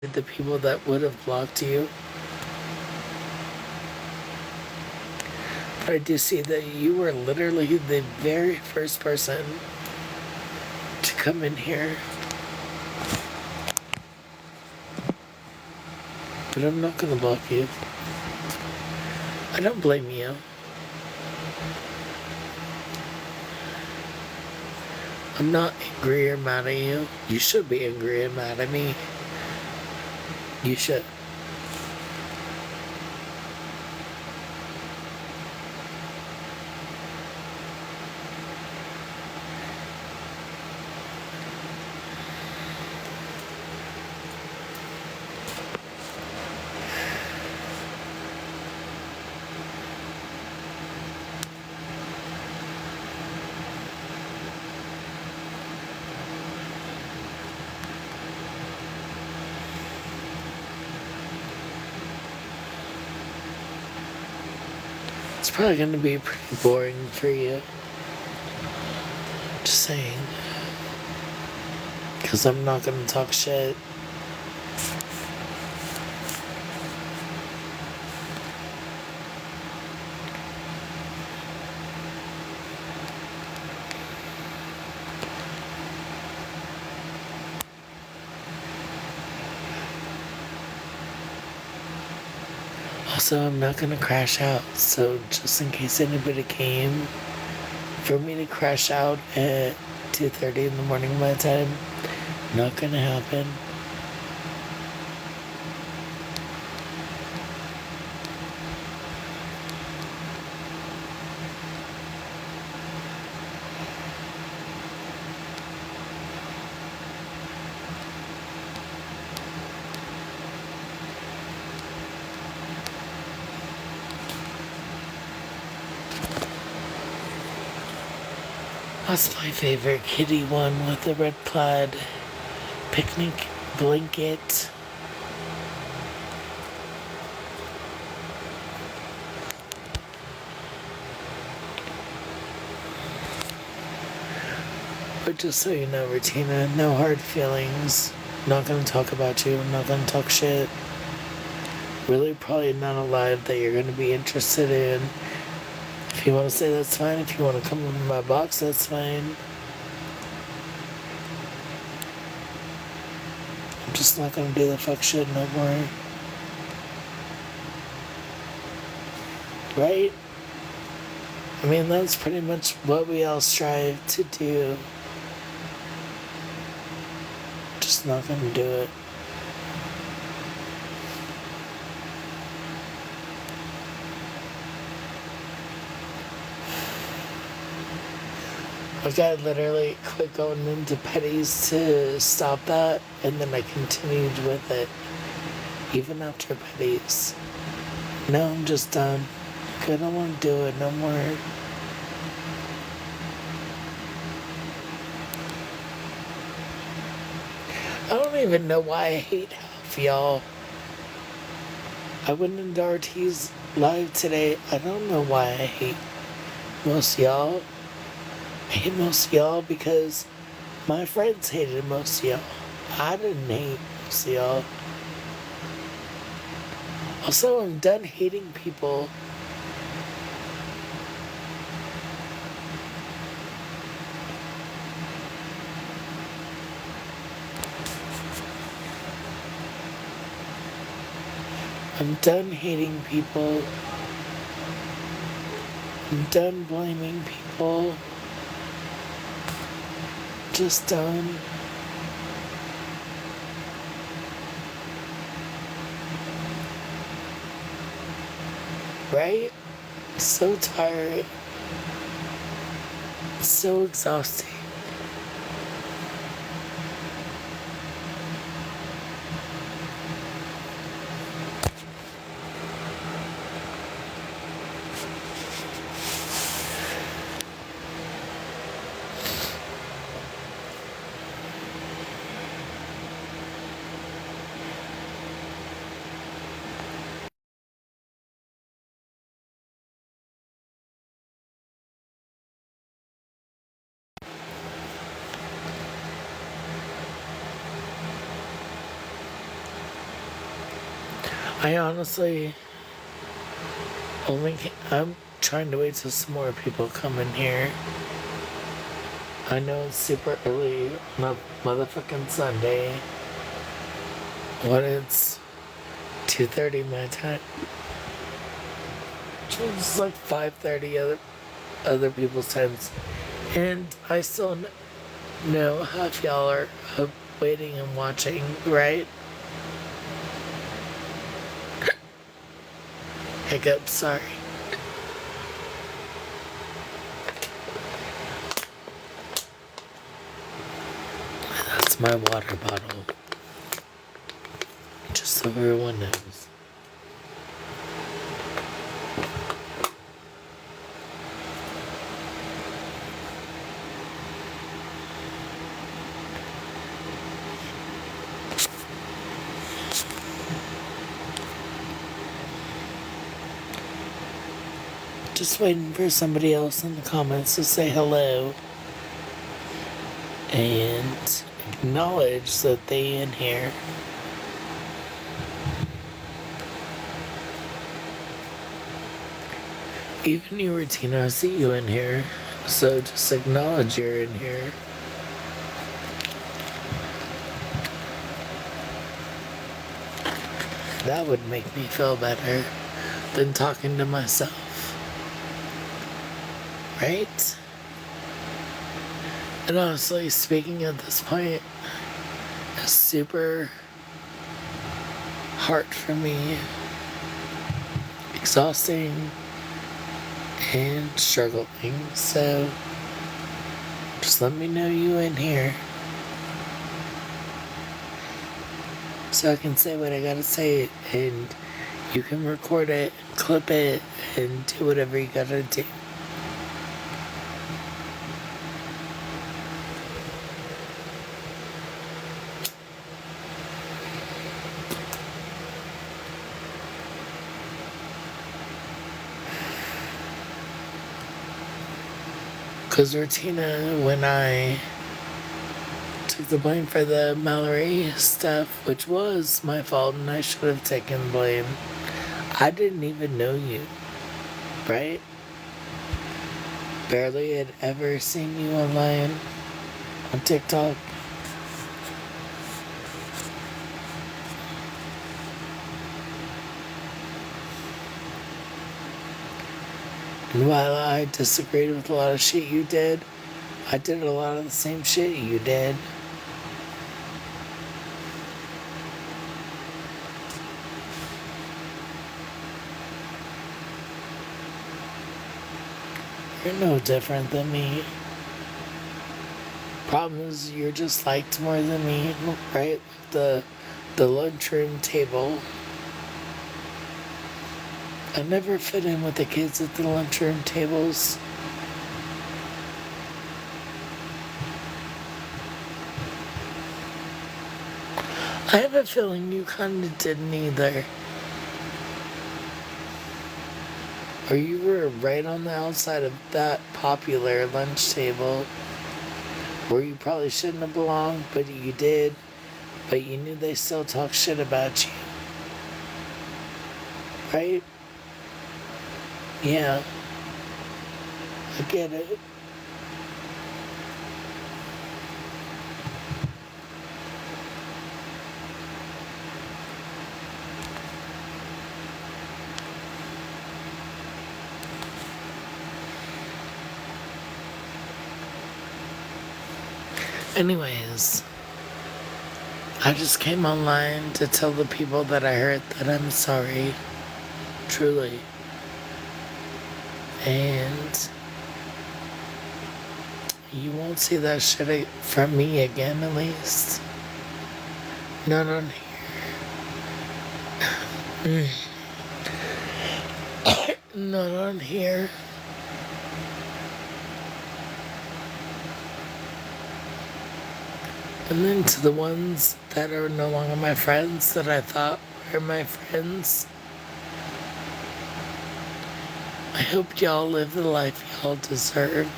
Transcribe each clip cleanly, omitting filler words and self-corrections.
the people that would have blocked you. But I do see that you were literally the very first person to come in here. But I'm not gonna block you. I don't blame you. I'm not angry or mad at you. You should be angry and mad at me. You should. It's probably gonna be pretty boring for you. Just saying. Because I'm not gonna talk shit. Also, I'm not gonna crash out, so just in case anybody came for me to crash out at 2:30 in the morning my time, not gonna happen. That's my favorite kitty one with the red plaid picnic blanket. But just so you know, Regina, no hard feelings. Not gonna talk about you. Not gonna talk shit. Really, probably not a live that you're gonna be interested in. If you want to say that's fine. If you want to come in my box, that's fine. I'm just not gonna do the fuck shit no more. Right? I mean, that's pretty much what we all strive to do. Just not gonna do it. Like, I literally quit going into petties to stop that, and then I continued with it, even after petties. Now I'm just done. Like, I don't want to do it no more. I don't even know why I hate half y'all. I went into RT's live today. I don't know why I hate most y'all. I hate most y'all because my friends hated most y'all. I didn't hate most y'all. Also, I'm done hating people. I'm done hating people. I'm done blaming people. Just done. Right? So tired. So exhausting. I honestly I'm trying to wait till some more people come in here. I know it's super early on a motherfucking Sunday. When it's 2:30 my time. It's like 5:30 other people's times. And I still know half y'all are up waiting and watching, right? Hiccup, sorry. That's my water bottle. Just so everyone knows. Just waiting for somebody else in the comments to say hello and acknowledge that they in here. Even you, Regina, I see you in here. So just acknowledge you're in here. That would make me feel better than talking to myself. Right? And honestly, speaking at this point, it's super hard for me, exhausting, and struggling. So just let me know you in here so I can say what I gotta say, and you can record it, clip it, and do whatever you gotta do. Because Regina, when I took the blame for the Mallory stuff, which was my fault and I should have taken blame, I didn't even know you, right? Barely had ever seen you online on TikTok. And while I disagreed with a lot of shit you did, I did a lot of the same shit you did. You're no different than me. Problem is, you're just liked more than me, right? The lunchroom table. I never fit in with the kids at the lunchroom tables. I have a feeling you kind of didn't either. Or you were right on the outside of that popular lunch table where you probably shouldn't have belonged, but you did. But you knew they still talk shit about you. Right? Yeah. I get it. Anyways, I just came online to tell the people that I hurt that I'm sorry. Truly. And you won't see that shit from me again, at least. Not on here. Not on here. And then to the ones that are no longer my friends that I thought were my friends, I hope y'all live the life y'all deserve.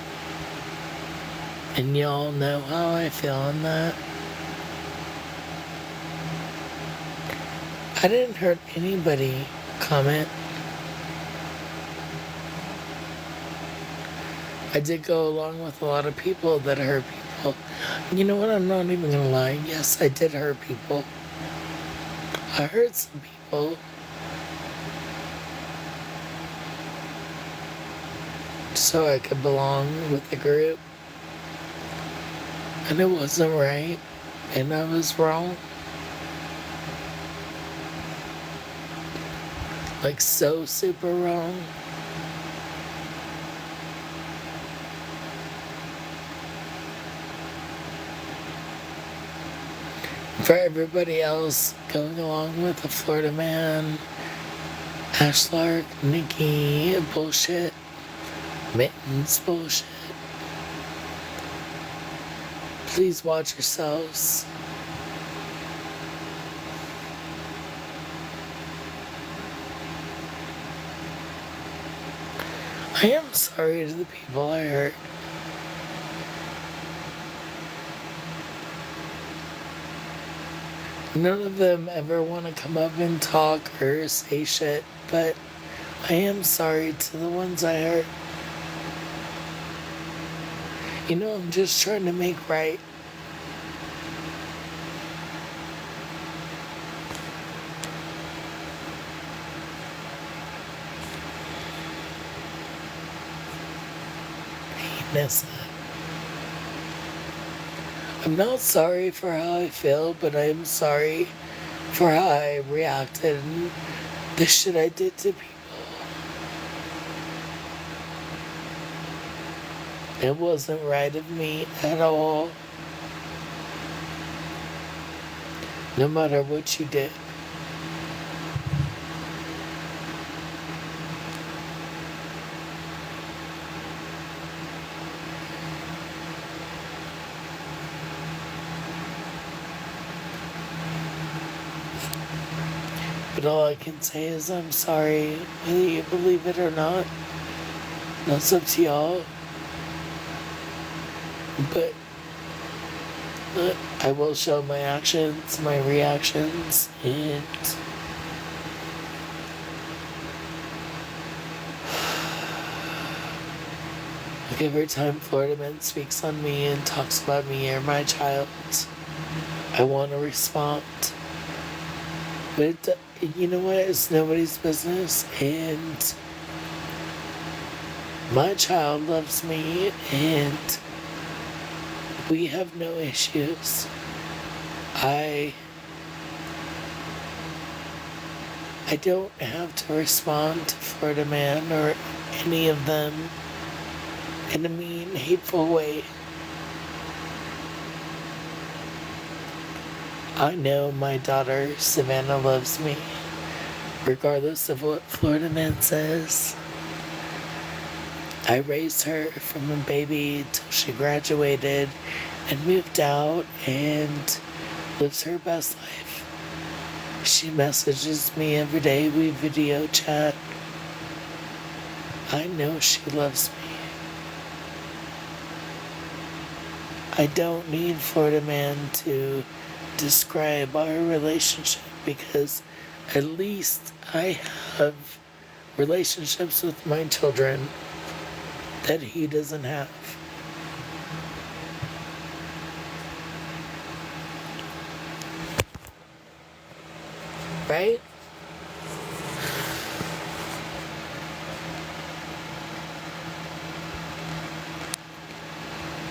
And y'all know how I feel on that. I didn't hurt anybody. Comment. I did go along with a lot of people that hurt people. You know what? I'm not even gonna lie. Yes, I did hurt people. I hurt some people. So I could belong with the group. And it wasn't right. And I was wrong. Like, so super wrong. For everybody else going along with the Florida man, Ashlark, Nikki, bullshit, Mittens, bullshit. Please watch yourselves. I am sorry to the people I hurt. None of them ever want to come up and talk or say shit, but I am sorry to the ones I hurt. You know, I'm just trying to make right. Nessa. I'm not sorry for how I feel, but I am sorry for how I reacted and the shit I did to people. It wasn't right of me at all. No matter what you did. But all I can say is I'm sorry, whether you believe it or not. That's up to y'all. But I will show my actions, my reactions, and like every time Florida man speaks on me and talks about me or my child, I want to respond. But you know what? It's nobody's business, and my child loves me, and we have no issues. I don't have to respond to Florida man or any of them in a mean, hateful way. I know my daughter, Savannah, loves me, regardless of what Florida man says. I raised her from a baby till she graduated and moved out and lives her best life. She messages me every day, we video chat. I know she loves me. I don't need Florida man to describe our relationship because at least I have relationships with my children that he doesn't have. Right?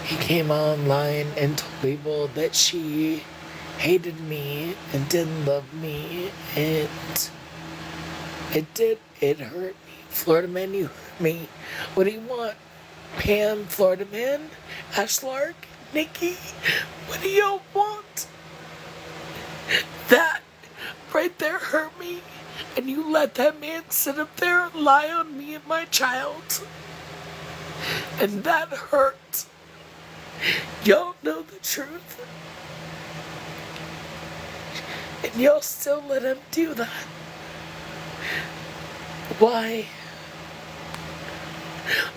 He came online and told people that she hated me and didn't love me, and it hurt me. Florida man, you hurt me. What do you want? Pam, Florida man, Ashlark, Nikki, what do you want? That right there hurt me, and you let that man sit up there and lie on me and my child, and that hurt. Y'all know the truth, and y'all still let him do that. Why?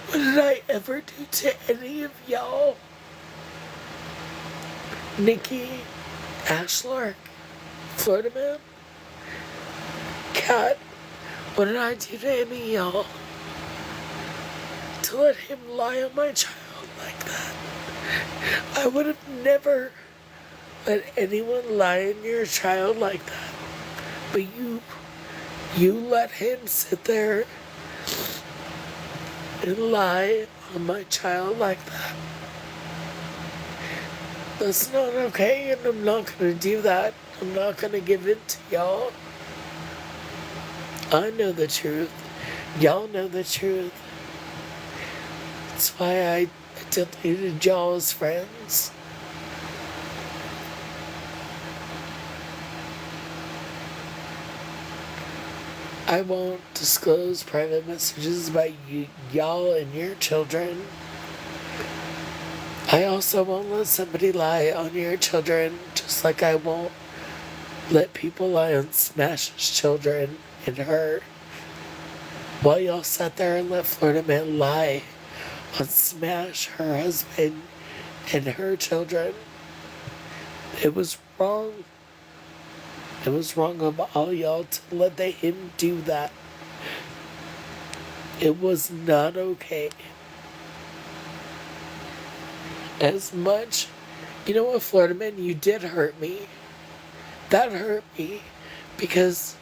What did I ever do to any of y'all? Nikki, Ashlark, Florida man, cat. What did I do to Emmy, y'all? To let him lie on my child like that. I would have never let anyone lie on your child like that. But you let him sit there and lie on my child like that. That's not okay, and I'm not gonna do that. I'm not gonna give it to y'all. I know the truth. Y'all know the truth. That's why I deleted y'all as friends. I won't disclose private messages about y'all and your children. I also won't let somebody lie on your children, just like I won't let people lie on Smash's children and her. While y'all sat there and let Florida Man lie on Smash, her husband, and her children, it was wrong. It was wrong of all y'all to let him do that. It was not okay. As much, you know what, Florida Man, you did hurt me. That hurt me because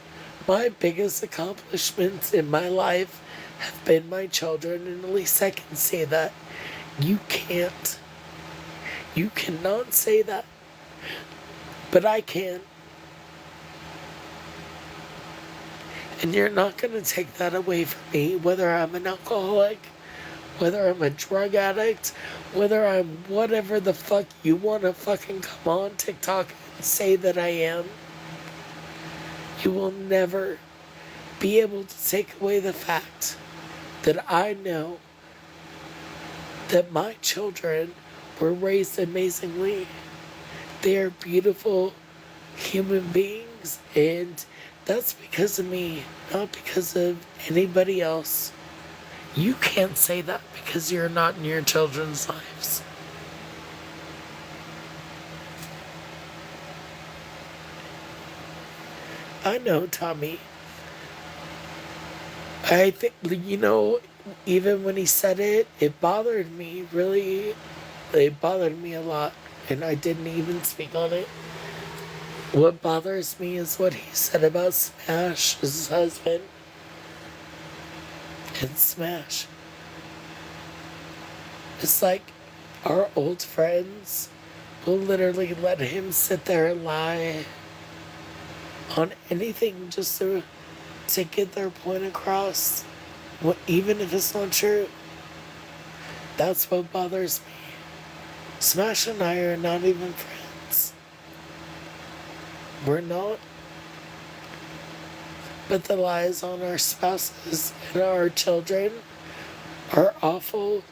my biggest accomplishments in my life have been my children, and at least I can say that. You can't. You cannot say that. But I can. And you're not going to take that away from me, whether I'm an alcoholic, whether I'm a drug addict, whether I'm whatever the fuck you want to fucking come on TikTok and say that I am. You will never be able to take away the fact that I know that my children were raised amazingly. They are beautiful human beings, and that's because of me, not because of anybody else. You can't say that because you're not in your children's lives. I know, Tommy. I think, even when he said it, it bothered me, really. It bothered me a lot, and I didn't even speak on it. What bothers me is what he said about Smash, his husband, and Smash. It's like our old friends will literally let him sit there and lie on anything just to get their point across, even if it's not true. That's what bothers me. Smash and I are not even friends. We're not. But the lies on our spouses and our children are awful,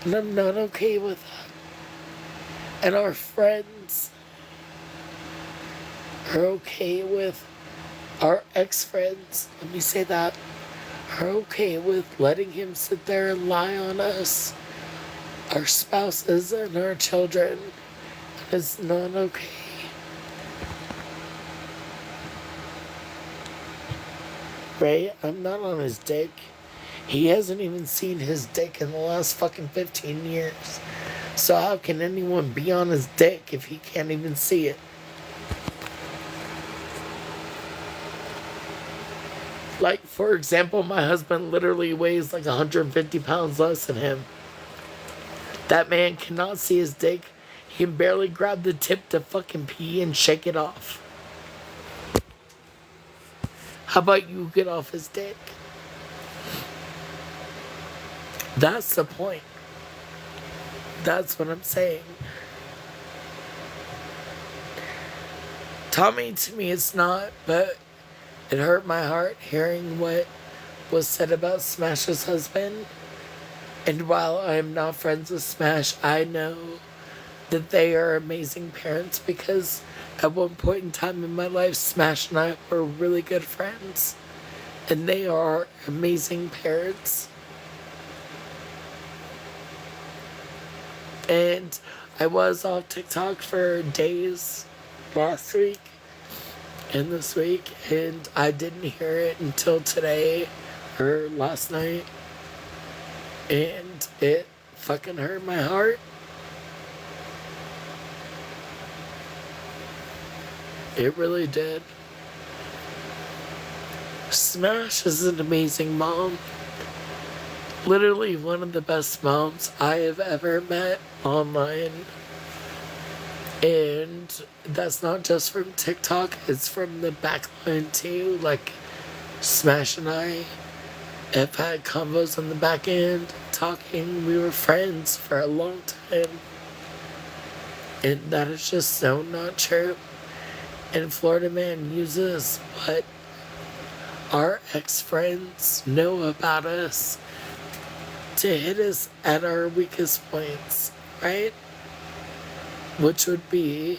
and I'm not okay with that. And our friends are okay with, our ex-friends, let me say that, are okay with letting him sit there and lie on us, our spouses and our children. It's not okay. Right? I'm not on his dick. He hasn't even seen his dick in the last fucking 15 years. So how can anyone be on his dick if he can't even see it? Like, for example, my husband literally weighs like 150 pounds less than him. That man cannot see his dick. He can barely grab the tip to fucking pee and shake it off. How about you get off his dick? That's the point. That's what I'm saying. Tommy, to me, it's not, but it hurt my heart hearing what was said about Smash's husband. And while I am not friends with Smash, I know that they are amazing parents because at one point in time in my life, Smash and I were really good friends. And they are amazing parents. And I was off TikTok for days last week. in this week, and I didn't hear it until today or last night, and it fucking hurt my heart. It really did. Smash is an amazing mom. Literally one of the best moms I have ever met online. And that's not just from TikTok, it's from the backline too. Like, Smash and I have had combos on the back end, talking. We were friends for a long time. And that is just so not true. And Florida Man uses what our ex-friends know about us to hit us at our weakest points, right? Which would be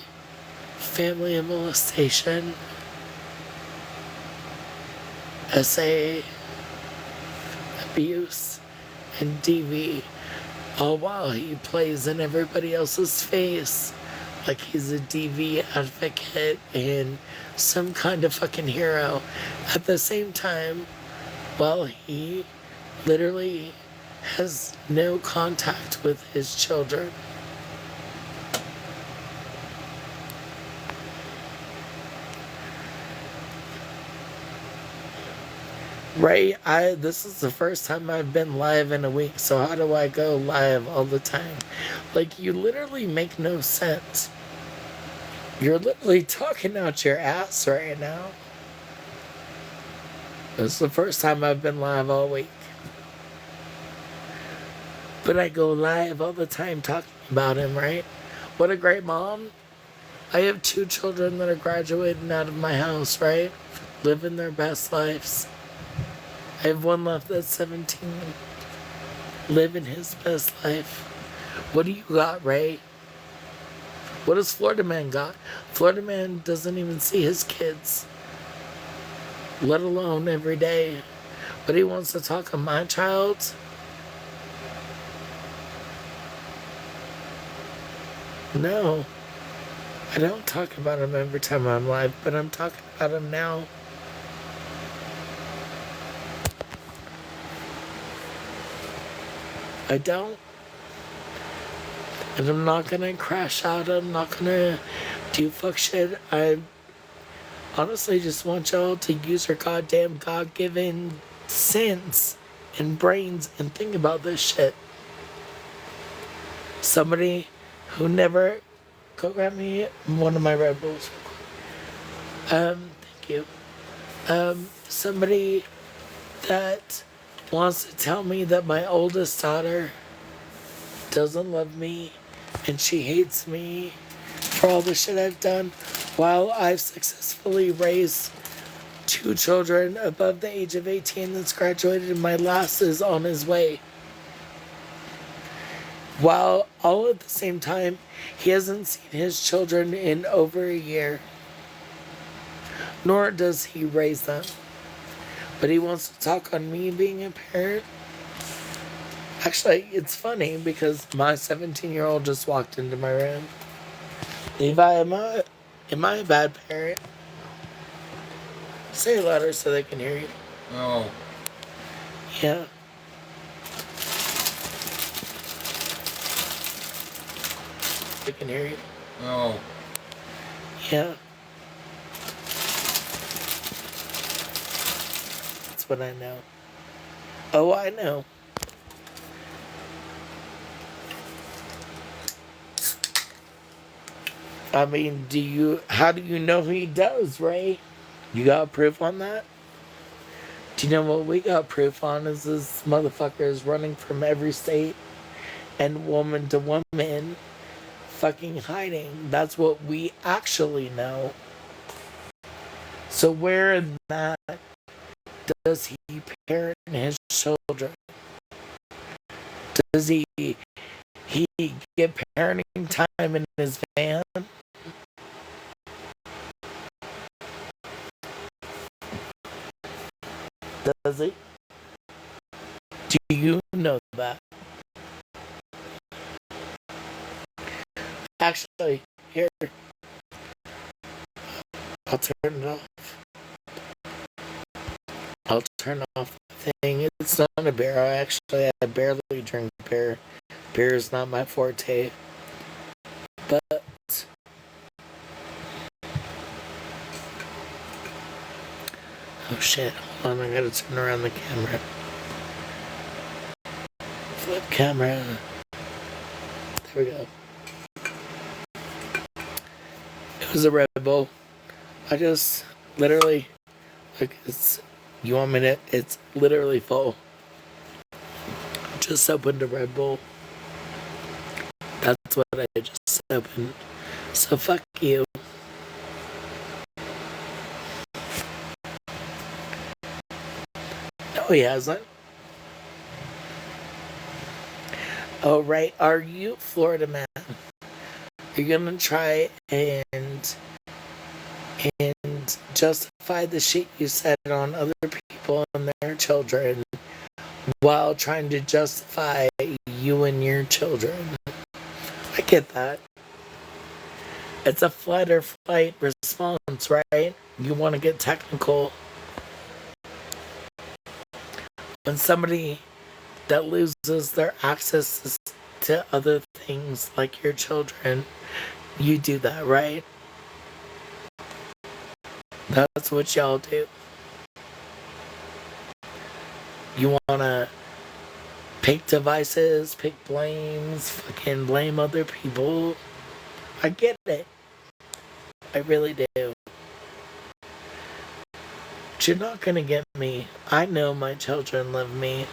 family and molestation, SA, abuse, and DV, all while he plays in everybody else's face like he's a DV advocate and some kind of fucking hero. At the same time, while he literally has no contact with his children. Right, this is the first time I've been live in a week, so how do I go live all the time? Like, you literally make no sense. You're literally talking out your ass right now. This is the first time I've been live all week. But I go live all the time talking about him, right? What a great mom. I have 2 children that are graduating out of my house, right? Living their best lives. I have one left that's 17. Living his best life. What do you got, Ray? What does Florida Man got? Florida Man doesn't even see his kids. Let alone every day. But he wants to talk to my child? No. I don't talk about him every time I'm live, but I'm talking about him now. I don't. And I'm not gonna crash out. I'm not gonna do fuck shit. I honestly just want y'all to use your goddamn God-given sense and brains and think about this shit. Somebody who never... Go grab me one of my Red Bulls. Thank you. Somebody that wants to tell me that my oldest daughter doesn't love me and she hates me for all the shit I've done while I've successfully raised 2 children above the age of 18 that's graduated and my last is on his way. While all at the same time, he hasn't seen his children in over a year. Nor does he raise them. But he wants to talk on me being a parent. Actually, it's funny because my 17-year-old just walked into my room. Levi, am I a bad parent? Say it louder so they can hear you. No. Yeah. They can hear you. No. Yeah. That's what I know. Oh, I know. I mean, how do you know he does, Ray? You got proof on that? Do you know what we got proof on is this motherfucker is running from every state and woman to woman fucking hiding. That's what we actually know. So where in that does he parent his children? Does he get parenting time in his van? Does he? Do you know that? Actually, here. I'll turn it off. I'll turn off the thing. It's not a beer. I barely drink beer. Beer is not my forte. But oh shit, hold on, I gotta turn around the camera. Flip camera. There we go. It was a Red Bull. I just literally, like, you want me to, it's literally full. Just opened a Red Bull. That's what I just opened. So fuck you. No, he hasn't. Oh, right. Are you Florida man? You're gonna try and justify the shit you said on other people and their children while trying to justify you and your children. I get that. It's a fight or flight response, right? You want to get technical. When somebody that loses their access to other things like your children, you do that, right? That's what y'all do. You wanna pick devices, pick blames, fucking blame other people. I get it. I really do. But you're not gonna get me. I know my children love me.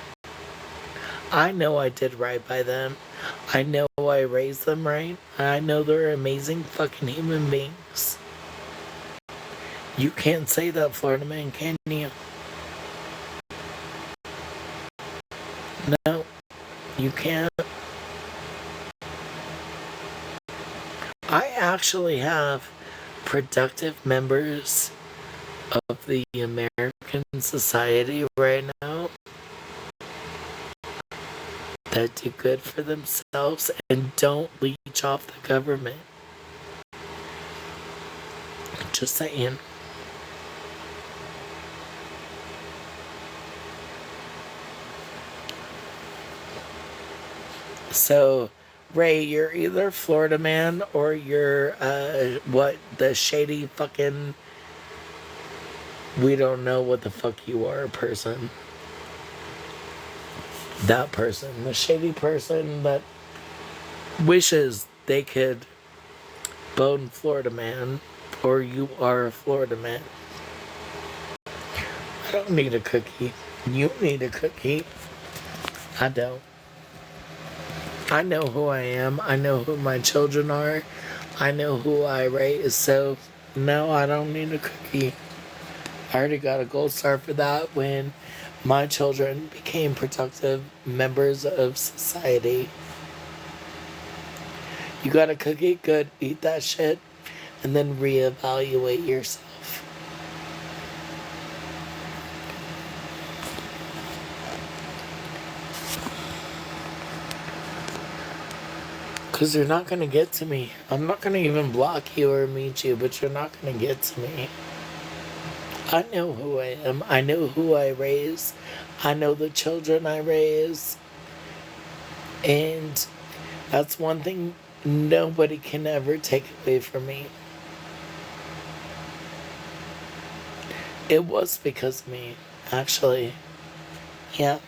I know I did right by them. I know I raised them right. I know they're amazing fucking human beings. You can't say that, Florida man, can you? No, you can't. I actually have productive members of the American society right now that do good for themselves and don't leech off the government. Just saying. So, Ray, you're either Florida man or you're, the shady fucking, we don't know what the fuck you are person. That person, the shady person that wishes they could bone Florida man, or you are a Florida man. I don't need a cookie. You need a cookie. I don't. I know who I am. I know who my children are. I know who I raise. So, no, I don't need a cookie. I already got a gold star for that when my children became productive members of society. You got a cookie? Good. Eat that shit. And then reevaluate yourself. Because you're not going to get to me. I'm not going to even block you or meet you, but you're not going to get to me. I know who I am. I know who I raise. I know the children I raise. And that's one thing nobody can ever take away from me. It was because of me, actually. Yeah.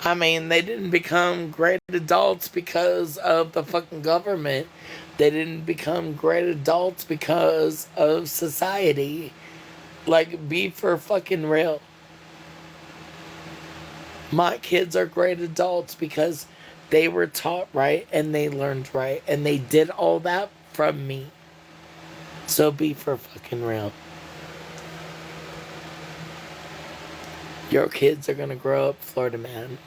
I mean, they didn't become great adults because of the fucking government. They didn't become great adults because of society. Like, be for fucking real. My kids are great adults because they were taught right and they learned right and they did all that from me. So be for fucking real. Your kids are gonna grow up Florida man,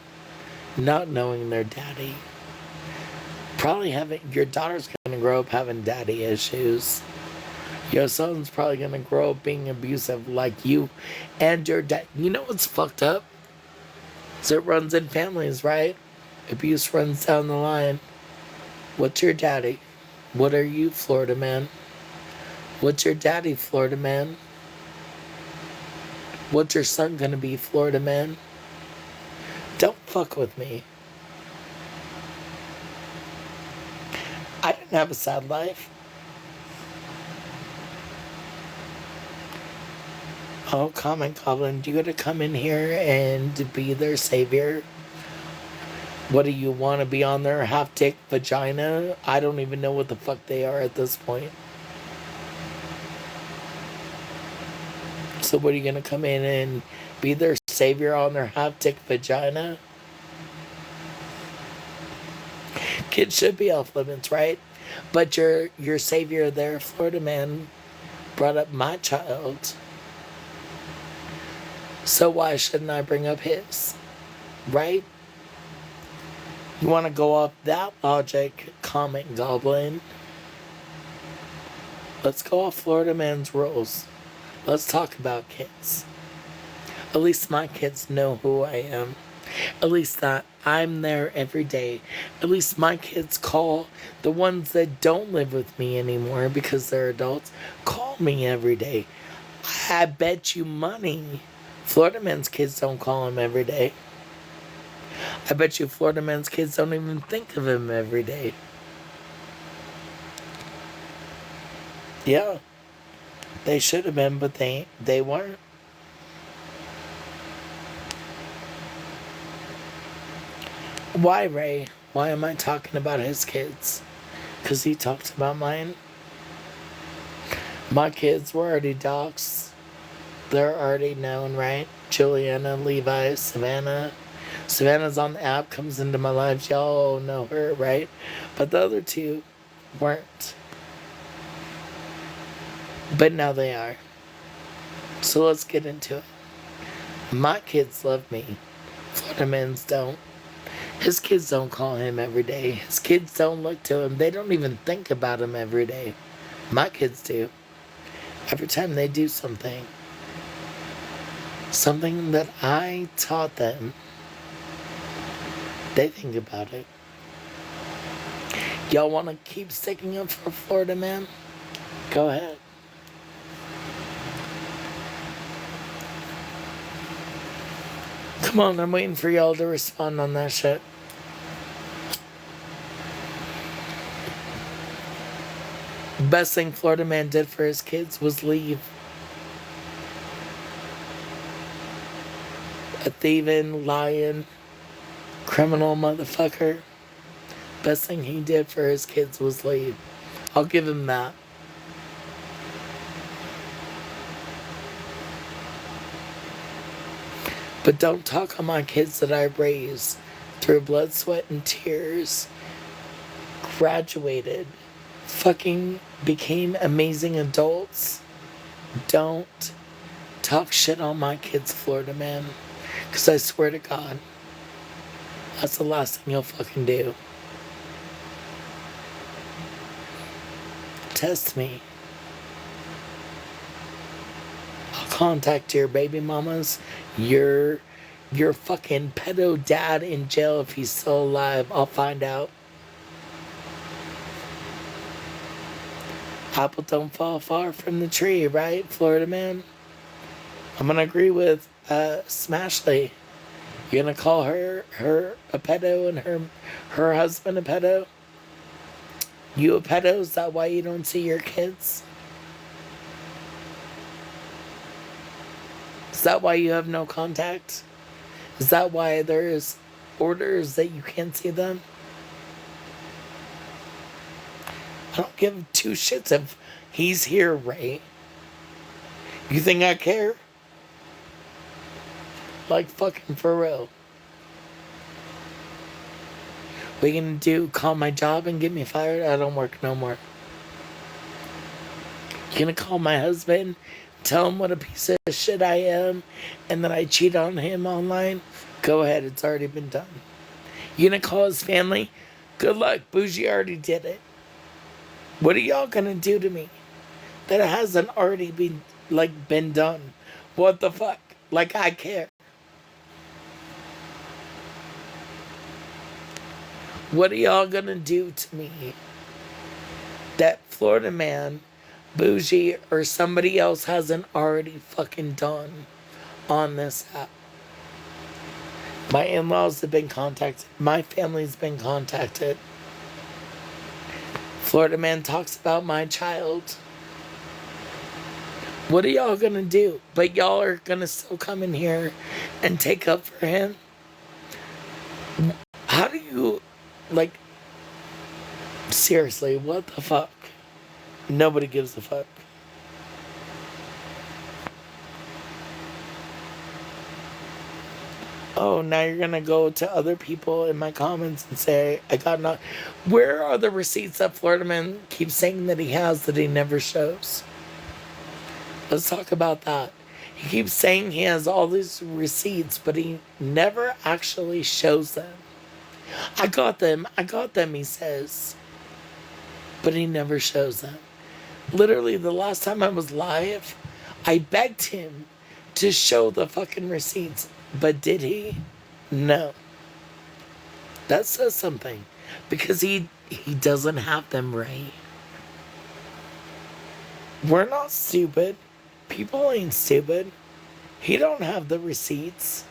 not knowing their daddy. Probably your daughter's gonna grow up having daddy issues. Your son's probably gonna grow up being abusive like you and your dad. You know what's fucked up? So it runs in families, right? Abuse runs down the line. What's your daddy? What are you, Florida man? What's your daddy, Florida man? What's your son gonna be, Florida man? Don't fuck with me. I didn't have a sad life. Oh, Common Goblin, do you gotta come in here and be their savior? What do you want to be on their half-dick vagina? I don't even know what the fuck they are at this point. So what are you gonna come in and be their savior on their half-dick vagina? Kids should be off limits, right? But your savior there, Florida man, brought up my child. So why shouldn't I bring up his? Right? You want to go off that logic, Comic Goblin? Let's go off Florida man's rules. Let's talk about kids. At least my kids know who I am. At least that I'm there every day. At least my kids call the ones that don't live with me anymore because they're adults, call me every day. I bet you money Florida man's kids don't call him every day. I bet you Florida man's kids don't even think of him every day. Yeah, they should have been, but they weren't. Why, Ray? Why am I talking about his kids? Because he talked about mine. My kids were already docs. They're already known, right? Juliana, Levi, Savannah. Savannah's on the app, comes into my life. Y'all know her, right? But the other two weren't. But now they are. So let's get into it. My kids love me. Florida men's don't. His kids don't call him every day. His kids don't look to him. They don't even think about him every day. My kids do. Every time they do something. Something that I taught them. They think about it. Y'all want to keep sticking up for Florida man? Go ahead. Come on, I'm waiting for y'all to respond on that shit. Best thing Florida man did for his kids was leave. A thieving, lying, criminal motherfucker. Best thing he did for his kids was leave. I'll give him that. But don't talk on my kids that I raised through blood, sweat, and tears. Graduated. Fucking became amazing adults. Don't talk shit on my kids, Florida man. Because I swear to God, that's the last thing you'll fucking do. Test me. I'll contact your baby mamas. Your fucking pedo dad in jail if he's still alive. I'll find out. Apple don't fall far from the tree, right, Florida man? I'm gonna agree with Smashley. You're gonna call her a pedo and her husband a pedo? You a pedo? Is that why you don't see your kids? Is that why you have no contact? Is that why there's orders that you can't see them? I don't give two shits if he's here, Ray. You think I care? Like fucking for real. What you gonna do? Call my job and get me fired? I don't work no more. You gonna call my husband? Tell him what a piece of shit I am and that I cheat on him online? Go ahead, it's already been done. You gonna call his family? Good luck, Bougie already did it. What are y'all gonna do to me that hasn't already been done? What the fuck? Like I care. What are y'all gonna do to me that Florida man bougie or somebody else hasn't already fucking done on this app. My in-laws have been contacted. My family's been contacted. Florida man talks about my child. What are y'all gonna do? But y'all are gonna still come in here and take up for him? How do you, like, seriously, what the fuck? Nobody gives a fuck. Oh, now you're gonna go to other people in my comments and say, I got not. Where are the receipts that Florida man keeps saying that he has that he never shows? Let's talk about that. He keeps saying he has all these receipts, but he never actually shows them. I got them, he says. But he never shows them. Literally, the last time I was live, I begged him to show the fucking receipts. But did he? No. That says something. Because he doesn't have them right. We're not stupid. People ain't stupid. He don't have the receipts.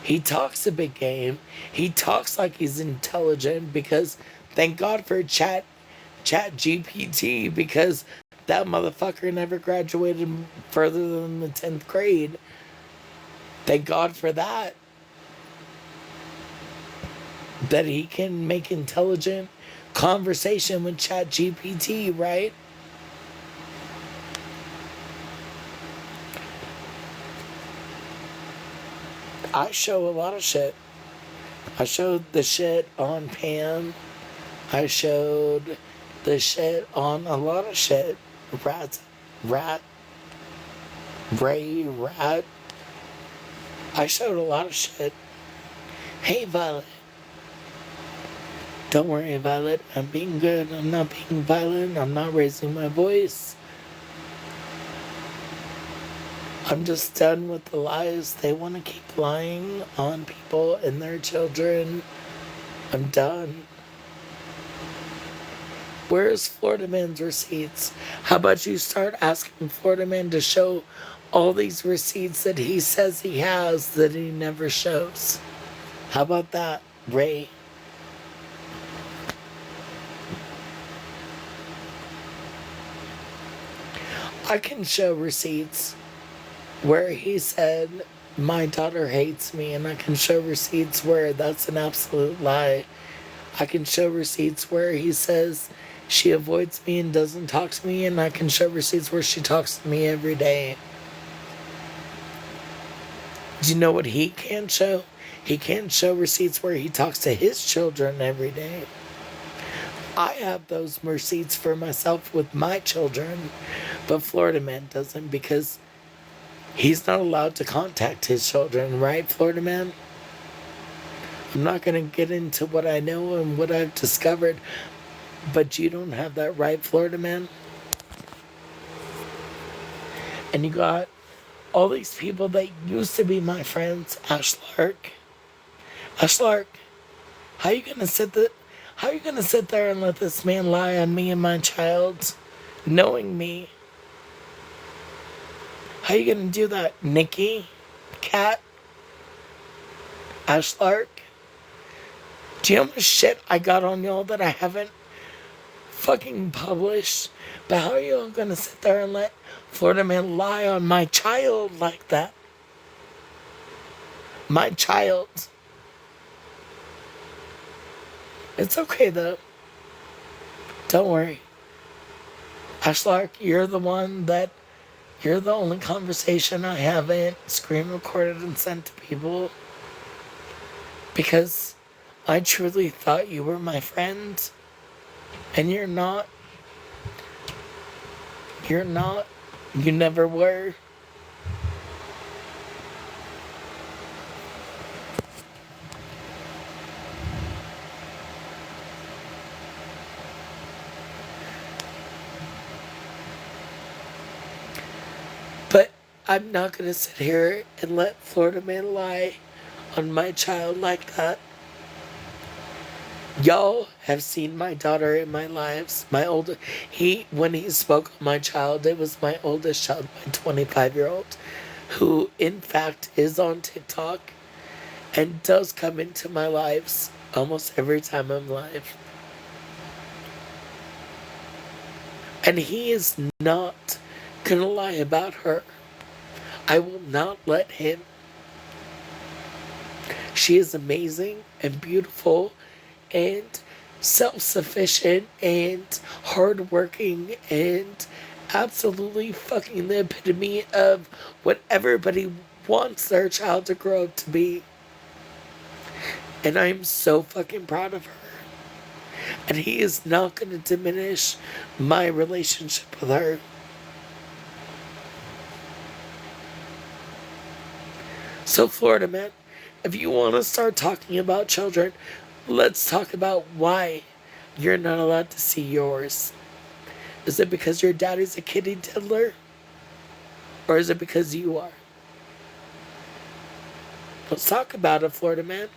He talks a big game. He talks like he's intelligent because thank God for Chat GPT, because that motherfucker never graduated further than the 10th grade. Thank God for that. That he can make intelligent conversation with Chat GPT, right? I show a lot of shit. I showed the shit on Pam. I showed the shit on a lot of shit. Rat. I showed a lot of shit. Hey, Violet. Don't worry, Violet. I'm being good. I'm not being violent. I'm not raising my voice. I'm just done with the lies. They want to keep lying on people and their children. I'm done. Where's Florida man's receipts? How about you start asking Florida man to show all these receipts that he says he has that he never shows? How about that, Ray? I can show receipts where he said, my daughter hates me, and I can show receipts where that's an absolute lie. I can show receipts where he says she avoids me and doesn't talk to me, and I can show receipts where she talks to me every day. Do you know what he can't show? He can't show receipts where he talks to his children every day. I have those receipts for myself with my children, but Florida man doesn't, because he's not allowed to contact his children, right, Florida man? I'm not going to get into what I know and what I've discovered, but you don't have that right, Florida man? And you got all these people that used to be my friends. Ashlark, how you gonna sit there and let this man lie on me and my child, knowing me? How you gonna do that, Nikki? Cat? Ashlark? Do you know how much shit I got on y'all that I haven't fucking published? But how are y'all gonna sit there and let Florida man lie on my child like that? My child. It's okay though. Don't worry. Ashlark, you're the only conversation I haven't screen recorded and sent to people. Because I truly thought you were my friend. And you're not. You're not. You never were. But I'm not going to sit here and let Florida man lie on my child like that. Y'all have seen my daughter in my lives. When he spoke of my child, it was my oldest child, my 25-year-old, who in fact is on TikTok and does come into my lives almost every time I'm live. And he is not gonna lie about her. I will not let him. She is amazing and beautiful and self-sufficient and hardworking and absolutely fucking the epitome of what everybody wants their child to grow up to be. And I'm so fucking proud of her. And he is not going to diminish my relationship with her. So, Florida man, if you want to start talking about children, let's talk about why you're not allowed to see yours. Is it because your daddy's a kitty diddler? Or is it because you are? Let's talk about it, Florida man.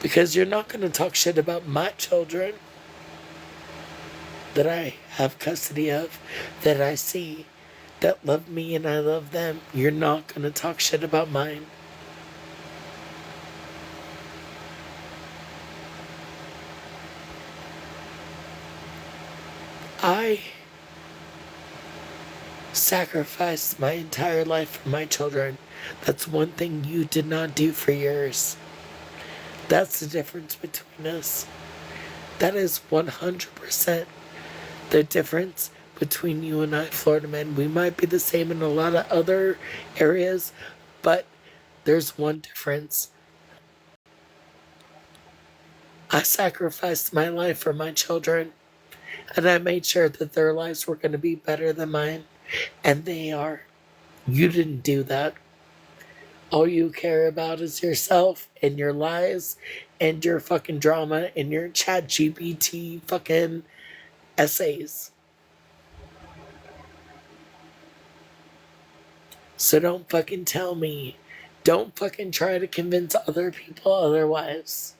Because you're not going to talk shit about my children that I have custody of, that I see, that love me and I love them. You're not going to talk shit about mine. I sacrificed my entire life for my children. That's one thing you did not do for yours. That's the difference between us. That is 100% the difference between you and I, Florida man. We might be the same in a lot of other areas, but there's one difference. I sacrificed my life for my children, and I made sure that their lives were going to be better than mine, and they are. You didn't do that. All you care about is yourself and your lies and your fucking drama and your chat GPT fucking essays. So don't fucking tell me. Don't fucking try to convince other people otherwise.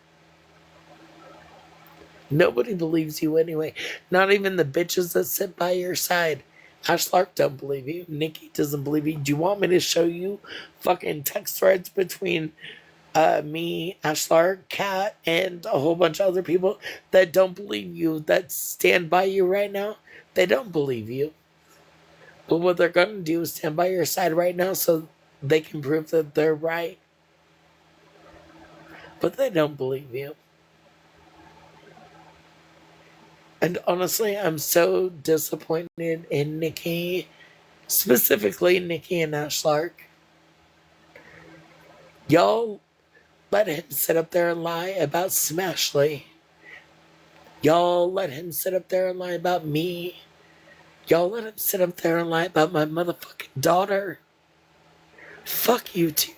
Nobody believes you anyway. Not even the bitches that sit by your side. Ash Lark don't believe you. Nikki doesn't believe you. Do you want me to show you fucking text threads between me, Ash Lark, Kat, and a whole bunch of other people that don't believe you, that stand by you right now? They don't believe you. But what they're gonna do is stand by your side right now so they can prove that they're right. But they don't believe you. And honestly, I'm so disappointed in Nikki, specifically Nikki and Ash Lark. Y'all let him sit up there and lie about Smashley. Y'all let him sit up there and lie about me. Y'all let him sit up there and lie about my motherfucking daughter. Fuck you two.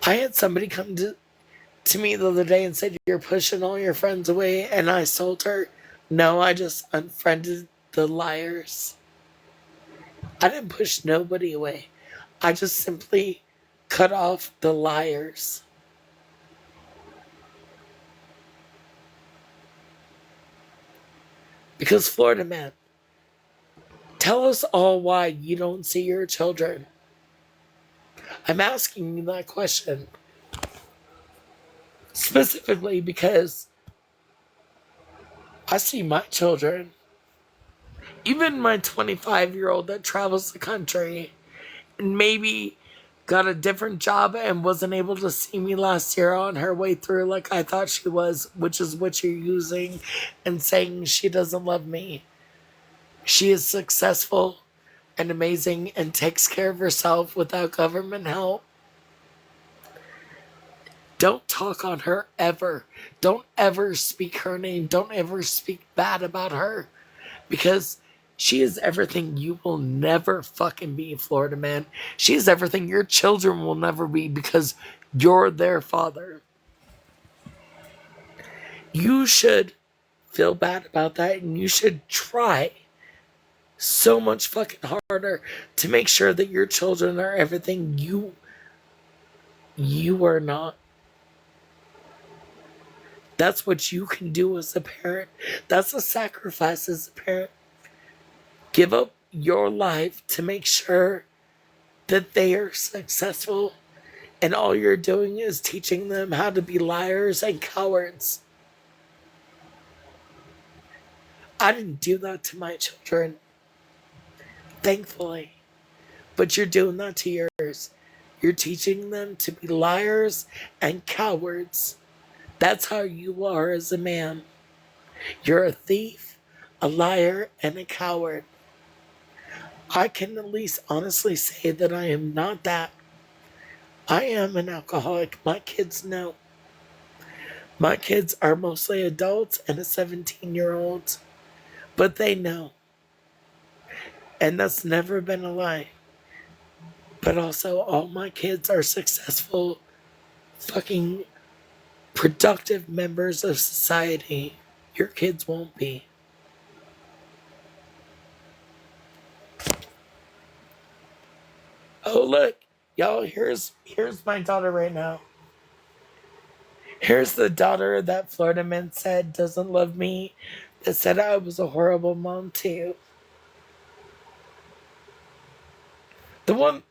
I had somebody come to me the other day and said, "You're pushing all your friends away," and I told her, "No, I just unfriended the liars. I didn't push nobody away. I just simply cut off the liars." Because, Florida man, tell us all why you don't see your children. I'm asking you that question specifically because I see my children, even my 25-year-old that travels the country and maybe got a different job and wasn't able to see me last year on her way through like I thought she was, which is what you're using and saying she doesn't love me. She is successful and amazing and takes care of herself without government help. Don't talk on her ever. Don't ever speak her name. Don't ever speak bad about her. Because she is everything you will never fucking be, Florida man. She is everything your children will never be because you're their father. You should feel bad about that and you should try so much fucking harder to make sure that your children are everything you are not. That's what you can do as a parent. That's a sacrifice as a parent. Give up your life to make sure that they are successful, and all you're doing is teaching them how to be liars and cowards. I didn't do that to my children, thankfully, but you're doing that to yours. You're teaching them to be liars and cowards. That's how you are as a man. You're a thief, a liar, and a coward. I can at least honestly say that I am not that. I am an alcoholic. My kids know. My kids are mostly adults and a 17-year-old, but they know. And that's never been a lie. But also, all my kids are successful, fucking productive members of society. Your kids won't be. Oh, look, y'all, here's my daughter right now. Here's the daughter that Florida man said doesn't love me, that said I was a horrible mom too. The one,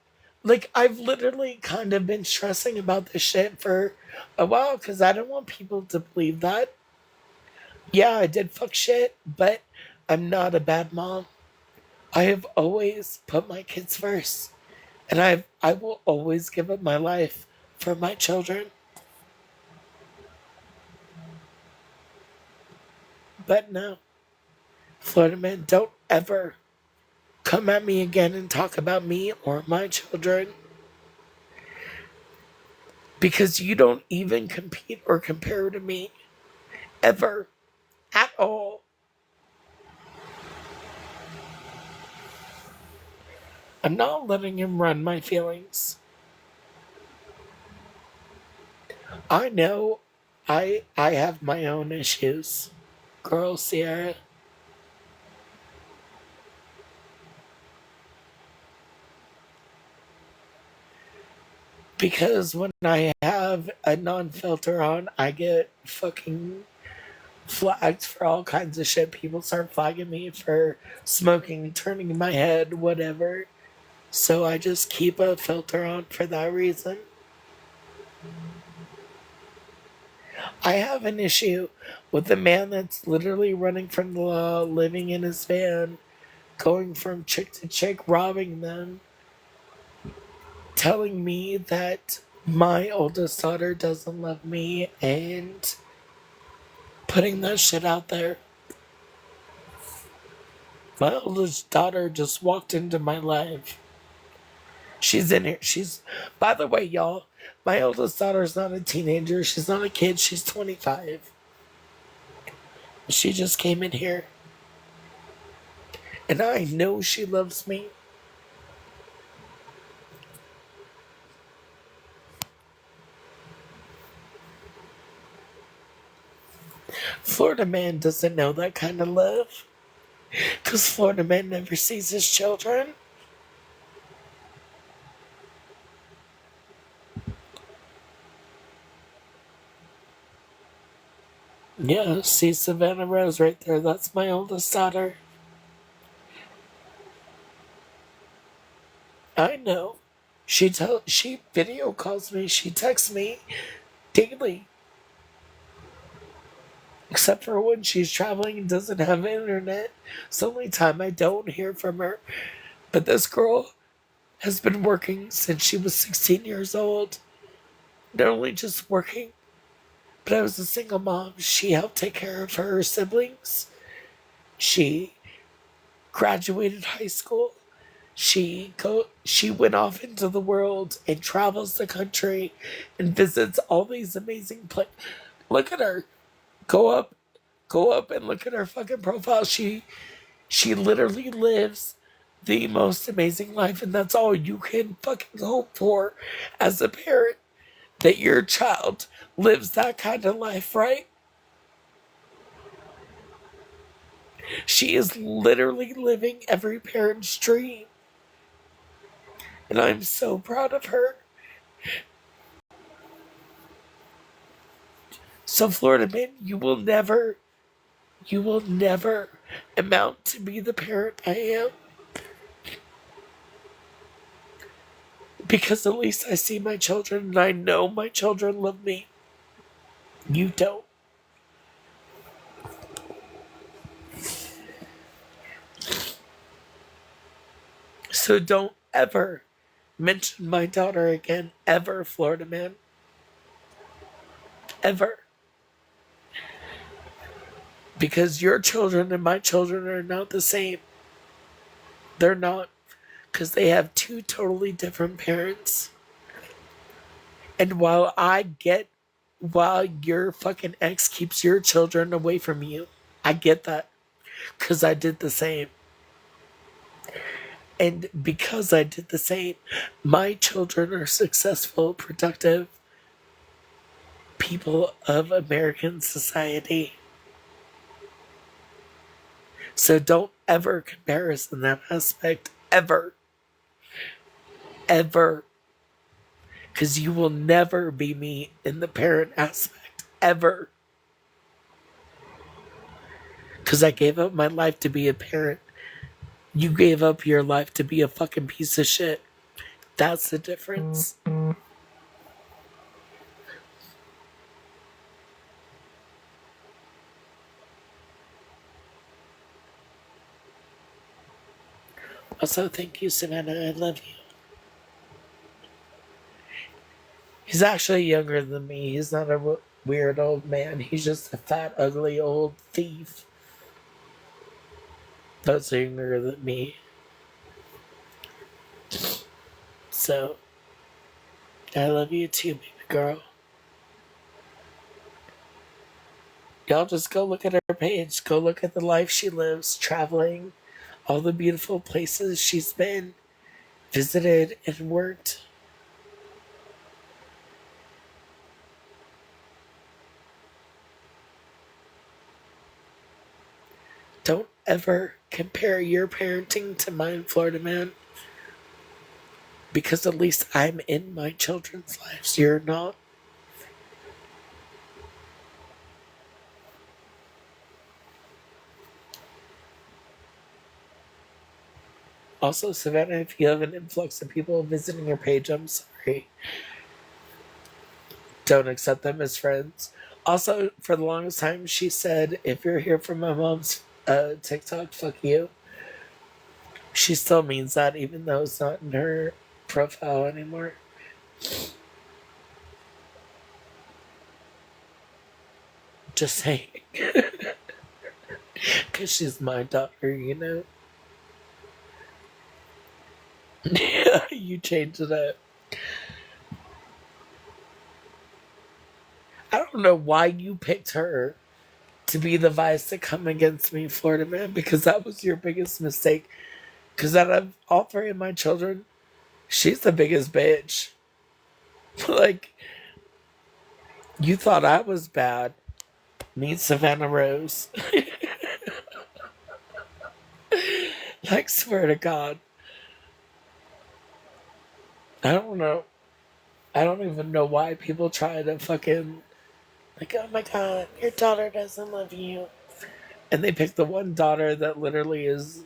like, I've literally kind of been stressing about this shit for a while because I don't want people to believe that. Yeah, I did fuck shit, but I'm not a bad mom. I have always put my kids first, and I will always give up my life for my children. But no, Florida man, don't ever come at me again and talk about me or my children, because you don't even compete or compare to me ever at all. I'm not letting him run my feelings. I know I have my own issues. Girl, Sierra. Because when I have a non-filter on, I get fucking flagged for all kinds of shit. People start flagging me for smoking, turning my head, whatever. So I just keep a filter on for that reason. I have an issue with a man that's literally running from the law, living in his van, going from chick to chick, robbing them, telling me that my oldest daughter doesn't love me, and putting that shit out there. My oldest daughter just walked into my life. She's in here. By the way, y'all, my oldest daughter's not a teenager. She's not a kid. She's 25. She just came in here. And I know she loves me. Florida man doesn't know that kind of love. Because Florida man never sees his children. Yeah, see Savannah Rose right there. That's my oldest daughter. I know. She video calls me. She texts me daily. Except for when she's traveling and doesn't have internet. It's the only time I don't hear from her. But this girl has been working since she was 16 years old. Not only just working, but I was a single mom. She helped take care of her siblings. She graduated high school. She went off into the world and travels the country and visits all these amazing places. Look at her. Go up, go up and look at her fucking profile. She literally lives the most amazing life, and that's all you can fucking hope for as a parent, that your child lives that kind of life, right? She is literally living every parent's dream, and I'm so proud of her. So, Florida man, you will never amount to be the parent I am. Because at least I see my children and I know my children love me. You don't. So don't ever mention my daughter again. Ever, Florida man. Ever. Because your children and my children are not the same. They're not. Because they have two totally different parents. And while your fucking ex keeps your children away from you, I get that. Because I did the same. And because I did the same, my children are successful, productive people of American society. So don't ever compare us in that aspect. Ever. Ever. Because you will never be me in the parent aspect. Ever. Because I gave up my life to be a parent. You gave up your life to be a fucking piece of shit. That's the difference. Also, thank you, Savannah. I love you. He's actually younger than me. He's not a weird old man. He's just a fat, ugly old thief that's younger than me. So, I love you too, baby girl. Y'all just go look at her page. Go look at the life she lives, traveling, all the beautiful places she's been, visited, and worked. Don't ever compare your parenting to mine, Florida man. Because at least I'm in my children's lives. You're not. Also, Savannah, if you have an influx of people visiting your page, I'm sorry. Don't accept them as friends. Also, for the longest time, she said, if you're here from my mom's TikTok, fuck you. She still means that, even though it's not in her profile anymore. Just saying. Because she's my daughter, you know? Yeah, you changed it up. I don't know why you picked her to be the vice to come against me, Florida man, because that was your biggest mistake. Because out of all three of my children, she's the biggest bitch. Like, you thought I was bad. Meet Savannah Rose. Like, swear to God. I don't know. I don't even know why people try to fucking, like, oh my God, your daughter doesn't love you. And they pick the one daughter that literally is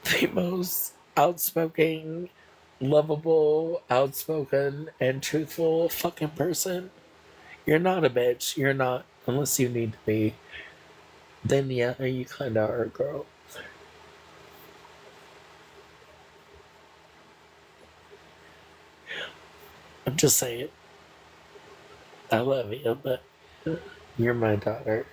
the most outspoken, lovable, outspoken, and truthful fucking person. You're not a bitch. You're not. Unless you need to be. Then yeah, you kinda are a girl. I'm just saying. I love you, but you're my daughter.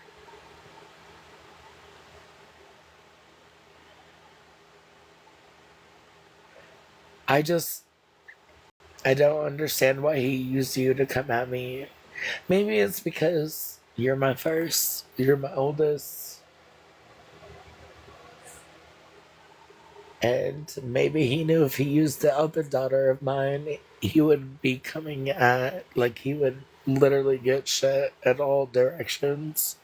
I just I don't understand why he used you to come at me. Maybe it's because you're my first, you're my oldest, and maybe he knew if he used the other daughter of mine, he would be coming at, like, he would literally get shit at all directions.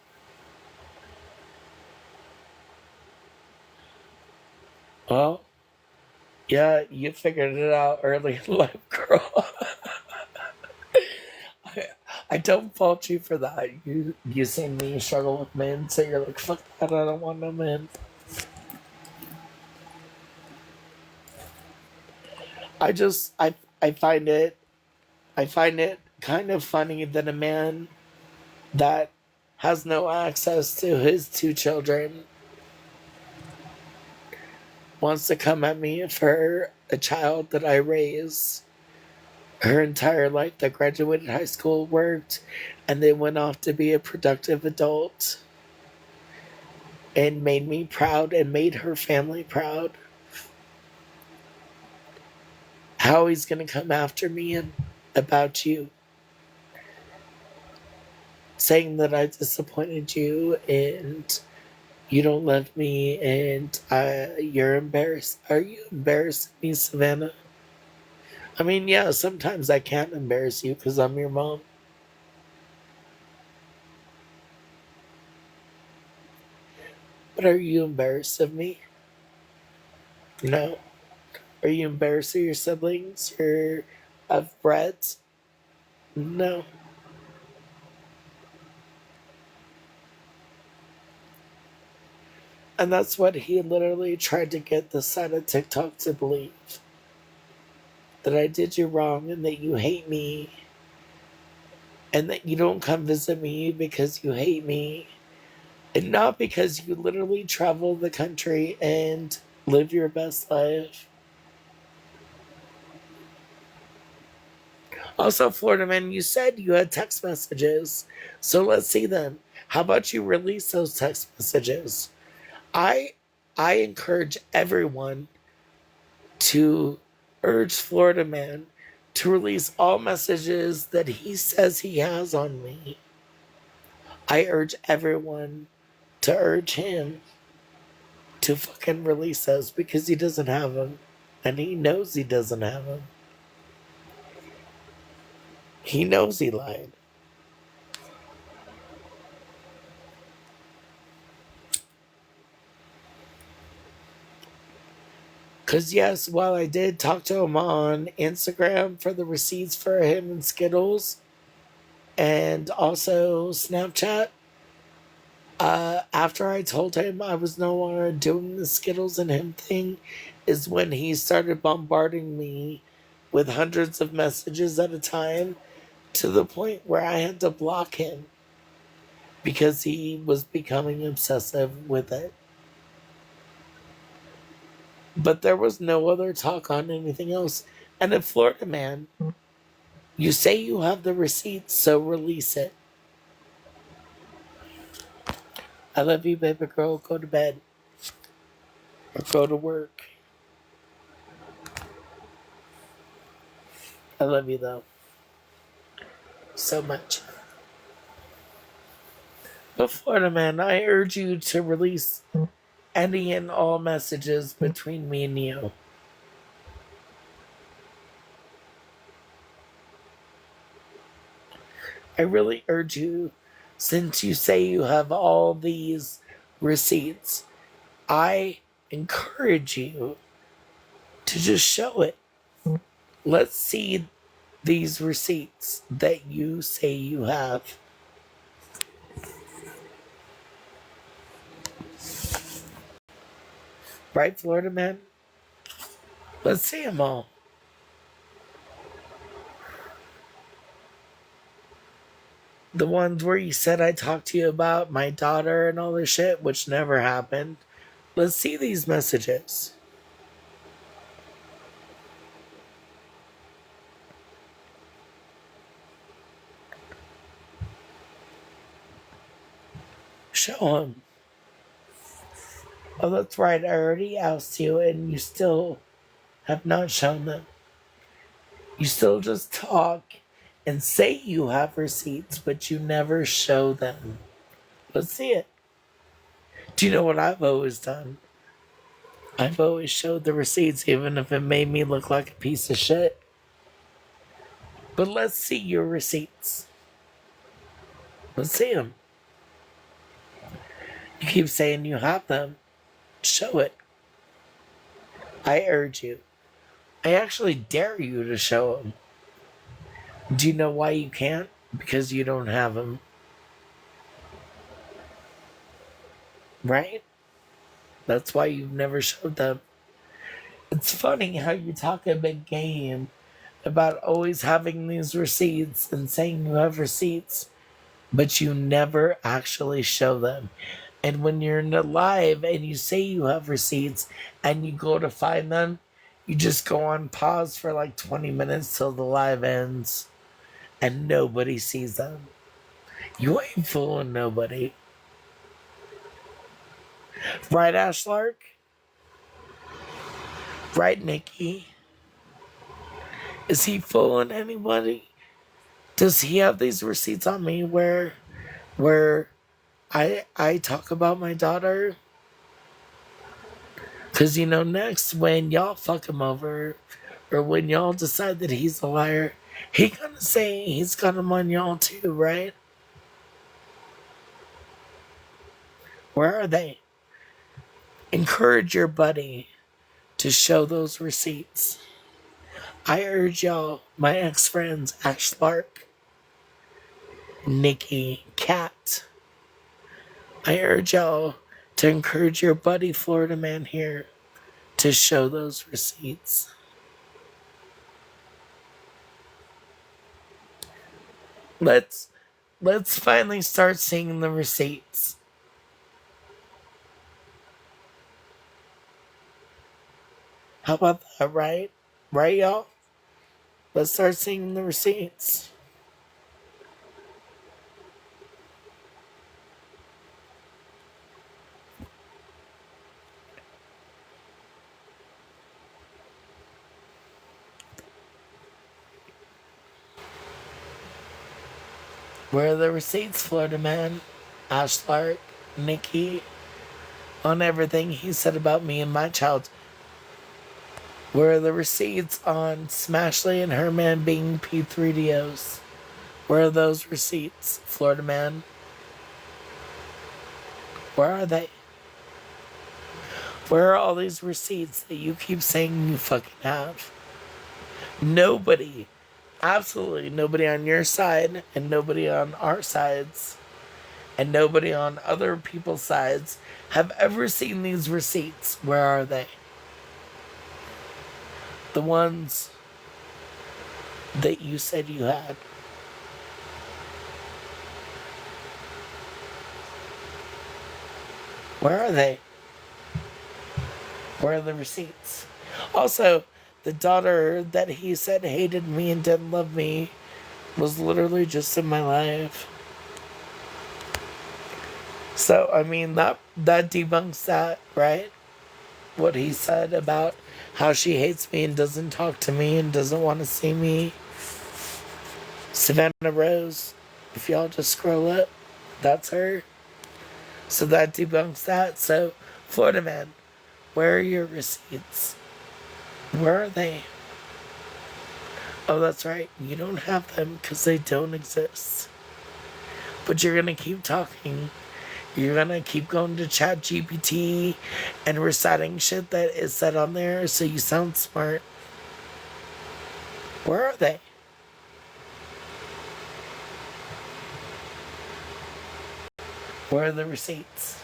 Well, yeah, you figured it out early in life, girl. I, I don't fault you for that. You seen me struggle with men, so you're like, fuck that, I don't want no men. I find it kind of funny that a man that has no access to his two children wants to come at me for a child that I raised her entire life, that graduated high school, worked, and then went off to be a productive adult and made me proud and made her family proud. How he's gonna come after me and about you, saying that I disappointed you and you don't love me and you're embarrassed. Are you embarrassing me, Savannah? I mean, yeah, sometimes I can't embarrass you because I'm your mom. But are you embarrassed of me? No. Are you embarrassed of your siblings? Or of Brett? No. And that's what he literally tried to get the side of TikTok to believe. That I did you wrong and that you hate me. And that you don't come visit me because you hate me. And not because you literally travel the country and live your best life. Also, Florida man, you said you had text messages. So let's see them. How about you release those text messages? I I encourage everyone to urge Florida man to release all messages that he says he has on me. I urge everyone to urge him to fucking release those because he doesn't have them. And he knows he doesn't have them. He knows he lied. Because, yes, while I did talk to him on Instagram for the receipts for him and Skittles and also Snapchat, after I told him I was no longer doing the Skittles and him thing, is when he started bombarding me with hundreds of messages at a time to the point where I had to block him because he was becoming obsessive with it. But there was no other talk on anything else. And in Florida, man, you say you have the receipts, so release it. I love you, baby girl. Go to bed or go to work. I love you, though, so much. But Florida, man, I urge you to release any and all messages between me and you. I really urge you, since you say you have all these receipts, I encourage you to just show it. Let's see these receipts that you say you have. Right, Florida man? Let's see them all. The ones where you said I talked to you about my daughter and all this shit, which never happened. Let's see these messages. Show them. Oh, that's right. I already asked you, and you still have not shown them. You still just talk and say you have receipts, but you never show them. Let's see it. Do you know what I've always done? I've always showed the receipts, even if it made me look like a piece of shit. But let's see your receipts. Let's see them. You keep saying you have them. Show it. I urge you. I actually dare you to show them. Do you know why you can't? because you don't have them, right? That's why you've never showed them. It's funny how you talk a big game about always having these receipts and saying you have receipts, but you never actually show them. And when you're in the live and you say you have receipts and you go to find them, you just go on pause for like 20 minutes till the live ends and nobody sees them. You ain't fooling nobody. Right, Ashlark? Right, Nikki? Is he fooling anybody? Does he have these receipts on me where I talk about my daughter? Cause next when y'all fuck him over, or when y'all decide that he's a liar, he gonna say he's got him on y'all too, right? Where are they? Encourage your buddy to show those receipts. I urge y'all, my ex-friends, Ash Lark, Nikki, Cat. I urge y'all to encourage your buddy Florida man here to show those receipts. Let's finally start seeing the receipts. How about that, right? Right, y'all? Let's start seeing the receipts. Where are the receipts, Florida man? Ash Lark, Nikki, on everything he said about me and my child. Where are the receipts on Smashley and her man being P3DOs? Where are those receipts, Florida man? Where are they? Where are all these receipts that you keep saying you fucking have? Nobody, absolutely nobody on your side, and nobody on our sides, and nobody on other people's sides have ever seen these receipts. Where are they? The ones that you said you had. Where are they? Where are the receipts? Also, the daughter that he said hated me and didn't love me was literally just in my life. So, I mean, that debunks that, right? What he said about how she hates me and doesn't talk to me and doesn't want to see me. Savannah Rose, if y'all just scroll up, that's her. So that debunks that. So, Florida man, where are your receipts? Where are they? Oh, that's right. You don't have them because they don't exist. But you're going to keep talking. You're going to keep going to ChatGPT and reciting shit that is said on there so you sound smart. Where are they? Where are the receipts?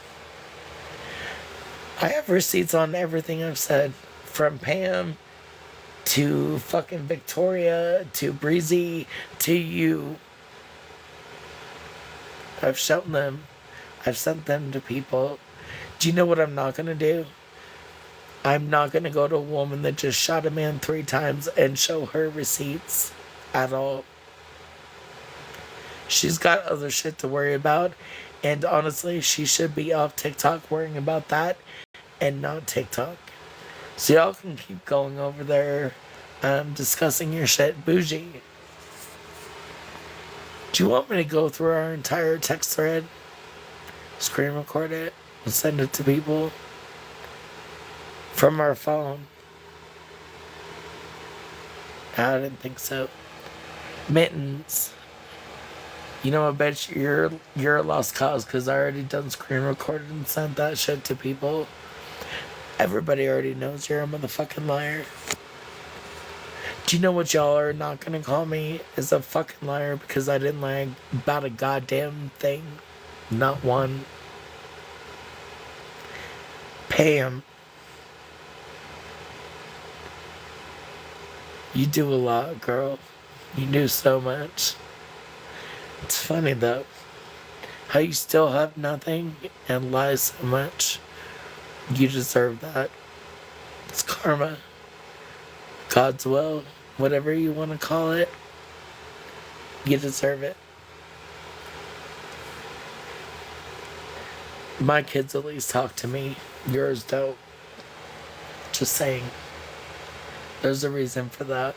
I have receipts on everything I've said. From Pam to fucking Victoria to Breezy to you. I've shown them. I've sent them to people. Do you know what I'm not going to do? I'm not going to go to a woman that just shot a man 3 times and show her receipts at all. She's got other shit to worry about. And honestly, she should be off TikTok worrying about that and not TikTok. So y'all can keep going over there discussing your shit. Bougie. Do you want me to go through our entire text thread? Screen record it and send it to people from our phone? I didn't think so. Mittens. I bet you're a lost cause because I already done screen recorded and sent that shit to people. Everybody already knows you're a motherfucking liar. Do you know what y'all are not gonna call me? Is a fucking liar because I didn't lie about a goddamn thing. Not one. Pam, you do a lot, girl. You do so much. It's funny though, how you still have nothing and lie so much. You deserve that. It's karma. God's will. Whatever you want to call it. You deserve it. My kids at least talk to me. Yours don't. Just saying. There's a reason for that.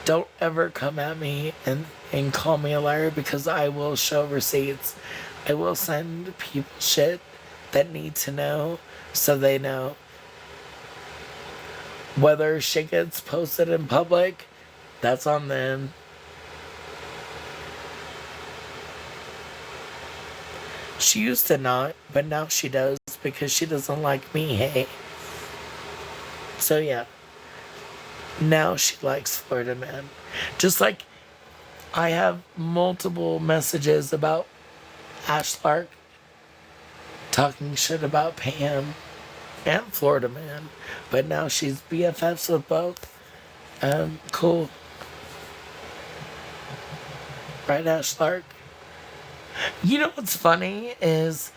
Don't ever come at me and call me a liar because I will show receipts. I will send people shit that need to know so they know. Whether shit gets posted in public, that's on them. She used to not, but now she does because she doesn't like me, hey. So yeah, now she likes Florida Man. Just like I have multiple messages about Ash Lark talking shit about Pam and Florida Man, but now she's BFFs with both. Cool. Right, Ash Lark? You know what's funny is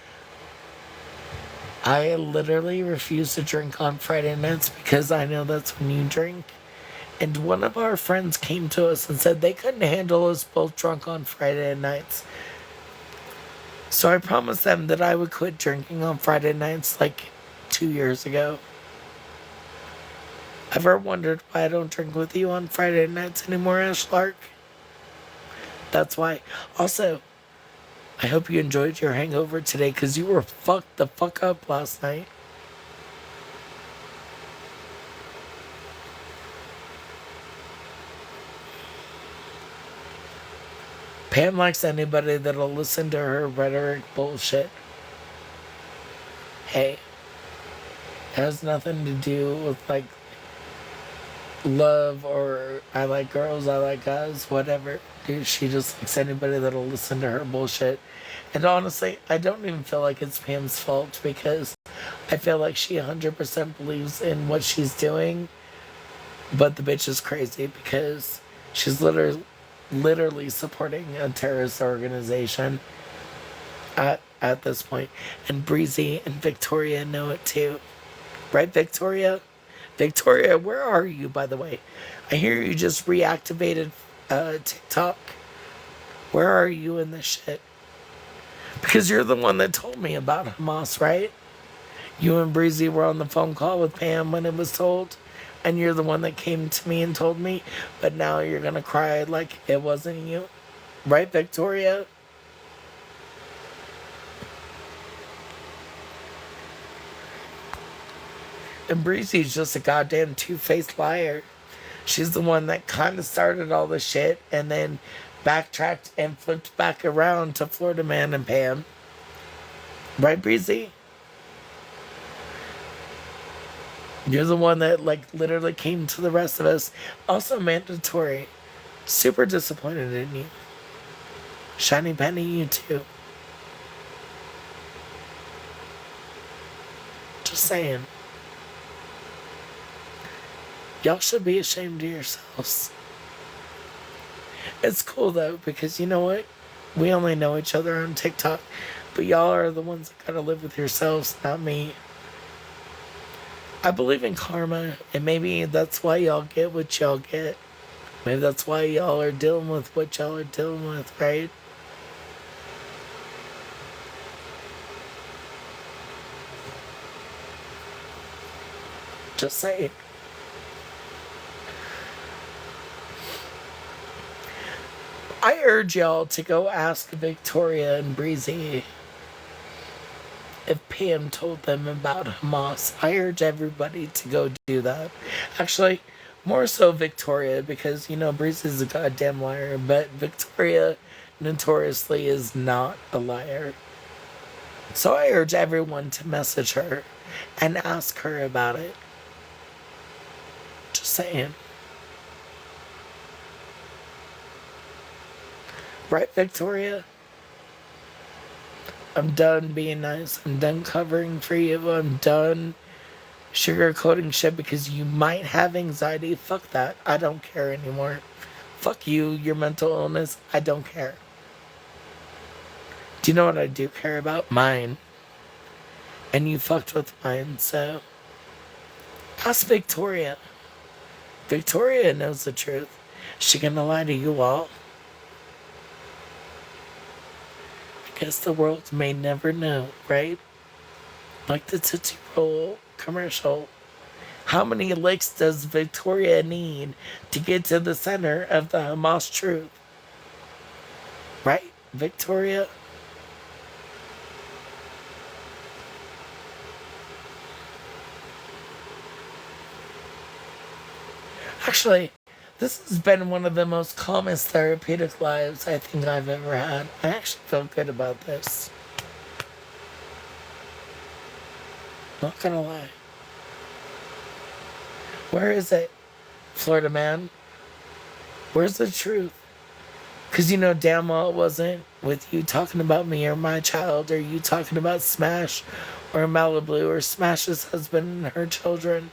I literally refuse to drink on Friday nights because I know that's when you drink. And one of our friends came to us and said they couldn't handle us both drunk on Friday nights. So I promised them that I would quit drinking on Friday nights like 2 years ago. Ever wondered why I don't drink with you on Friday nights anymore, Ash Lark? That's why. Also, I hope you enjoyed your hangover today because you were fucked the fuck up last night. Pam likes anybody that'll listen to her rhetoric bullshit. Hey, it has nothing to do with like love or I like girls, I like guys, whatever. Dude, she just likes anybody that'll listen to her bullshit. And honestly, I don't even feel like it's Pam's fault because I feel like she 100% believes in what she's doing. But the bitch is crazy because she's literally supporting a terrorist organization at this point. And Breezy and Victoria know it too. Right, Victoria? Victoria, where are you, by the way? I hear you just reactivated TikTok. Where are you in this shit? Because you're the one that told me about Hamas, right? You and Breezy were on the phone call with Pam when it was told. And you're the one that came to me and told me. But now you're going to cry like it wasn't you. Right, Victoria? And Breezy's just a goddamn two-faced liar. She's the one that kind of started all the shit and then backtracked and flipped back around to Florida Man and Pam. Right, Breezy? You're the one that, like, literally came to the rest of us. Also mandatory. Super disappointed in you. Shiny Penny, you too. Just saying. Y'all should be ashamed of yourselves. It's cool though, because you know what? We only know each other on TikTok, but y'all are the ones that gotta live with yourselves, not me. I believe in karma, and maybe that's why y'all get what y'all get. Maybe that's why y'all are dealing with what y'all are dealing with, right? Just saying. I urge y'all to go ask Victoria and Breezy if Pam told them about Hamas. I urge everybody to go do that. Actually, more so Victoria, because, you know, Breezy's a goddamn liar, but Victoria notoriously is not a liar. So I urge everyone to message her and ask her about it. saying. Right, Victoria? I'm done being nice. I'm done covering for you. I'm done sugarcoating shit because you might have anxiety. Fuck that. I don't care anymore. Fuck you, your mental illness. I don't care. Do you know what I do care about? Mine. And you fucked with mine, so ask Victoria. Victoria knows the truth. Is she gonna lie to you all? I guess the world may never know, right? Like the Tootsie Roll commercial. How many licks does Victoria need to get to the center of the Hamas truth? Right, Victoria? Actually, this has been one of the most calmest therapeutic lives I think I've ever had. I actually feel good about this. Not gonna lie. Where is it, Florida man? Where's the truth? Because you know damn well it wasn't with you talking about me or my child, or you talking about Smash or Malibu or Smash's husband and her children.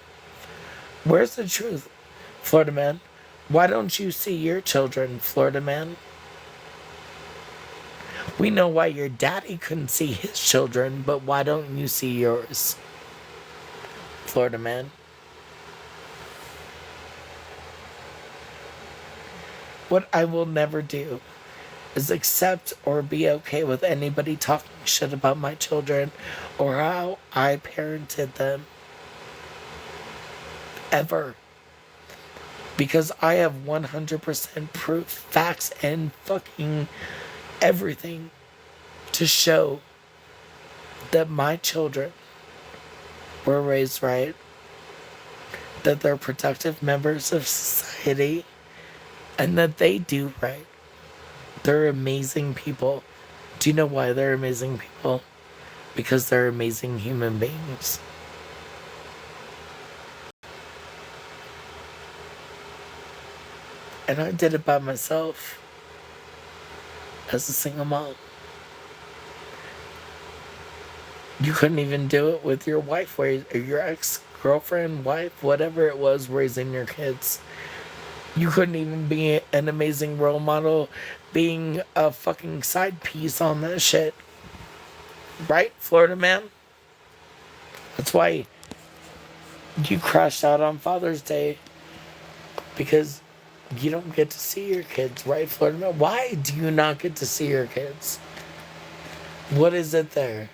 Where's the truth, Florida man? Why don't you see your children, Florida man? We know why your daddy couldn't see his children, but why don't you see yours, Florida man? What I will never do is accept or be okay with anybody talking shit about my children or how I parented them. Ever. Because I have 100% proof, facts, and fucking everything to show that my children were raised right, that they're productive members of society, and that they do right. They're amazing people. Do you know why they're amazing people? Because they're amazing human beings. And I did it by myself as a single mom. You couldn't even do it with your wife, or your ex-girlfriend, wife, whatever it was, raising your kids. You couldn't even be an amazing role model, being a fucking side piece on that shit. Right, Florida man? That's why you crashed out on Father's Day. Because you don't get to see your kids, right, Florida man? Why do you not get to see your kids? What is it there?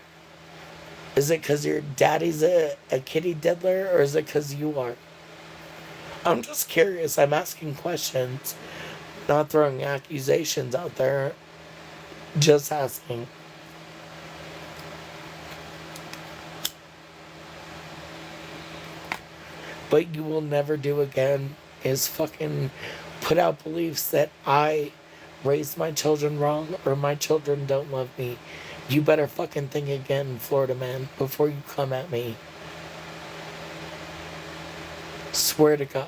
Is it because your daddy's a kitty diddler, or is it because you are? I'm just curious. I'm asking questions, not throwing accusations out there. Just asking. But you will never do again is fucking put out beliefs that I raised my children wrong or my children don't love me. You better fucking think again, Florida man, before you come at me. Swear to God.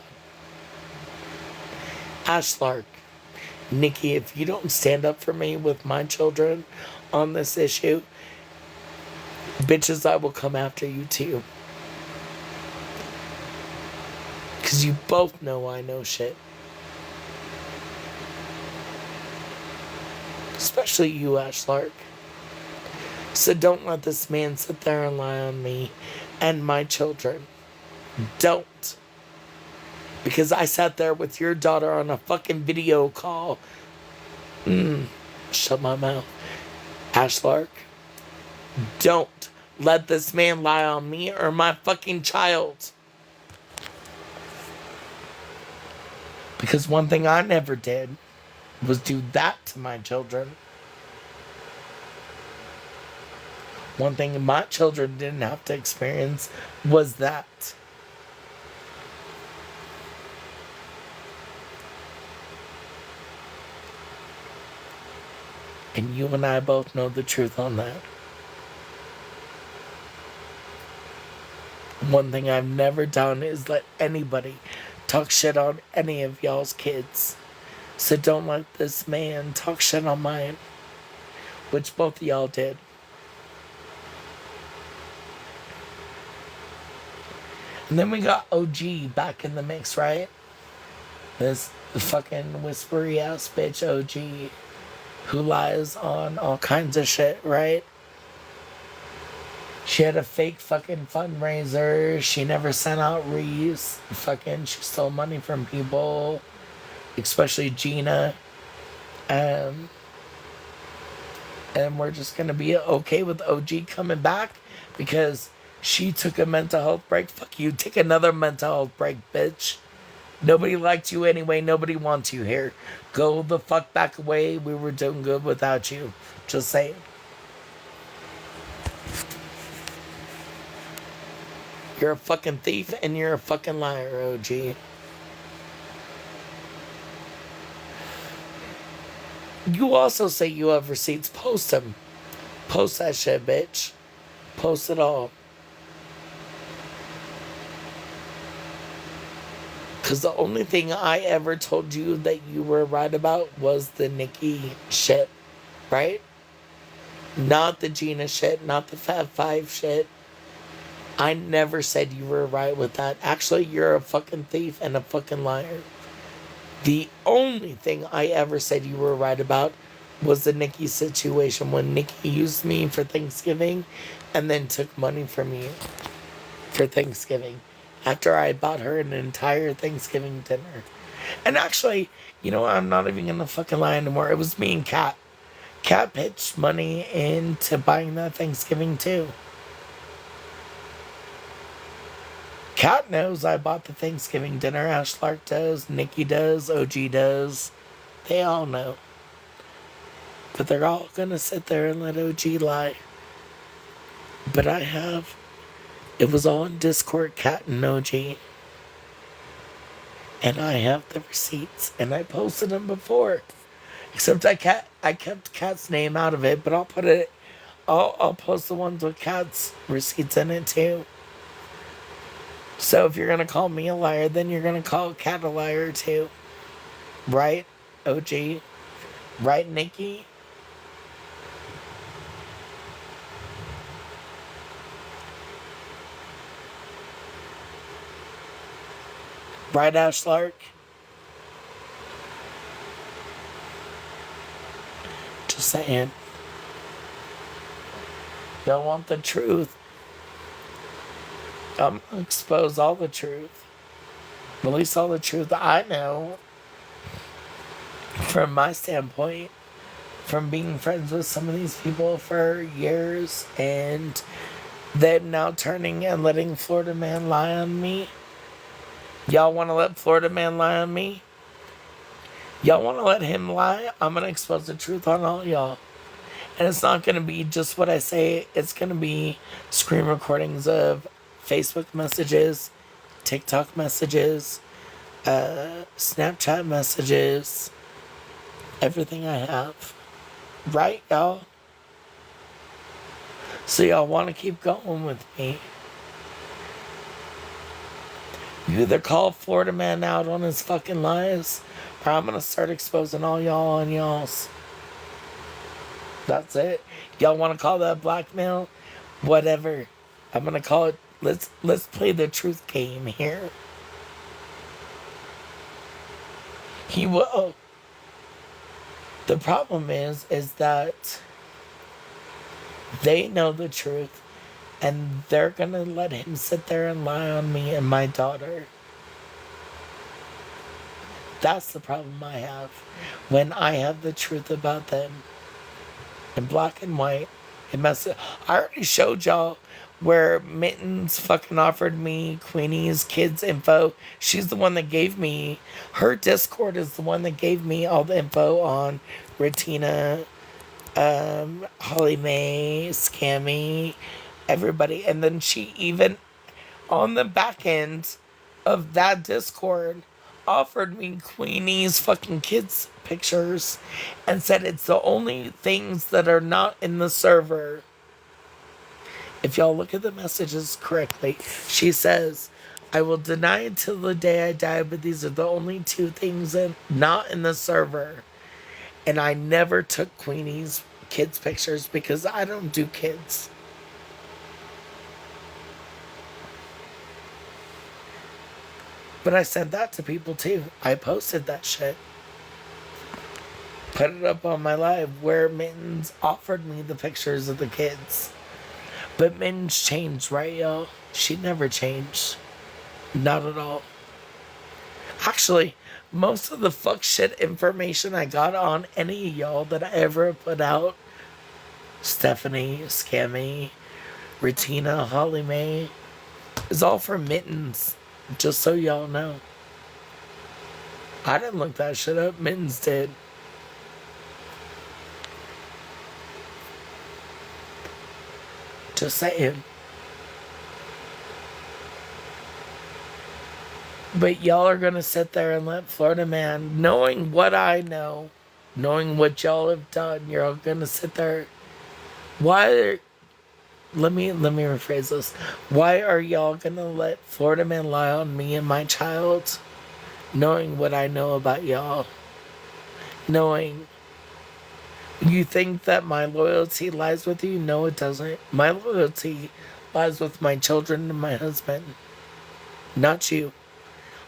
Ashlark, Nikki, if you don't stand up for me with my children on this issue, bitches, I will come after you too. Because you both know I know shit. Especially you, Ashlark. So don't let this man sit there and lie on me and my children. Don't. Because I sat there with your daughter on a fucking video call. Shut my mouth. Ashlark, don't let this man lie on me or my fucking child. Because one thing I never did was do that to my children. One thing my children didn't have to experience was that. And you and I both know the truth on that. One thing I've never done is let anybody talk shit on any of y'all's kids. So don't let this man talk shit on mine, which both of y'all did. And then we got OG back in the mix, right? This fucking whispery ass bitch OG who lies on all kinds of shit, right? She had a fake fucking fundraiser. She never sent out wreaths. She stole money from people, especially Gina. Um, and we're just gonna be okay with OG coming back because she took a mental health break. Fuck you. Take another mental health break, bitch. Nobody liked you anyway. Nobody wants you here. Go the fuck back away. We were doing good without you. Just saying. You're a fucking thief and you're a fucking liar, OG. You also say you have receipts. Post them. Post that shit, bitch. Post it all. Because the only thing I ever told you that you were right about was the Nikki shit, right? Not the Gina shit, not the Fab Five shit. I never said you were right with that. Actually, you're a fucking thief and a fucking liar. The only thing I ever said you were right about was the Nikki situation when Nikki used me for Thanksgiving and then took money from you for Thanksgiving after I bought her an entire Thanksgiving dinner. And actually, I'm not even gonna fucking lie anymore. It was me and Kat. Kat pitched money into buying that Thanksgiving too. Kat knows I bought the Thanksgiving dinner. Ash Lark does, Nikki does, OG does. They all know. But they're all gonna sit there and let OG lie. But it was all in Discord, Kat and OG. And I have the receipts. And I posted them before. Except I kept Kat's name out of it. But I'll post the ones with Kat's receipts in it too. So if you're going to call me a liar, then you're going to call Kat a liar too. Right, OG? Right, Nikki? Right, Ash Lark? Just saying. Don't want the truth. I'm gonna expose all the truth. At least all the truth I know. From my standpoint. From being friends with some of these people for years. And them now turning and letting Florida Man lie on me. Y'all want to let Florida Man lie on me? Y'all want to let him lie? I'm going to expose the truth on all y'all. And it's not going to be just what I say. It's going to be screen recordings of Facebook messages, TikTok messages, Snapchat messages, everything I have. Right, y'all? So y'all want to keep going with me. You either call Florida Man out on his fucking lies, or I'm going to start exposing all y'all on y'all's. That's it. Y'all want to call that blackmail? Whatever. I'm going to call it. Let's play the truth game here. He will. The problem is that they know the truth, and they're going to let him sit there and lie on me and my daughter. That's the problem I have. When I have the truth about them. In black and white. I already showed y'all where Mittens fucking offered me Queenie's kids info. She's the one that gave me, her Discord is the one that gave me all the info on Retina, Holly Mae, Scammy, everybody. And then she even, on the back end of that Discord, offered me Queenie's fucking kids pictures and said it's the only things that are not in the server. If y'all look at the messages correctly, she says, I will deny it till the day I die, but these are the only two things not in the server. And I never took Queenie's kids' pictures because I don't do kids. But I sent that to people too. I posted that shit. Put it up on my live where Mittens offered me the pictures of the kids. But Mittens changed, right, y'all? She never changed. Not at all. Actually, most of the fuck shit information I got on any of y'all that I ever put out, Stephanie, Scammy, Retina, Holly Mae, is all from Mittens. Just so y'all know. I didn't look that shit up. Mittens did. Just saying. But y'all are gonna sit there and let Florida Man, knowing what I know, knowing what y'all have done, you're all gonna sit there. Why? Let me rephrase this. Why are y'all gonna let Florida Man lie on me and my child, knowing what I know about y'all, knowing you think that my loyalty lies with you? No, it doesn't. My loyalty lies with my children and my husband, not you.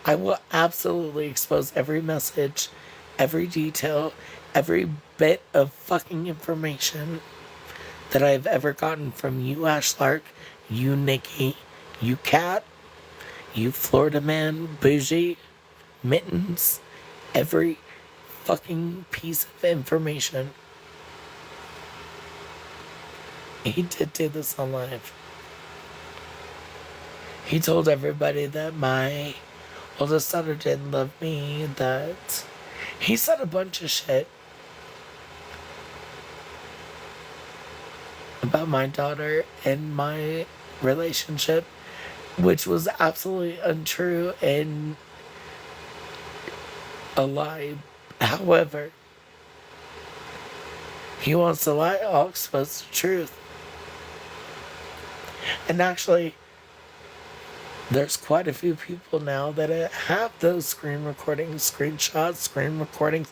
I will absolutely expose every message, every detail, every bit of fucking information that I've ever gotten from you, Ash Lark, you, Nikki, you, Cat, you, Florida Man, Bougie, Mittens, every fucking piece of information. He did do this on live. He told everybody that my oldest daughter didn't love me, that he said a bunch of shit about my daughter and my relationship, which was absolutely untrue and a lie. However, he wants to lie, I'll expose the truth. And actually, there's quite a few people now that have those screen recordings, screenshots, screen recordings,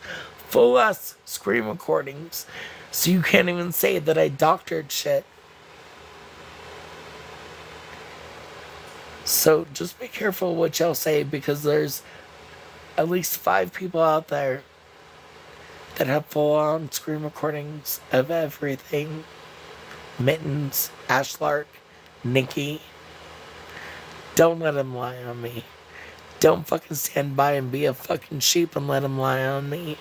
full ass screen recordings. So you can't even say that I doctored shit. So just be careful what y'all say, because there's at least 5 people out there that have full on screen recordings of everything. Mittens, Ashlark, Nikki. Don't let him lie on me. Don't fucking stand by and be a fucking sheep and let him lie on me.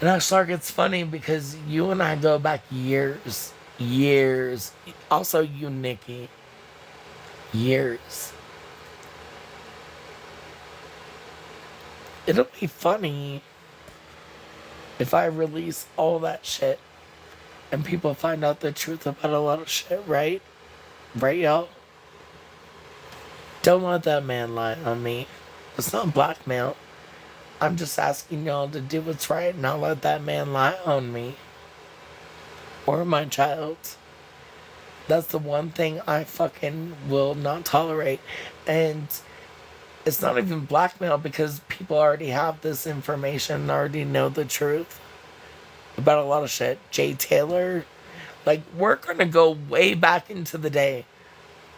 And Ashlark, it's funny because you and I go back years. Years. Also you, Nikki. Years. It'll be funny if I release all that shit and people find out the truth about a lot of shit, right? Right, y'all? Don't let that man lie on me. It's not blackmail. I'm just asking y'all to do what's right and not let that man lie on me. Or my child. That's the one thing I fucking will not tolerate. And it's not even blackmail because people already have this information and already know the truth about a lot of shit. Jay Taylor, like, we're gonna go way back into the day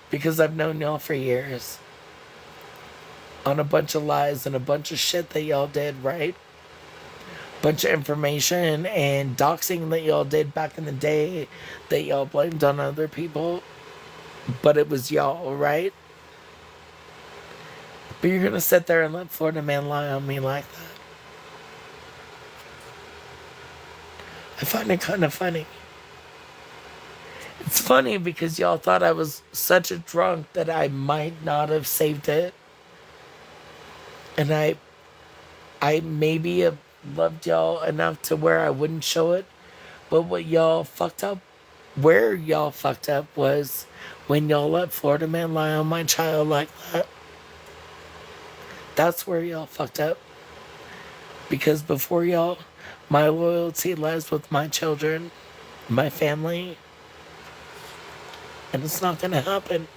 because I've known y'all for years on a bunch of lies and a bunch of shit that y'all did, right? Bunch of information and doxing that y'all did back in the day that y'all blamed on other people, but it was y'all, right? But you're gonna sit there and let Florida Man lie on me like that. I find it kind of funny. It's funny because y'all thought I was such a drunk that I might not have saved it. And I maybe have loved y'all enough to where I wouldn't show it. But what y'all fucked up, where y'all fucked up was when y'all let Florida Man lie on my child like that. That's where y'all fucked up. Because before y'all, my loyalty lies with my children. my family, and it's not gonna happen.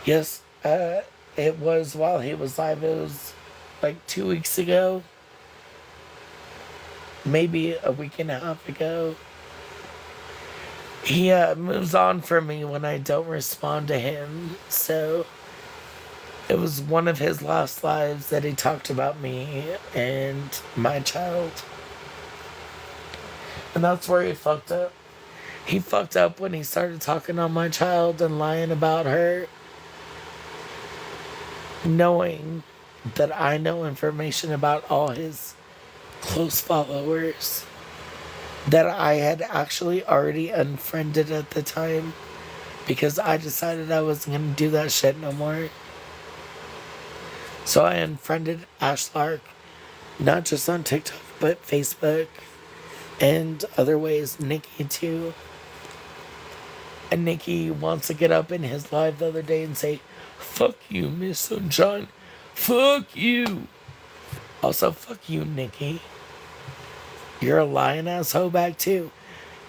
Yes, it was while he was live. It was like 2 weeks ago, maybe a week and a half ago. He moves on from me when I don't respond to him. So it was one of his last lives that he talked about me and my child. And that's where he fucked up. He fucked up when he started talking on my child and lying about her, knowing that I know information about all his close followers that I had actually already unfriended at the time because I decided I wasn't going to do that shit no more. So I unfriended Ash Lark, not just on TikTok, but Facebook and other ways. Nikki, too. And Nikki wants to get up in his live the other day and say, "Fuck you, Miss Sunshine. Fuck you." Also, fuck you, Nikki. You're a lying ass hoe back, too.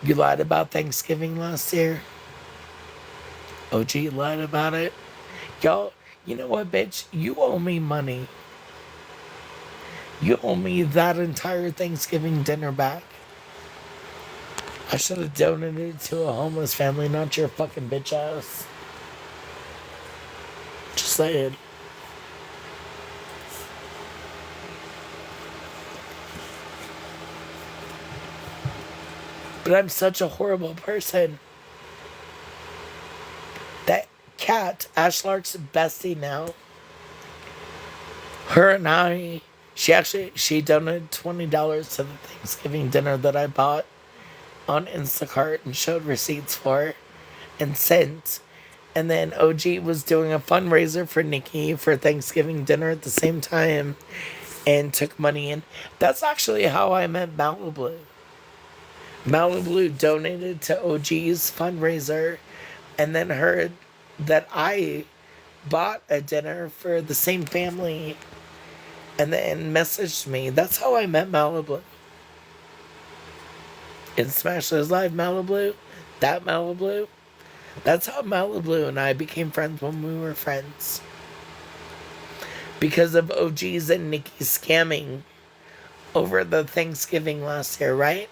You lied about Thanksgiving last year. OG lied about it. Y'all, you know what, bitch? You owe me money. You owe me that entire Thanksgiving dinner back. I should have donated it to a homeless family, not your fucking bitch ass. Just saying. But I'm such a horrible person. That cat, Ashlark's bestie now, her and I, she donated $20 to the Thanksgiving dinner that I bought on Instacart and showed receipts for and sent. And then OG was doing a fundraiser for Nikki for Thanksgiving dinner at the same time and took money in. That's actually how I met Malibu. Malibu donated to OG's fundraiser and then heard that I bought a dinner for the same family and then messaged me. That's how I met Malibu. In Smashless Live Malibu, that Malibu. That's how Malibu and I became friends when we were friends. Because of OG's and Nikki's scamming over the Thanksgiving last year, right?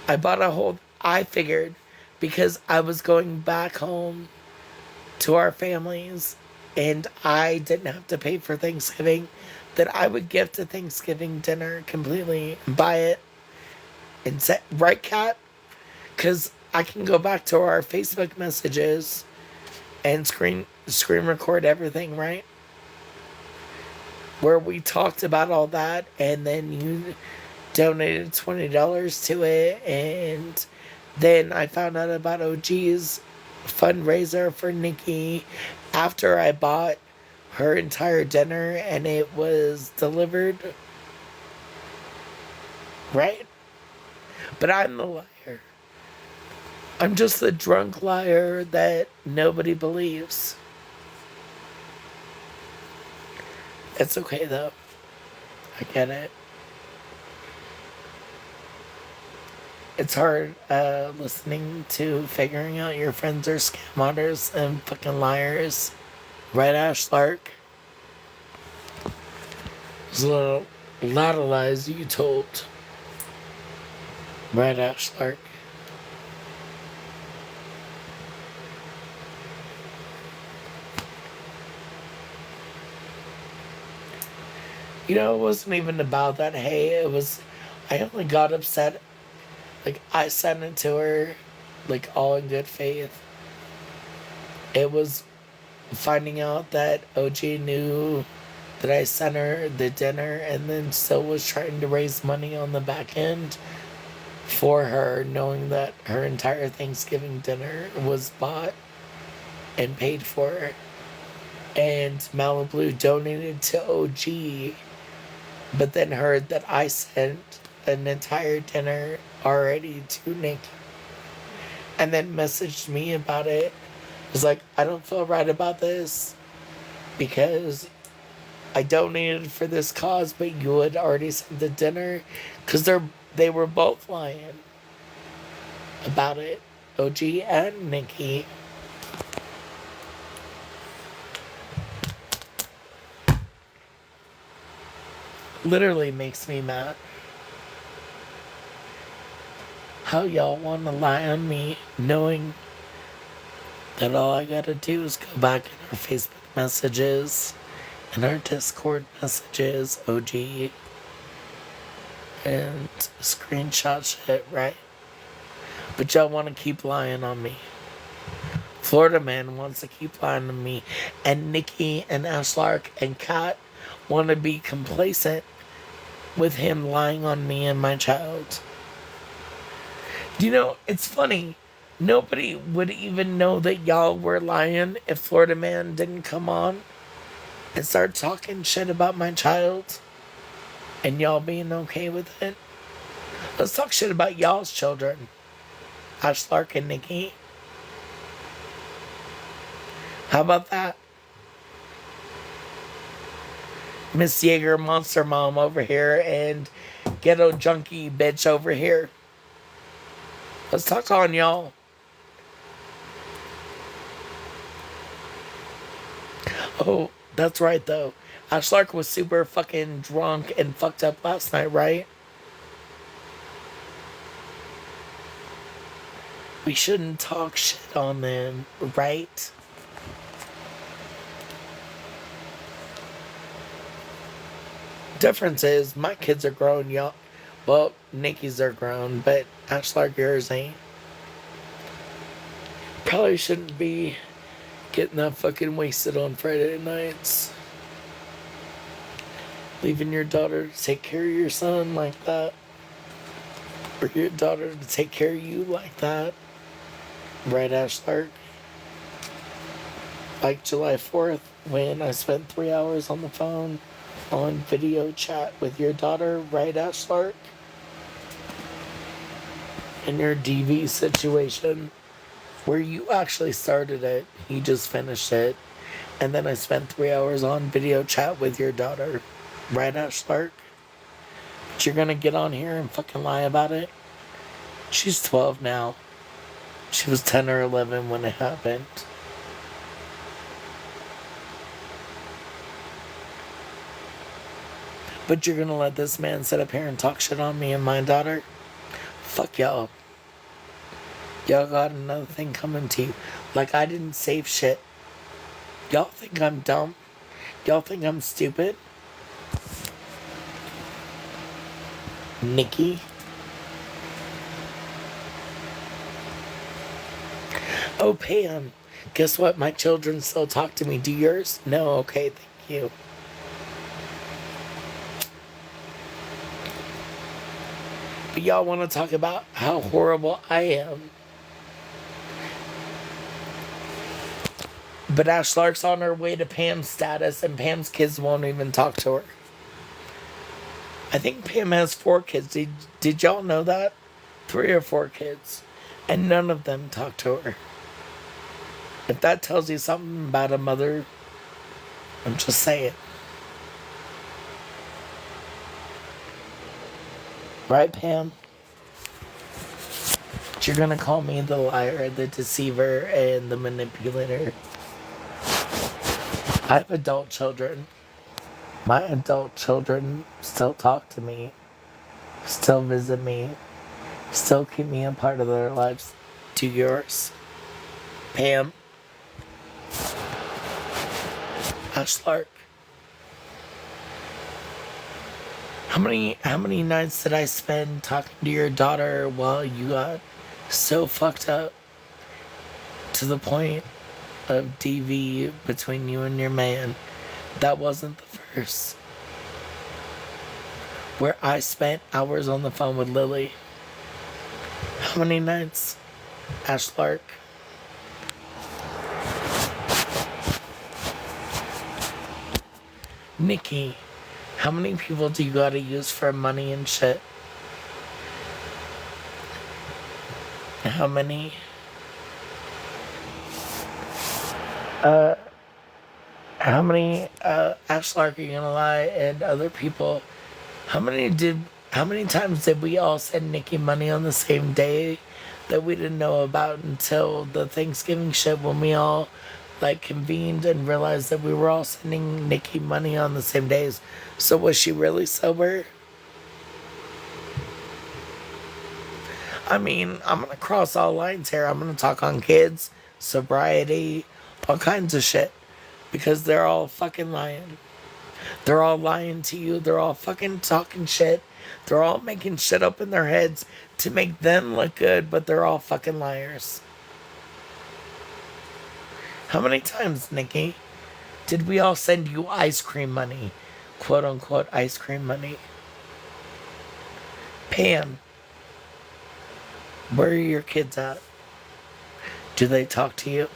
I figured because I was going back home to our families and I didn't have to pay for Thanksgiving, that I would gift a Thanksgiving dinner completely and buy it and set, right, Kat? Because I can go back to our Facebook messages and screen record everything, right? Where we talked about all that, and then you donated $20 to it, and then I found out about OG's fundraiser for Nikki after I bought her entire dinner and it was delivered. Right? But I'm the liar. I'm just the drunk liar that nobody believes. It's okay though. I get it. It's hard listening to figuring out your friends are scammers and fucking liars. Right, Ash Lark? There's a lot of lies you told. Right, Ash Lark? You know, it wasn't even about that. Hey, it was. I only got upset. Like, I sent it to her, like, all in good faith. It was finding out that OG knew that I sent her the dinner and then still was trying to raise money on the back end for her, knowing that her entire Thanksgiving dinner was bought and paid for. And Malibu donated to OG, but then heard that I sent an entire dinner already to Nick. And then messaged me about it. Was like, I don't feel right about this. because I donated for this cause, but you had already sent the dinner, because they were both lying about it. OG and Nikki. Literally makes me mad. How y'all want to lie on me knowing that all I gotta do is go back in our Facebook messages and our Discord messages, OG, and screenshot shit, right? But y'all want to keep lying on me. Florida man wants to keep lying on me. And Nikki and Ashlark and Kat want to be complacent with him lying on me and my child. You know, it's funny. Nobody would even know that y'all were lying if Florida man didn't come on and start talking shit about my child. And y'all being okay with it. Let's talk shit about y'all's children. Ashlark and Nikki. How about that? Miss Yeager Monster Mom over here and Ghetto Junkie Bitch over here. Let's talk on y'all. Oh, that's right though. Ashlark was super fucking drunk and fucked up last night, right? We shouldn't talk shit on them, right? Difference is my kids are grown, y'all. Well, Nikki's are grown, but Ashlark yours ain't. Probably shouldn't be getting that fucking wasted on Friday nights. Leaving your daughter to take care of your son like that. Or your daughter to take care of you like that. Right, Ashlark? Like July 4th, when I spent 3 hours on the phone on video chat with your daughter, right, Ashlark? In your DV situation, where you actually started it, you just finished it, and then I spent 3 hours on video chat with your daughter, right, Ashlark? But you're gonna get on here and fucking lie about it? She's 12 now. She was 10 or 11 when it happened. But you're gonna let this man sit up here and talk shit on me and my daughter? Fuck y'all. Y'all got another thing coming to you. Like I didn't save shit. Y'all think I'm dumb? Y'all think I'm stupid? Nikki? Oh, Pam. Guess what? My children still talk to me. Do yours? No? Okay, thank you. But y'all want to talk about how horrible I am. But Ashlark's on her way to Pam's status, and Pam's kids won't even talk to her. I think Pam has 4 kids. Did y'all know that? 3 or 4 kids. And none of them talk to her. If that tells you something about a mother, I'm just saying. Right, Pam? But you're gonna call me the liar, the deceiver, and the manipulator. I have adult children. My adult children still talk to me, still visit me, still keep me a part of their lives. Do yours? Pam? Ashlark? How many nights did I spend talking to your daughter while you got so fucked up to the point of DV between you and your man? That wasn't the first. Where I spent hours on the phone with Lily. How many nights, Ashlark? Nikki, how many people do you gotta use for money and shit? How many? How many Ashlark are you gonna lie and other people? How many did? How many times did we all send Nikki money on the same day that we didn't know about until the Thanksgiving shit when we all like convened and realized that we were all sending Nikki money on the same days? So was she really sober? I mean, I'm gonna cross all lines here. I'm gonna talk on kids, sobriety, all kinds of shit because they're all fucking lying. They're all lying to you. They're all fucking talking shit. They're all making shit up in their heads to make them look good, but they're all fucking liars. How many times, Nikki, did we all send you ice cream money? Quote unquote ice cream money. Pam, where are your kids at? Do they talk to you?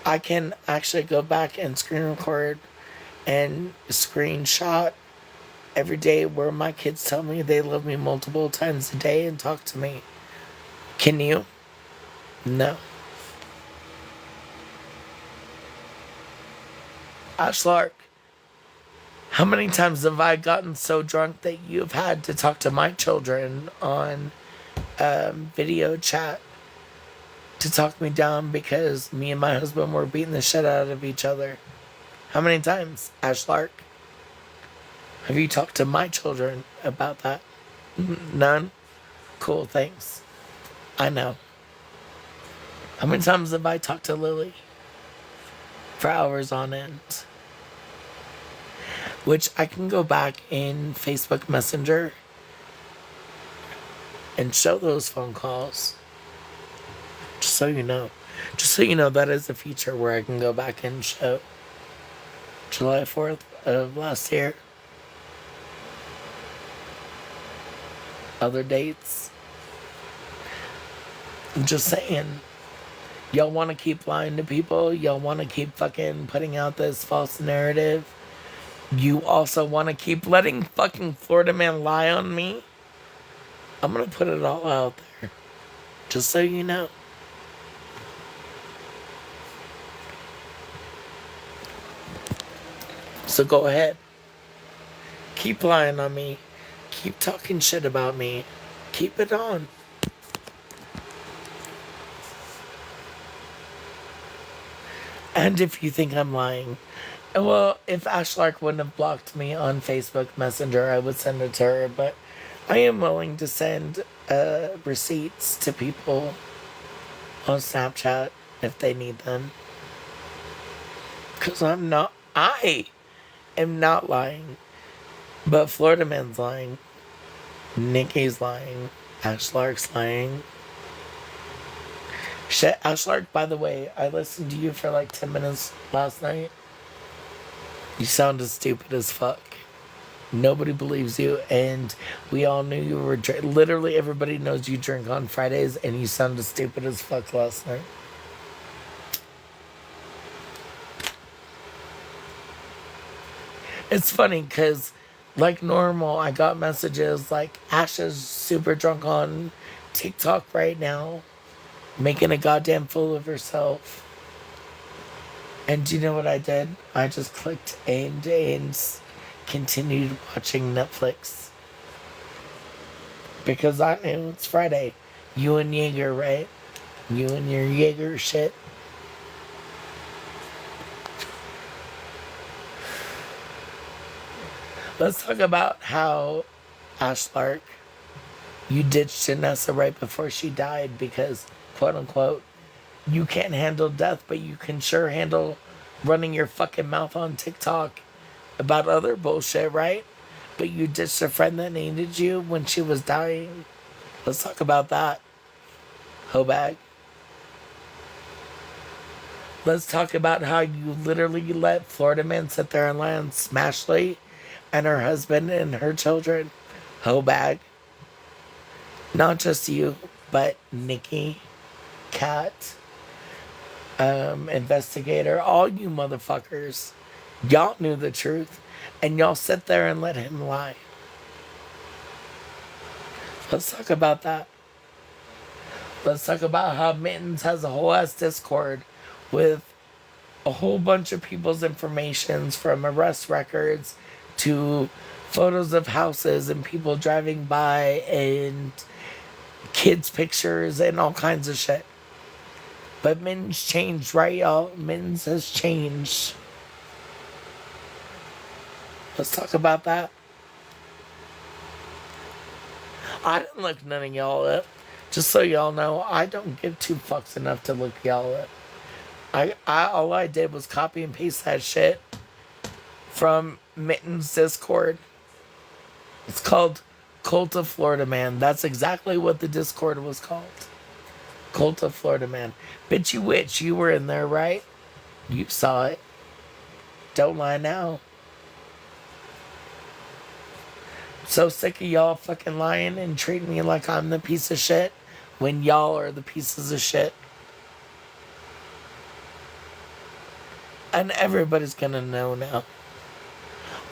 I can actually go back and screen record and screenshot every day where my kids tell me they love me multiple times a day and talk to me. Can you? No. Ashlark, how many times have I gotten so drunk that you've had to talk to my children on video chat to talk me down because me and my husband were beating the shit out of each other? How many times, Ashlark? Have you talked to my children about that? None? Cool, thanks. I know. How many times have I talked to Lily? For hours on end. Which I can go back in Facebook Messenger and show those phone calls. Just so you know. Just so you know, that is a feature where I can go back and show. July 4th of last year. Other dates. I'm just saying. Y'all want to keep lying to people. Y'all want to keep fucking putting out this false narrative. You also want to keep letting fucking Florida man lie on me. I'm going to put it all out there. Just so you know. So go ahead. Keep lying on me. Keep talking shit about me. Keep it on. And if you think I'm lying, well, if Ashlark wouldn't have blocked me on Facebook Messenger, I would send it to her. But I am willing to send receipts to people on Snapchat if they need them. Because I am not lying. But Florida man's lying. Nikki's lying. Ashlark's lying. Shit, Ashlark, by the way, I listened to you for like 10 minutes last night. You sounded stupid as fuck. Nobody believes you, and we all knew you were literally everybody knows you drink on Fridays, and you sounded stupid as fuck last night. It's funny because, like normal, I got messages like Ash is super drunk on TikTok right now, making a goddamn fool of herself. And do you know what I did? I just clicked and continued watching Netflix. Because I knew it's Friday. You and Jaeger, right? You and your Jaeger shit. Let's talk about how Ashlark, you ditched Janessa right before she died because, quote unquote, you can't handle death, but you can sure handle running your fucking mouth on TikTok about other bullshit, right? But you ditched a friend that needed you when she was dying. Let's talk about that, Hobag. Let's talk about how you literally let Florida man sit there and lie on Smashley and her husband and her children. Hobag. Not just you, but Nikki, Kat, investigator, all you motherfuckers. Y'all knew the truth, and y'all sit there and let him lie. Let's talk about that. Let's talk about how Mittens has a whole ass Discord with a whole bunch of people's informations from arrest records to photos of houses and people driving by and kids' pictures and all kinds of shit. But Mittens changed, right, y'all? Mittens has changed. Let's talk about that. I didn't look none of y'all up. Just so y'all know, I don't give two fucks enough to look y'all up. All I did was copy and paste that shit from Mittens Discord. It's called Cult of Florida Man. That's exactly what the Discord was called. Cult of Florida Man. Bitch, you witch, you were in there, right? You saw it. Don't lie now. So sick of y'all fucking lying and treating me like I'm the piece of shit when y'all are the pieces of shit. And everybody's gonna know now.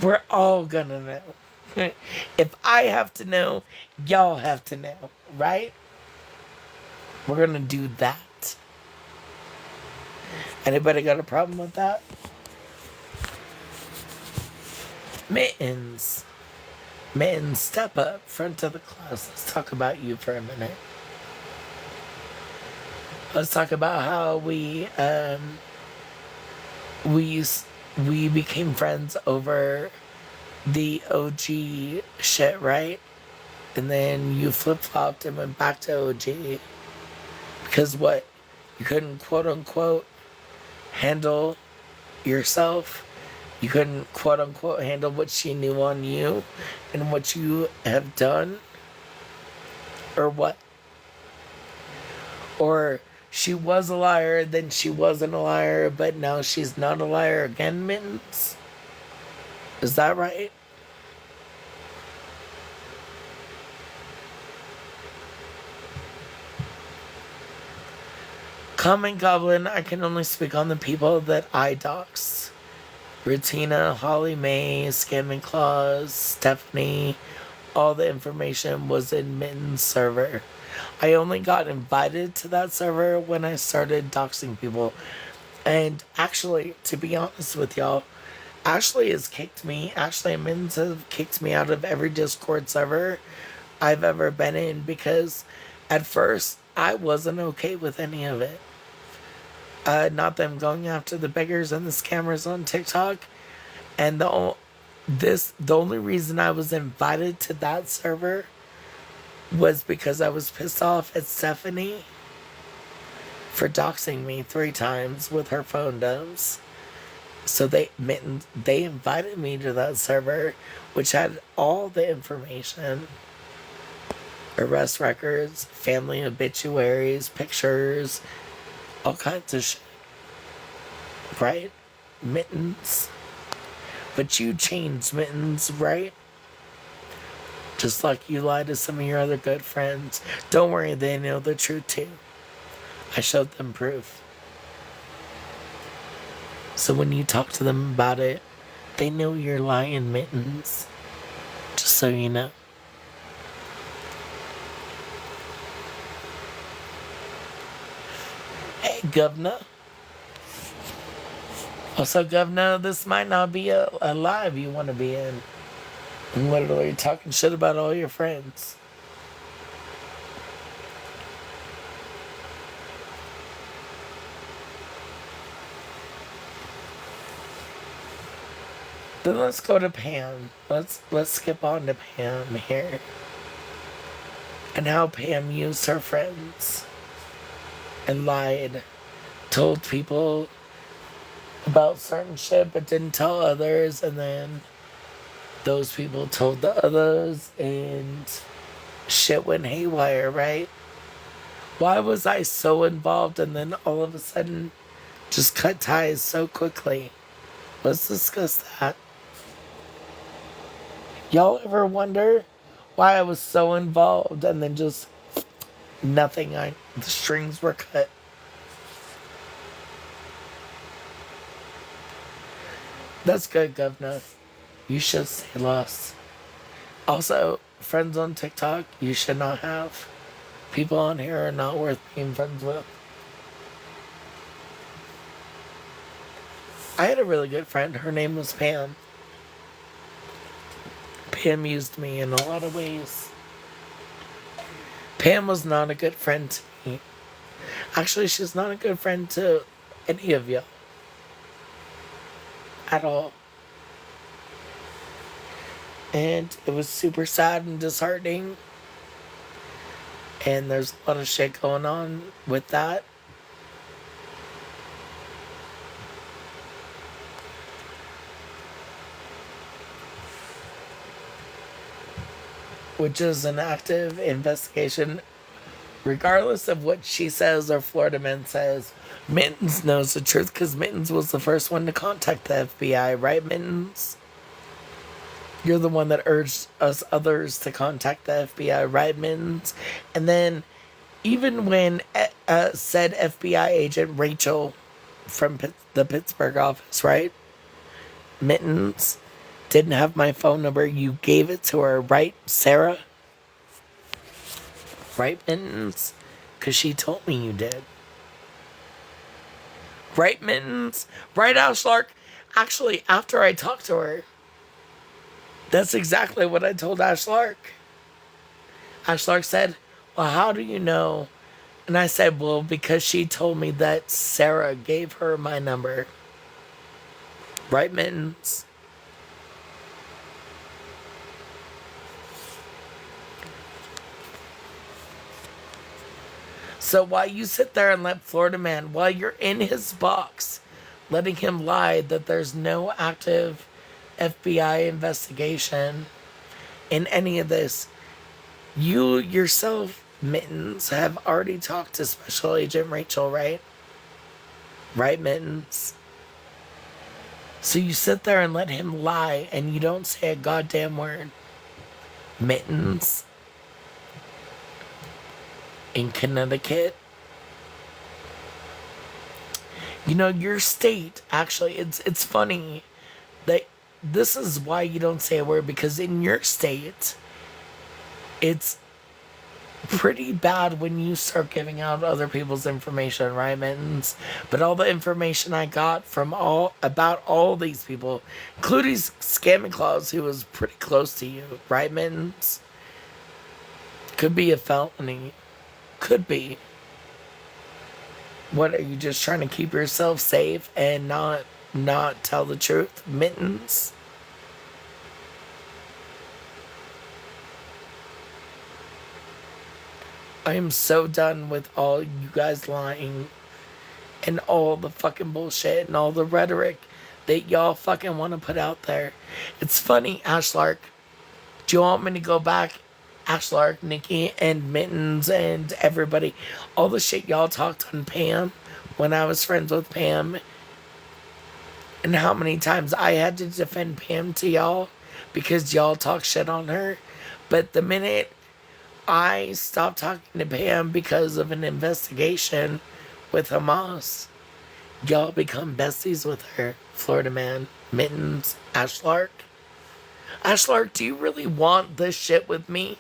We're all gonna know. If I have to know, y'all have to know, right? We're gonna do that. Anybody got a problem with that? Mittens. Mittens, step up, front of the class. Let's talk about you for a minute. Let's talk about how we became friends over the OG shit, right? And then you flip-flopped and went back to OG. Because what? You couldn't quote-unquote handle yourself. You couldn't quote-unquote handle what she knew on you and what you have done. Or what? Or she was a liar, then she wasn't a liar, but now she's not a liar again, Mittens? Is that right? Common Goblin, I can only speak on the people that I dox. Rutina, Holly Mae, Scamming Claus, Stephanie, all the information was in Mitten's server. I only got invited to that server when I started doxing people. And actually, to be honest with y'all, Ashley and Mittens have kicked me out of every Discord server I've ever been in because at first I wasn't okay with any of it. Not them going after the beggars and the scammers on TikTok. And the only reason I was invited to that server was because I was pissed off at Stephanie for doxing me 3 times with her phone dumps. So they invited me to that server, which had all the information. Arrest records, family obituaries, pictures, all kinds of shit. Right? Mittens. But you changed, Mittens, right? Just like you lied to some of your other good friends. Don't worry, they know the truth too. I showed them proof. So when you talk to them about it, they know you're lying, Mittens. Just so you know. Hey, Governor. Also, Governor, this might not be a live you want to be in. And literally talking shit about all your friends. Then let's go to Pam. Let's skip on to Pam here. And how Pam used her friends. And lied. Told people about certain shit but didn't tell others, and then those people told the others and shit went haywire, right? Why was I so involved and then all of a sudden just cut ties so quickly? Let's discuss that. Y'all ever wonder why I was so involved and then just nothing, the strings were cut? That's good, Governor. You should stay lost. Also, friends on TikTok, you should not have. People on here are not worth being friends with. I had a really good friend. Her name was Pam. Pam used me in a lot of ways. Pam was not a good friend to me. Actually, she's not a good friend to any of you at all. And it was super sad and disheartening. And there's a lot of shit going on with that. Which is an active investigation. Regardless of what she says or Florida Man says, Mittens knows the truth because Mittens was the first one to contact the FBI, right, Mittens? You're the one that urged us others to contact the FBI, right, Mittens? And then, even when said FBI agent Rachel from the Pittsburgh office, right, Mittens, didn't have my phone number, you gave it to her, right, Sarah? Right, Mittens? Because she told me you did. Right, Mittens? Right, Ashlark? Actually, after I talked to her, that's exactly what I told Ashlark. Ashlark said, well, how do you know? And I said, well, because she told me that Sarah gave her my number. Right, Mittens? So while you sit there and let Florida Man, while you're in his box, letting him lie that there's no active FBI investigation in any of this, you yourself, Mittens, have already talked to Special Agent Rachel, right? Right, Mittens? So you sit there and let him lie and you don't say a goddamn word. Mittens? In Connecticut? You know, your state, actually, it's funny that this is why you don't say a word, because in your state, it's pretty bad when you start giving out other people's information, right, Mittens? But all the information I got from about all these people, including Scamming Claus, who was pretty close to you, right, Mittens? Could be a felony. Could be. What, are you just trying to keep yourself safe and not tell the truth, Mittens? I am so done with all you guys lying and all the fucking bullshit and all the rhetoric that y'all fucking want to put out there. It's funny, Ashlark. Do you want me to go back, Ashlark, Nikki, and Mittens, and everybody? All the shit y'all talked on Pam when I was friends with Pam, and how many times I had to defend Pam to y'all because y'all talk shit on her. But the minute I stopped talking to Pam because of an investigation with Hamas, y'all become besties with her. Florida Man, Mittens, Ashlark. Ashlark, do you really want this shit with me?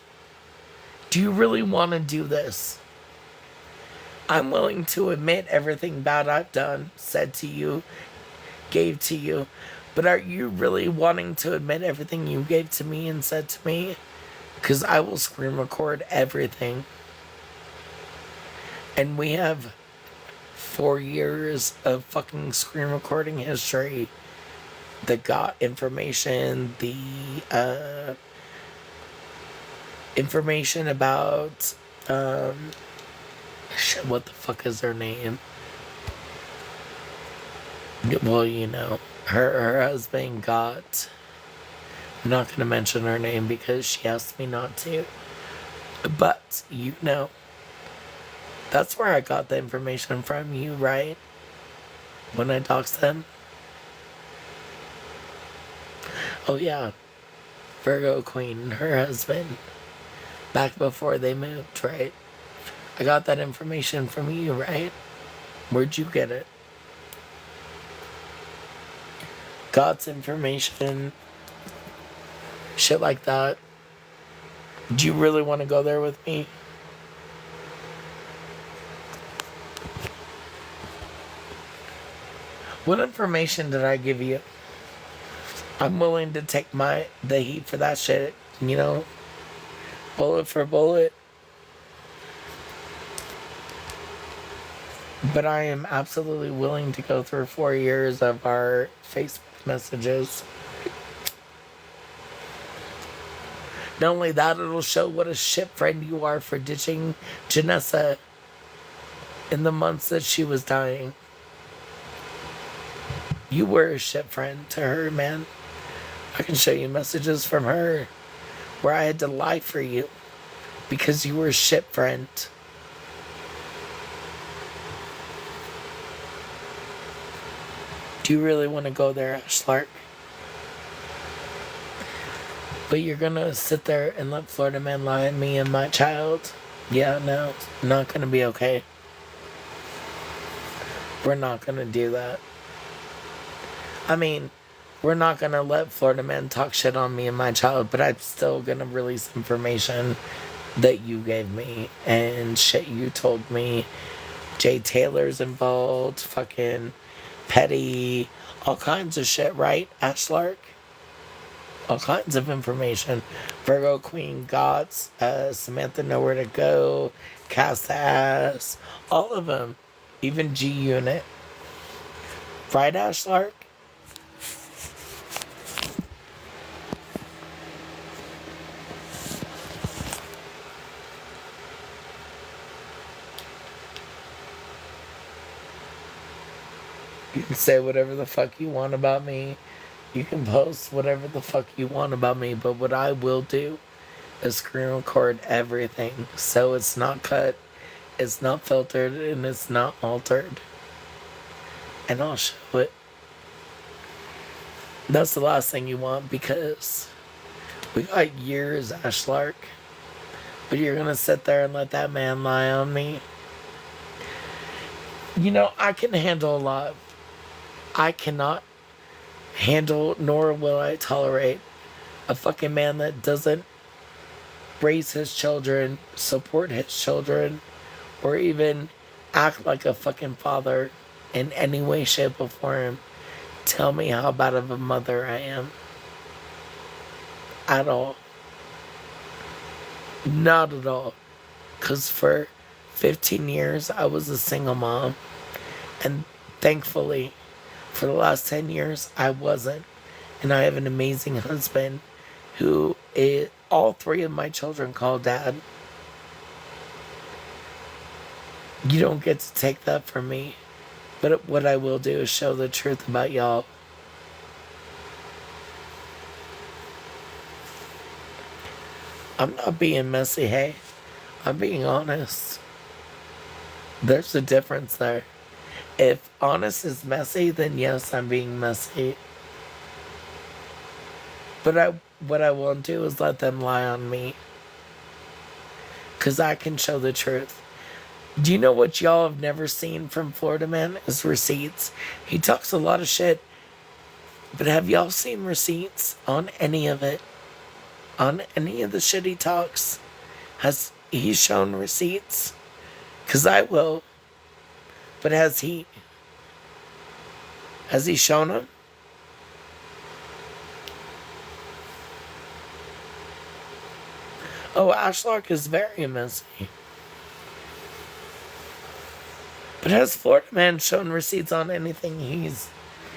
Do you really want to do this? I'm willing to admit everything bad I've done, said to you, gave to you. But are you really wanting to admit everything you gave to me and said to me? Because I will screen record everything. And we have 4 years of fucking screen recording history that got information, the information about shit, what the fuck is her name? Well, you know, her husband got, I'm not gonna mention her name because she asked me not to, but you know, that's where I got the information from, you, right? When I doxed them. Oh yeah, Virgo Queen and her husband, back before they moved, right? I got that information from you, right? Where'd you get it? God's information, shit like that. Do you really want to go there with me? What information did I give you? I'm willing to take the heat for that shit, bullet for bullet. But I am absolutely willing to go through 4 years of our Facebook messages. Not only that, it'll show what a shit friend you are for ditching Janessa in the months that she was dying. You were a shit friend to her, man. I can show you messages from her where I had to lie for you because you were a shit friend. Do you really want to go there, Ashlark? But you're gonna sit there and let Florida man lie on me and my child? Yeah, no, not gonna be okay. We're not gonna do that. I mean, we're not gonna let Florida man talk shit on me and my child, but I'm still gonna release information that you gave me and shit you told me. Jay Taylor's involved, fucking Petty, all kinds of shit, right, Ashlark? All kinds of information. Virgo Queen, Gots, Samantha Nowhere to Go, Cast Ass, all of them. Even G Unit. Right, Ashlark? You can say whatever the fuck you want about me. You can post whatever the fuck you want about me. But what I will do is screen record everything. So it's not cut, it's not filtered, and it's not altered. And I'll show it. That's the last thing you want because we got years, Ashlark. But you're gonna sit there and let that man lie on me? I can handle a lot. I cannot handle, nor will I tolerate, a fucking man that doesn't raise his children, support his children, or even act like a fucking father in any way, shape, or form. Tell me how bad of a mother I am. At all. Not at all. Because for 15 years, I was a single mom. And thankfully, for the last 10 years, I wasn't. And I have an amazing husband who is, all three of my children call dad. You don't get to take that from me. But what I will do is show the truth about y'all. I'm not being messy, hey. I'm being honest. There's a difference there. If honest is messy, then yes, I'm being messy. But what I won't do is let them lie on me. Because I can show the truth. Do you know what y'all have never seen from Florida Man? Is receipts. He talks a lot of shit. But have y'all seen receipts on any of it? On any of the shit he talks? Has he shown receipts? Because I will. But has he shown them? Oh, Ashlark is very messy. But has Florida Man shown receipts on anything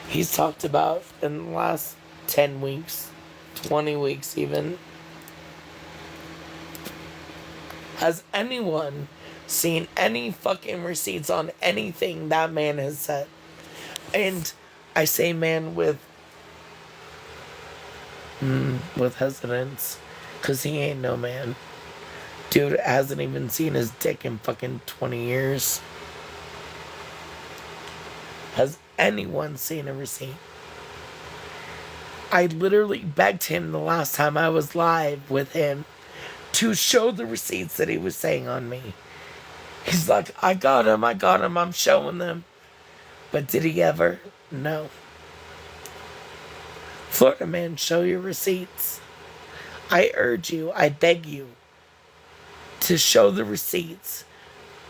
he's talked about in the last 10 weeks, 20 weeks even? Has anyone seen any fucking receipts on anything that man has said? And I say man with hesitance, because he ain't no man. Dude hasn't even seen his dick in fucking 20 years. Has anyone seen a receipt? I literally begged him the last time I was live with him to show the receipts that he was saying on me. He's like, I got him, I'm showing them. But did he ever? No. Florida Man, show your receipts. I urge you, I beg you, to show the receipts.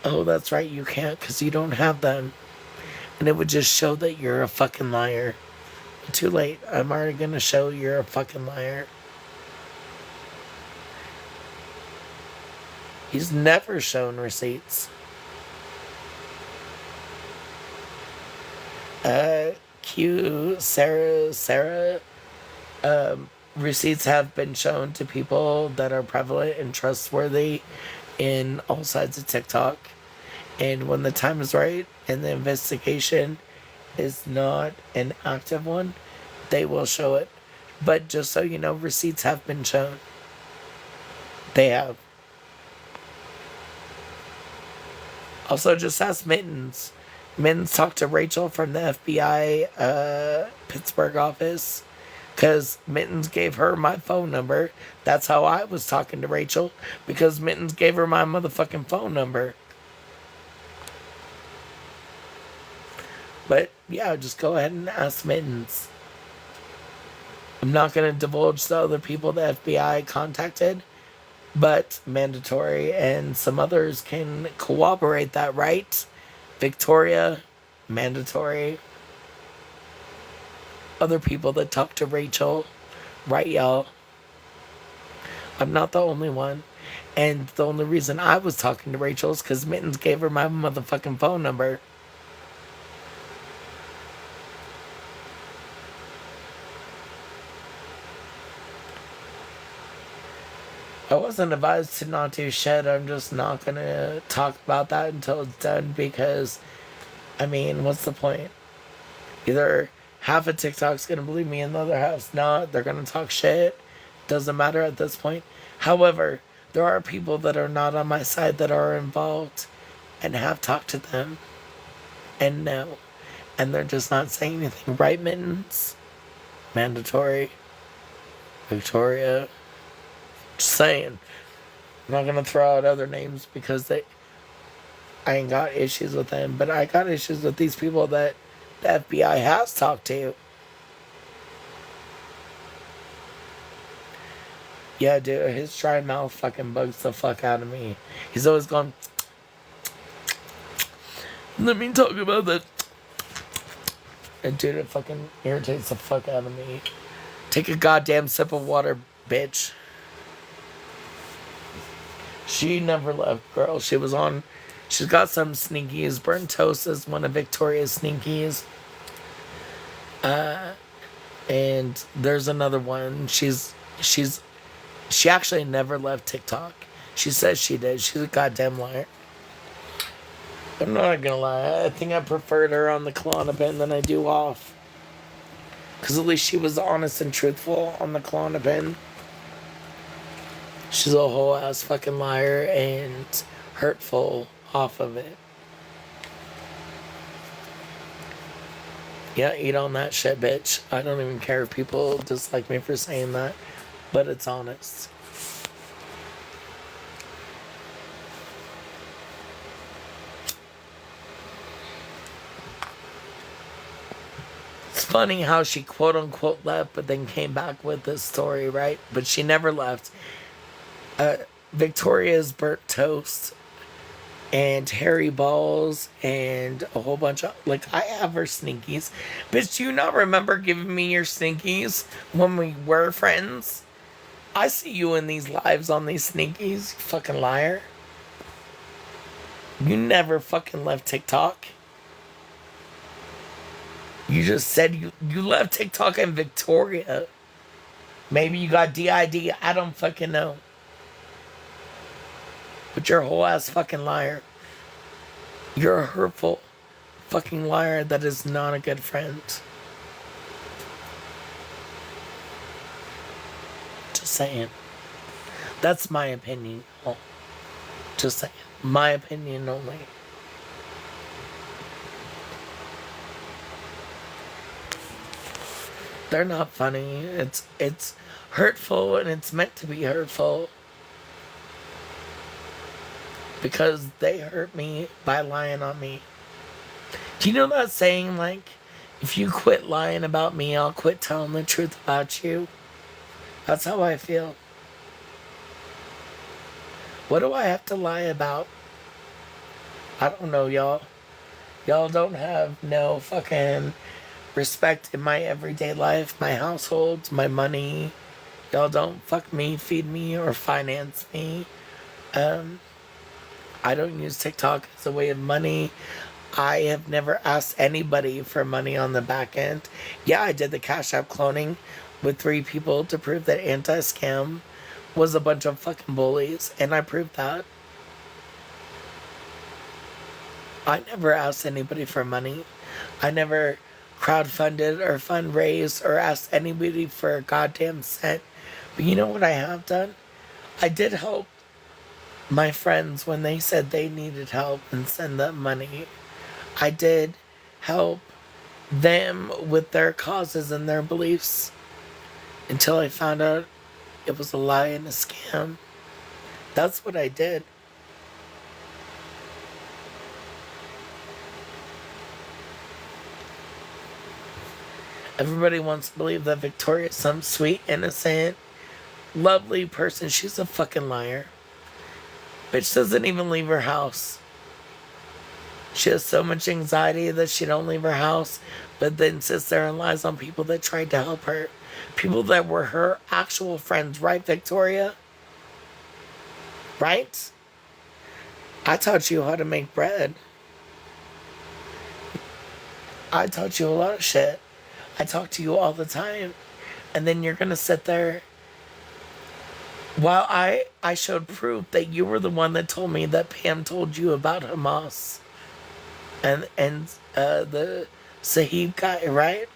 Oh, that's right, you can't because you don't have them. And it would just show that you're a fucking liar. Too late. I'm already gonna show you're a fucking liar. He's never shown receipts. Q, Sarah, receipts have been shown to people that are prevalent and trustworthy in all sides of TikTok. And when the time is right and the investigation is not an active one, they will show it. But just so you know, receipts have been shown. They have. Also, just ask Mittens. Mittens talked to Rachel from the FBI Pittsburgh office because Mittens gave her my phone number. That's how I was talking to Rachel, because Mittens gave her my motherfucking phone number. But yeah, just go ahead and ask Mittens. I'm not going to divulge the other people the FBI contacted, but mandatory, and some others can corroborate that, right? Victoria, mandatory. Other people that talk to Rachel, right, y'all? I'm not the only one. And the only reason I was talking to Rachel is because Mittens gave her my motherfucking phone number. I wasn't advised to not do shit. I'm just not gonna talk about that until it's done, because, I mean, what's the point? Either half of TikTok's gonna believe me and the other half's not. They're gonna talk shit. Doesn't matter at this point. However, there are people that are not on my side that are involved and have talked to them and know. And they're just not saying anything. Right, Mittens? Mandatory. Victoria. Just saying. I'm not gonna throw out other names because I ain't got issues with them, but I got issues with these people that the FBI has talked to. Yeah, dude, his dry mouth fucking bugs the fuck out of me. He's always going, let me talk about that. And dude, it fucking irritates the fuck out of me. Take a goddamn sip of water, bitch. She never left, girl. She was on. She's got some sneakies. Burnt toast is one of Victoria's sneakies. And there's another one. She actually never left TikTok. She says she did. She's a goddamn liar. I'm not gonna lie. I think I preferred her on the Klonopin than I do off. Because at least she was honest and truthful on the Klonopin. She's a whole ass fucking liar and hurtful off of it. Yeah, eat on that shit, bitch. I don't even care if people dislike me for saying that, but it's honest. It's funny how she quote unquote left, but then came back with this story, right? But she never left. Victoria's burnt toast and hairy balls and a whole bunch of, like, I have her sneakies. Bitch, do you not remember giving me your sneakies when we were friends? I see you in these lives on these sneakies, you fucking liar. You never fucking left TikTok. You just said you left TikTok and Victoria. Maybe you got DID, I don't fucking know. But you're a whole ass fucking liar. You're a hurtful fucking liar that is not a good friend. Just saying. That's my opinion. Oh, just saying. My opinion only. They're not funny. It's hurtful, and it's meant to be hurtful. Because they hurt me by lying on me. Do you know that saying, like, if you quit lying about me, I'll quit telling the truth about you? That's how I feel. What do I have to lie about? I don't know, y'all. Y'all don't have no fucking respect in my everyday life, my household, my money. Y'all don't fuck me, feed me, or finance me. Um, I don't use TikTok as a way of money. I have never asked anybody for money on the back end. Yeah, I did the Cash App cloning with 3 people to prove that anti-scam was a bunch of fucking bullies, and I proved that. I never asked anybody for money. I never crowdfunded or fundraised or asked anybody for a goddamn cent. But you know what I have done? I did help my friends when they said they needed help and send them money. I did help them with their causes and their beliefs until I found out it was a lie and a scam. That's what I did. Everybody wants to believe that Victoria's some sweet, innocent, lovely person. She's a fucking liar. Bitch doesn't even leave her house. She has so much anxiety that she don't leave her house, but then sits there and lies on people that tried to help her. People that were her actual friends, right, Victoria? Right? I taught you how to make bread. I taught you a lot of shit. I talk to you all the time. And then you're gonna sit there while I showed proof that you were the one that told me that Pam told you about Hamas and the Sahib guy, right?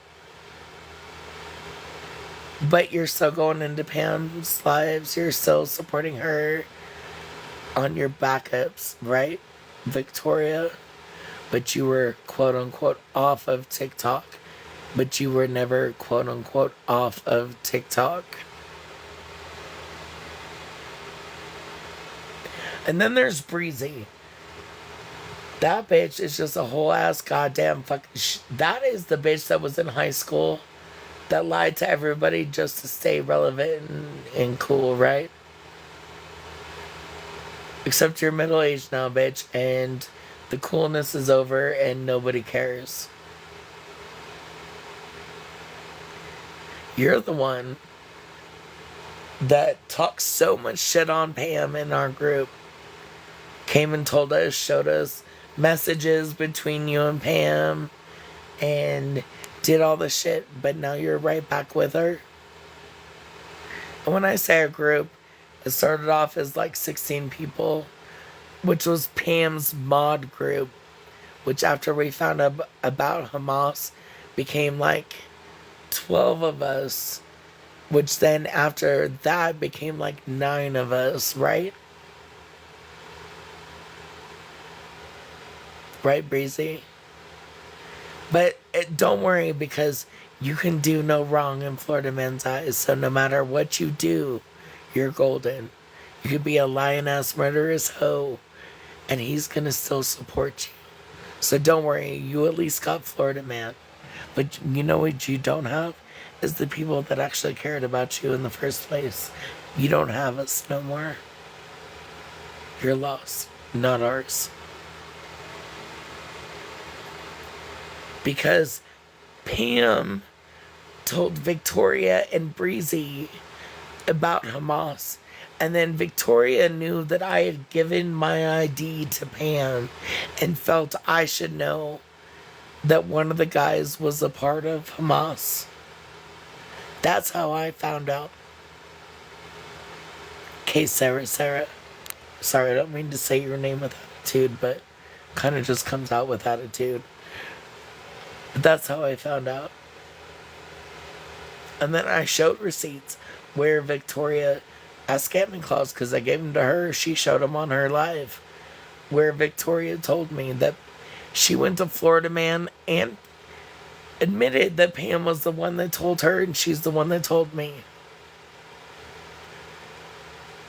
But you're still going into Pam's lives. You're still supporting her on your backups, right, Victoria? But you were quote unquote off of TikTok. But you were never quote unquote off of TikTok. And then there's Breezy. That bitch is just a whole ass goddamn fucking. That is the bitch that was in high school that lied to everybody just to stay relevant and cool, right? Except you're middle aged now, bitch, and the coolness is over and nobody cares. You're the one that talks so much shit on Pam in our group. Came and told us, showed us messages between you and Pam, and did all the shit, but now you're right back with her. And when I say a group, it started off as like 16 people, which was Pam's mod group, which after we found out about Hamas became like 12 of us, which then after that became like 9 of us, right? Right, Breezy? But don't worry, because you can do no wrong in Florida man's eyes. So no matter what you do, you're golden. You could be a lioness, murderous hoe, and he's gonna still support you. So don't worry, you at least got Florida man. But you know what you don't have? Is the people that actually cared about you in the first place. You don't have us no more. You're lost, not ours. Because Pam told Victoria and Breezy about Hamas. And then Victoria knew that I had given my ID to Pam and felt I should know that one of the guys was a part of Hamas. That's how I found out. Okay, Sarah. Sorry, I don't mean to say your name with attitude, but kind of just comes out with attitude. But that's how I found out. And then I showed receipts where Victoria asked Scamming Claus, because I gave them to her. She showed them on her live, where Victoria told me that she went to Florida Man and admitted that Pam was the one that told her and she's the one that told me.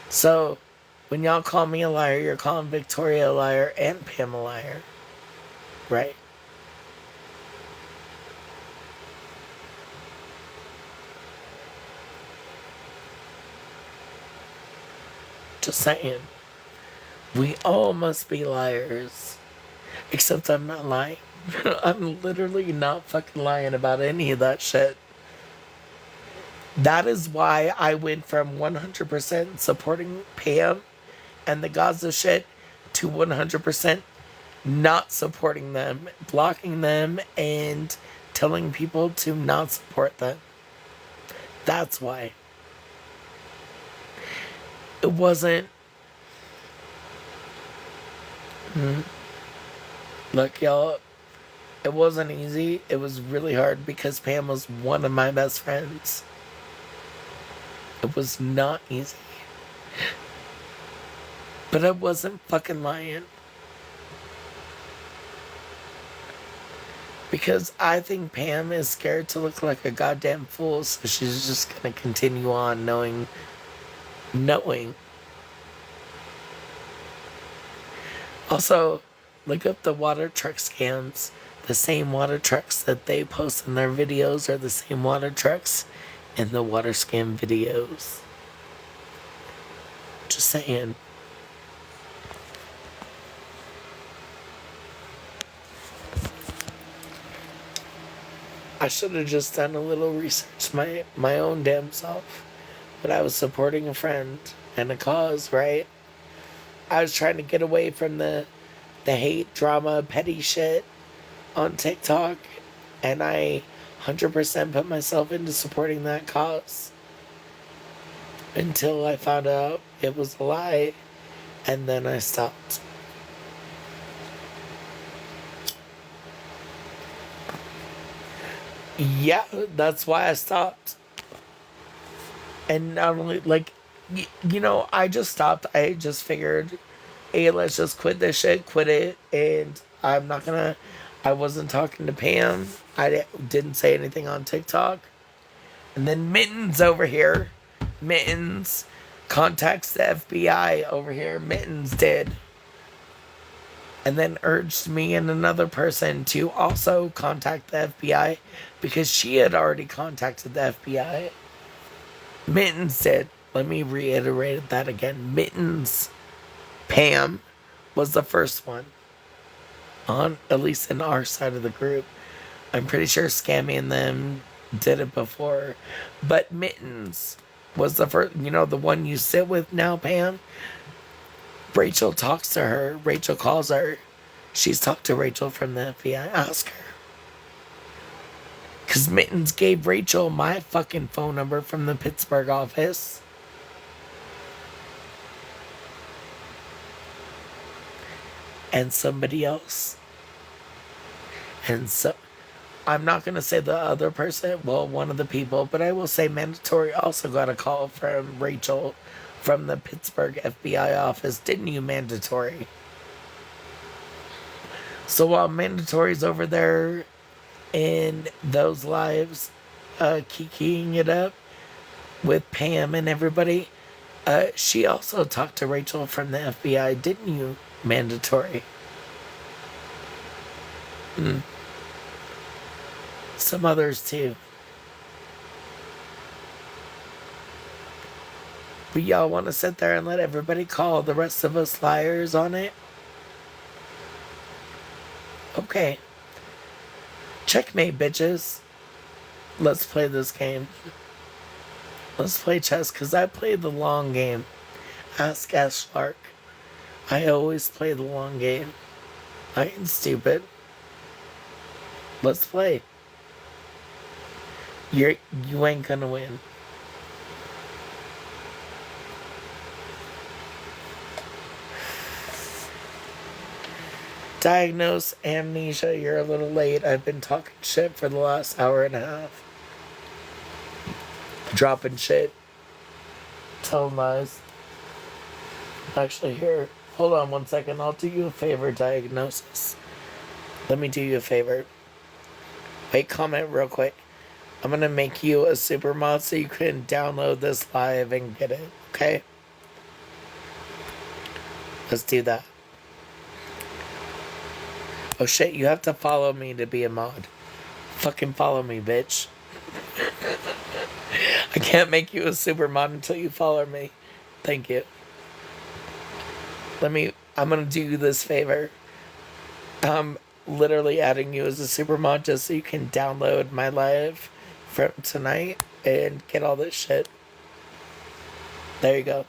So when y'all call me a liar, you're calling Victoria a liar and Pam a liar. Right? Just saying. We all must be liars. Except I'm not lying. I'm literally not fucking lying about any of that shit. That is why I went from 100% supporting Pam and the Gaza shit to 100% not supporting them, blocking them, and telling people to not support them. That's why. It wasn't. Look, y'all, it wasn't easy. It was really hard because Pam was one of my best friends. It was not easy. But I wasn't fucking lying. Because I think Pam is scared to look like a goddamn fool, so she's just gonna continue on knowing. Also, look up the water truck scams. The same water trucks that they post in their videos are the same water trucks in the water scam videos. Just saying. I should have just done a little research my own damn self. But I was supporting a friend and a cause, right? I was trying to get away from the hate, drama, petty shit on TikTok, and I 100% put myself into supporting that cause until I found out it was a lie, and then I stopped. Yeah, that's why I stopped. And not only, like, I just stopped. I just figured, hey, let's just quit this shit, quit it, and I'm not gonna. I wasn't talking to Pam. Didn't say anything on TikTok. And then Mittens over here, Mittens contacts the FBI over here. Mittens did. And then urged me and another person to also contact the FBI because she had already contacted the FBI. Mittens did. Let me reiterate that again. Mittens, Pam, was the first one. On, at least in our side of the group. I'm pretty sure Scammy and them did it before. But Mittens was the first, the one you sit with now, Pam. Rachel talks to her. Rachel calls her. She's talked to Rachel from the FBI. Ask her. Because Mittens gave Rachel my fucking phone number from the Pittsburgh office. And somebody else. And so, I'm not going to say the other person, well, one of the people, but I will say Mandatory also got a call from Rachel from the Pittsburgh FBI office. Didn't you, Mandatory? So while Mandatory's over there in those lives, kikiing it up with Pam and everybody, she also talked to Rachel from the FBI. Didn't you, Mandatory? Some others too. But y'all want to sit there and let everybody call the rest of us liars on it? Okay. Checkmate, bitches. Let's play this game. Let's play chess, because I play the long game. Ask Ash Clark. I always play the long game. I ain't stupid. Let's play. You ain't gonna win. Diagnose amnesia. You're a little late. I've been talking shit for the last hour and a half. Dropping shit. Telling lies. Actually, here. Hold on 1 second. I'll do you a favor, Diagnosis. Let me do you a favor. Wait, comment real quick. I'm gonna make you a super mod so you can download this live and get it, okay? Let's do that. Oh shit, you have to follow me to be a mod. Fucking follow me, bitch. I can't make you a super mod until you follow me. Thank you. I'm gonna do you this favor. literally adding you as a super mod just so you can download my live from tonight and get all this shit. There you go.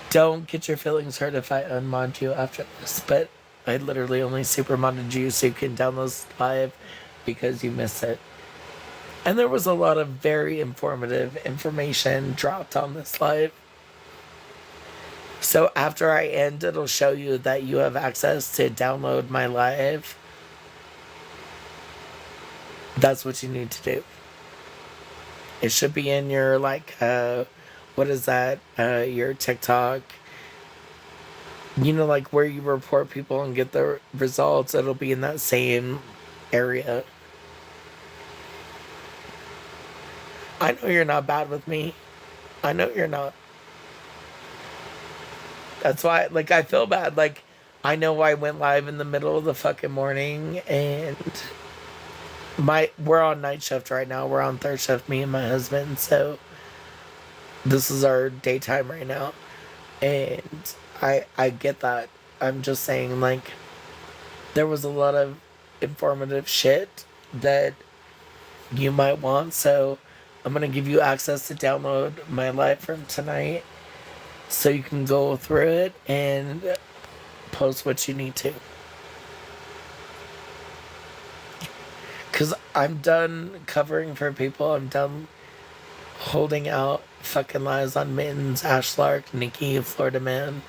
Don't get your feelings hurt if I unmod you after this, but I literally only super modded you so you can download this live because you missed it. And there was a lot of very informative information dropped on this live. So after I end, it'll show you that you have access to download my live. That's what you need to do. It should be in your, like, what is that? Your TikTok. You know, like where you report people and get the results. It'll be in that same area. I know you're not bad with me. I know you're not. That's why, like, I feel bad. Like, I know I went live in the middle of the fucking morning and we're on night shift right now. We're on third shift, me and my husband. So this is our daytime right now. And I get that. I'm just saying, like, there was a lot of informative shit that you might want. So I'm going to give you access to download my live from tonight so you can go through it and post what you need to. Because I'm done covering for people. I'm done holding out fucking lies on Mittens, Ashlark, Nikki, Florida Man.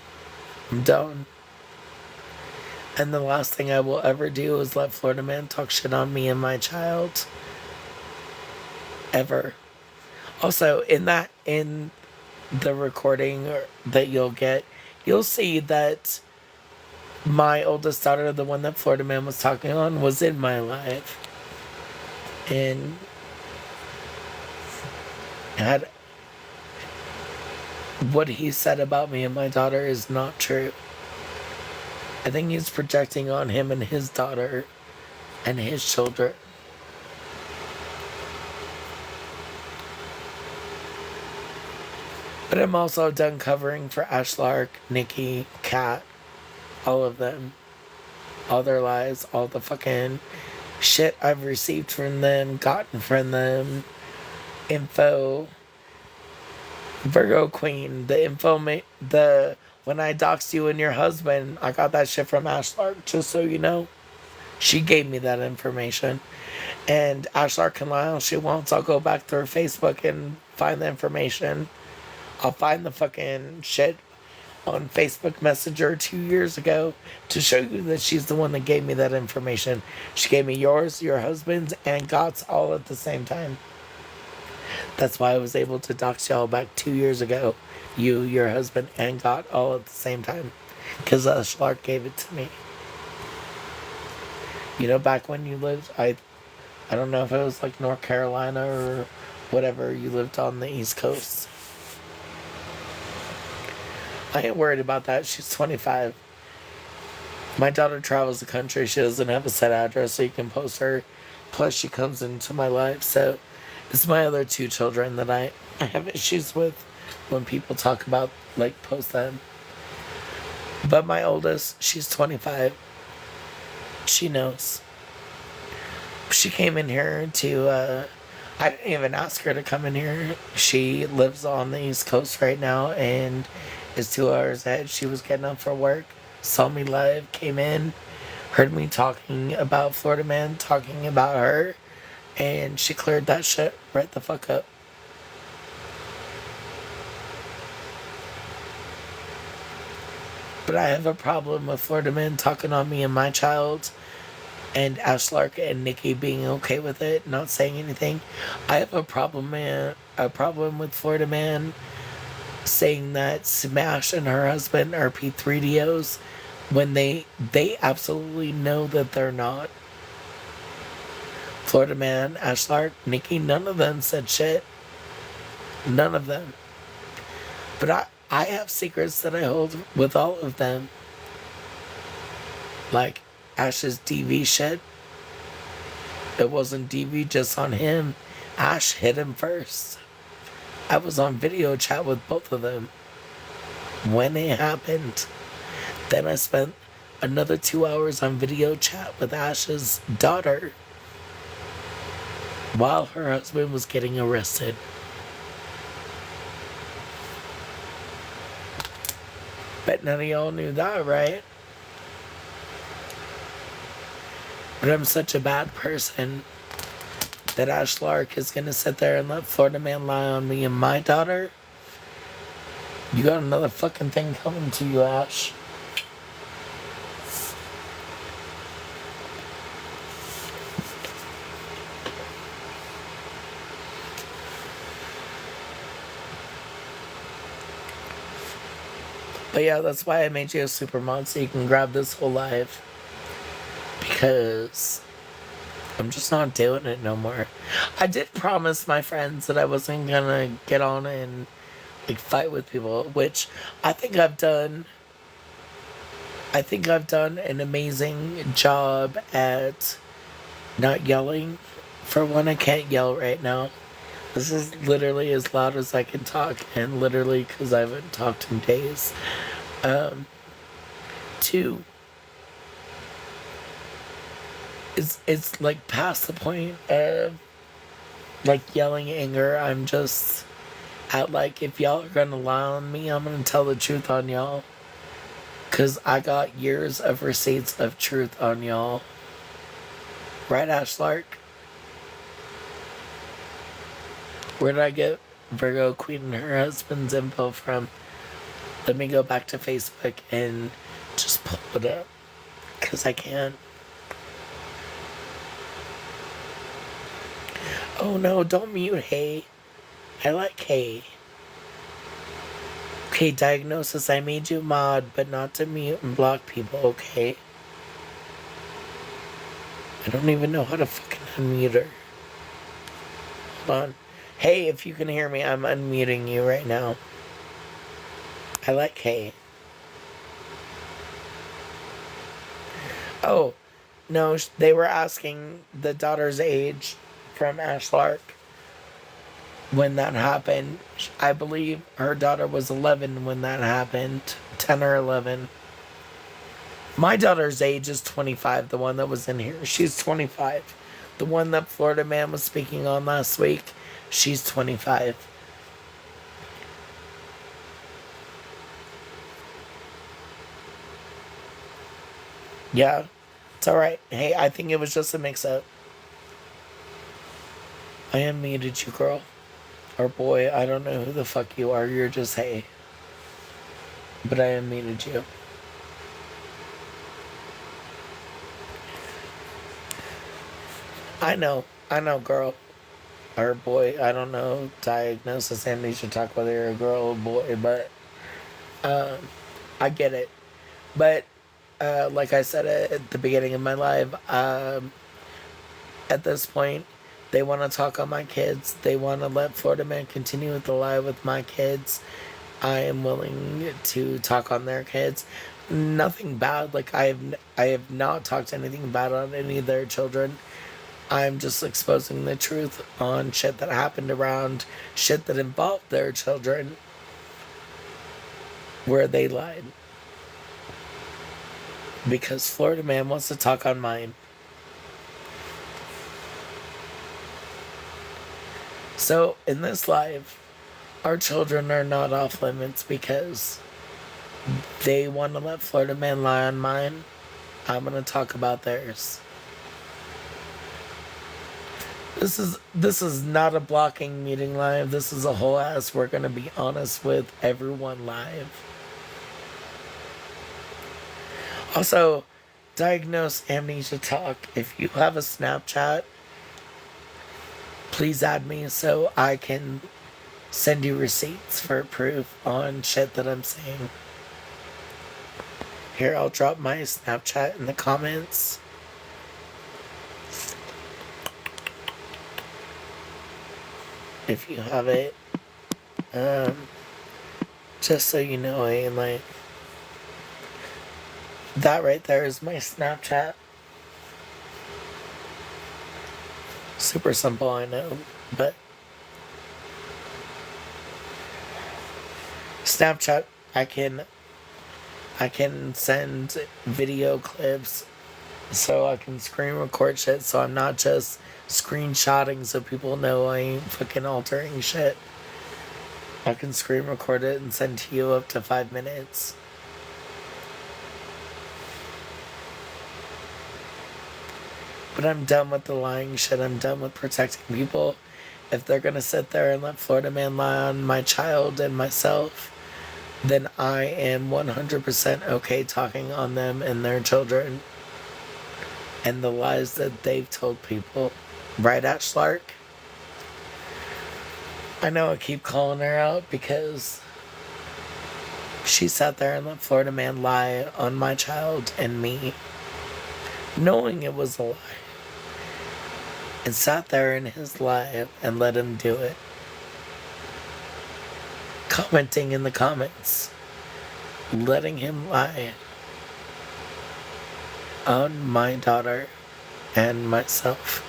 I'm done. And the last thing I will ever do is let Florida Man talk shit on me and my child. Ever. Also, in the recording that you'll get, you'll see that my oldest daughter, the one that Florida Man was talking on, was in my live. And had what he said about me and my daughter is not true. I think he's projecting on him and his daughter and his children. But I'm also done covering for Ashlark, Nikki, Kat, all of them. All their lies, all the fucking shit I've received from them, gotten from them, info. Virgo Queen, the info, when I doxed you and your husband, I got that shit from Ashlark, just so you know. She gave me that information. And Ashlark can lie all she wants. I'll go back to her Facebook and find the information. I'll find the fucking shit on Facebook Messenger 2 years ago to show you that she's the one that gave me that information. She gave me yours, your husband's, and Gott's all at the same time. That's why I was able to dox y'all back 2 years ago. You, your husband, and Gott all at the same time. Because Schlark gave it to me. You know, back when you lived, I don't know if it was like North Carolina or whatever, you lived on the East Coast. I ain't worried about that. She's 25. My daughter travels the country. She doesn't have a set address, so you can post her. Plus, she comes into my life, so it's my other two children that I have issues with when people talk about, like, post them. But my oldest, she's 25. She knows. She came in here to, I didn't even ask her to come in here. She lives on the East Coast right now and is 2 hours ahead. She was getting up for work, saw me live, came in, heard me talking about Florida Man, talking about her, and she cleared that shit right the fuck up. But I have a problem with Florida Man talking on me and my child, and Ashlark and Nikki being okay with it, not saying anything. I have a problem with Florida Man saying that Smash and her husband are P3DOs when they absolutely know that they're not. Florida Man, Ashlark, Nikki, none of them said shit. None of them. But I have secrets that I hold with all of them. Like Ash's DV shit. It wasn't DV just on him. Ash hit him first. I was on video chat with both of them when it happened. Then I spent another 2 hours on video chat with Ash's daughter while her husband was getting arrested. Bet none of y'all knew that, right? But I'm such a bad person that Ash Lark is gonna sit there and let Florida Man lie on me and my daughter. You got another fucking thing coming to you, Ash. But yeah, that's why I made you a super mod so you can grab this whole live. Because I'm just not doing it no more. I did promise my friends that I wasn't gonna get on and like fight with people, which I think I've done. I think I've done an amazing job at not yelling. For one, I can't yell right now. This is literally as loud as I can talk, and literally because I haven't talked in days. Two, it's like past the point of like yelling anger. I'm just at like, if y'all are gonna lie on me, I'm gonna tell the truth on y'all. Cause I got years of receipts of truth on y'all. Right, Ash Lark? Where did I get Virgo Queen and her husband's info from? Let me go back to Facebook and just pull it up. Cause I can't. Oh no, don't mute Hey. I like Hey. Okay, Diagnosis, I made you mod, but not to mute and block people, okay? I don't even know how to fucking unmute her. Hold on. Hey, if you can hear me, I'm unmuting you right now. I like Hey. Oh, no, they were asking the daughter's age from Ash Lark. When that happened, I believe her daughter was 11 when that happened. 10 or 11. My daughter's age is 25, the one that was in here. She's 25. The one that Florida Man was speaking on last week, she's 25. Yeah, it's alright. Hey, I think it was just a mix-up. I unmuted you, girl. Or boy, I don't know who the fuck you are. You're just Hey. But I unmuted you. I know, girl. Or boy, I don't know. Diagnosis amnesia, talk whether you're a girl or boy, but I get it. But like I said at the beginning of my live, at this point, they want to talk on my kids. They want to let Florida Man continue with the lie with my kids. I am willing to talk on their kids. Nothing bad. Like I have not talked anything bad on any of their children. I'm just exposing the truth on shit that happened around shit that involved their children where they lied. Because Florida Man wants to talk on mine. So, in this live, our children are not off limits because they want to let Florida Man lie on mine. I'm going to talk about theirs. This is not a blocking meeting live. This is a whole ass we're going to be honest with everyone live. Also, Diagnose Amnesia Talk. If you have a Snapchat, please add me so I can send you receipts for proof on shit that I'm saying. Here, I'll drop my Snapchat in the comments. If you have it. Just so you know, like, that right there is my Snapchat. Super simple, I know, but Snapchat, I can I can send video clips so I can screen record shit so I'm not just screenshotting so people know I ain't fucking altering shit. I can screen record it and send to you up to 5 minutes. But I'm done with the lying shit. I'm done with protecting people. If they're gonna sit there and let Florida Man lie on my child and myself, then I am 100% okay talking on them and their children and the lies that they've told people. Right, Ashlark? I know I keep calling her out because she sat there and let Florida Man lie on my child and me, knowing it was a lie. And sat there in his lie and let him do it. Commenting in the comments, letting him lie on my daughter and myself.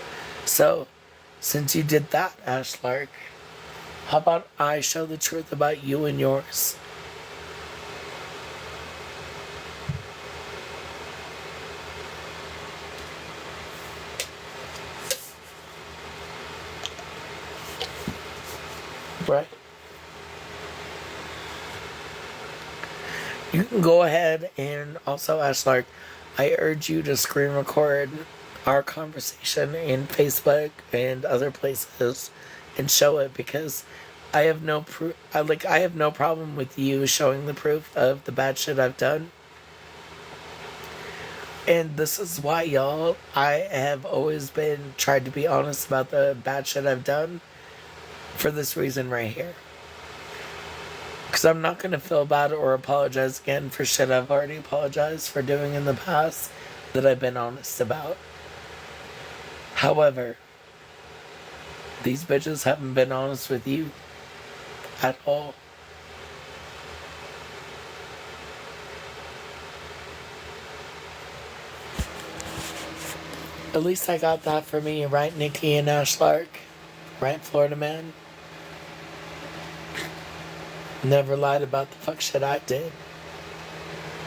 So, since you did that, Ashlark, how about I show the truth about you and yours? Right? You can go ahead and also, Ashlark, I urge you to screen record our conversation in Facebook and other places and show it because I have no proof. I have no problem with you showing the proof of the bad shit I've done. And this is why, y'all, I have always been tried to be honest about the bad shit I've done for this reason right here. Because I'm not going to feel bad or apologize again for shit I've already apologized for doing in the past that I've been honest about. However, these bitches haven't been honest with you at all. At least I got that for me, right, Nikki and Ashlark? Right, Florida Man? Never lied about the fuck shit I did.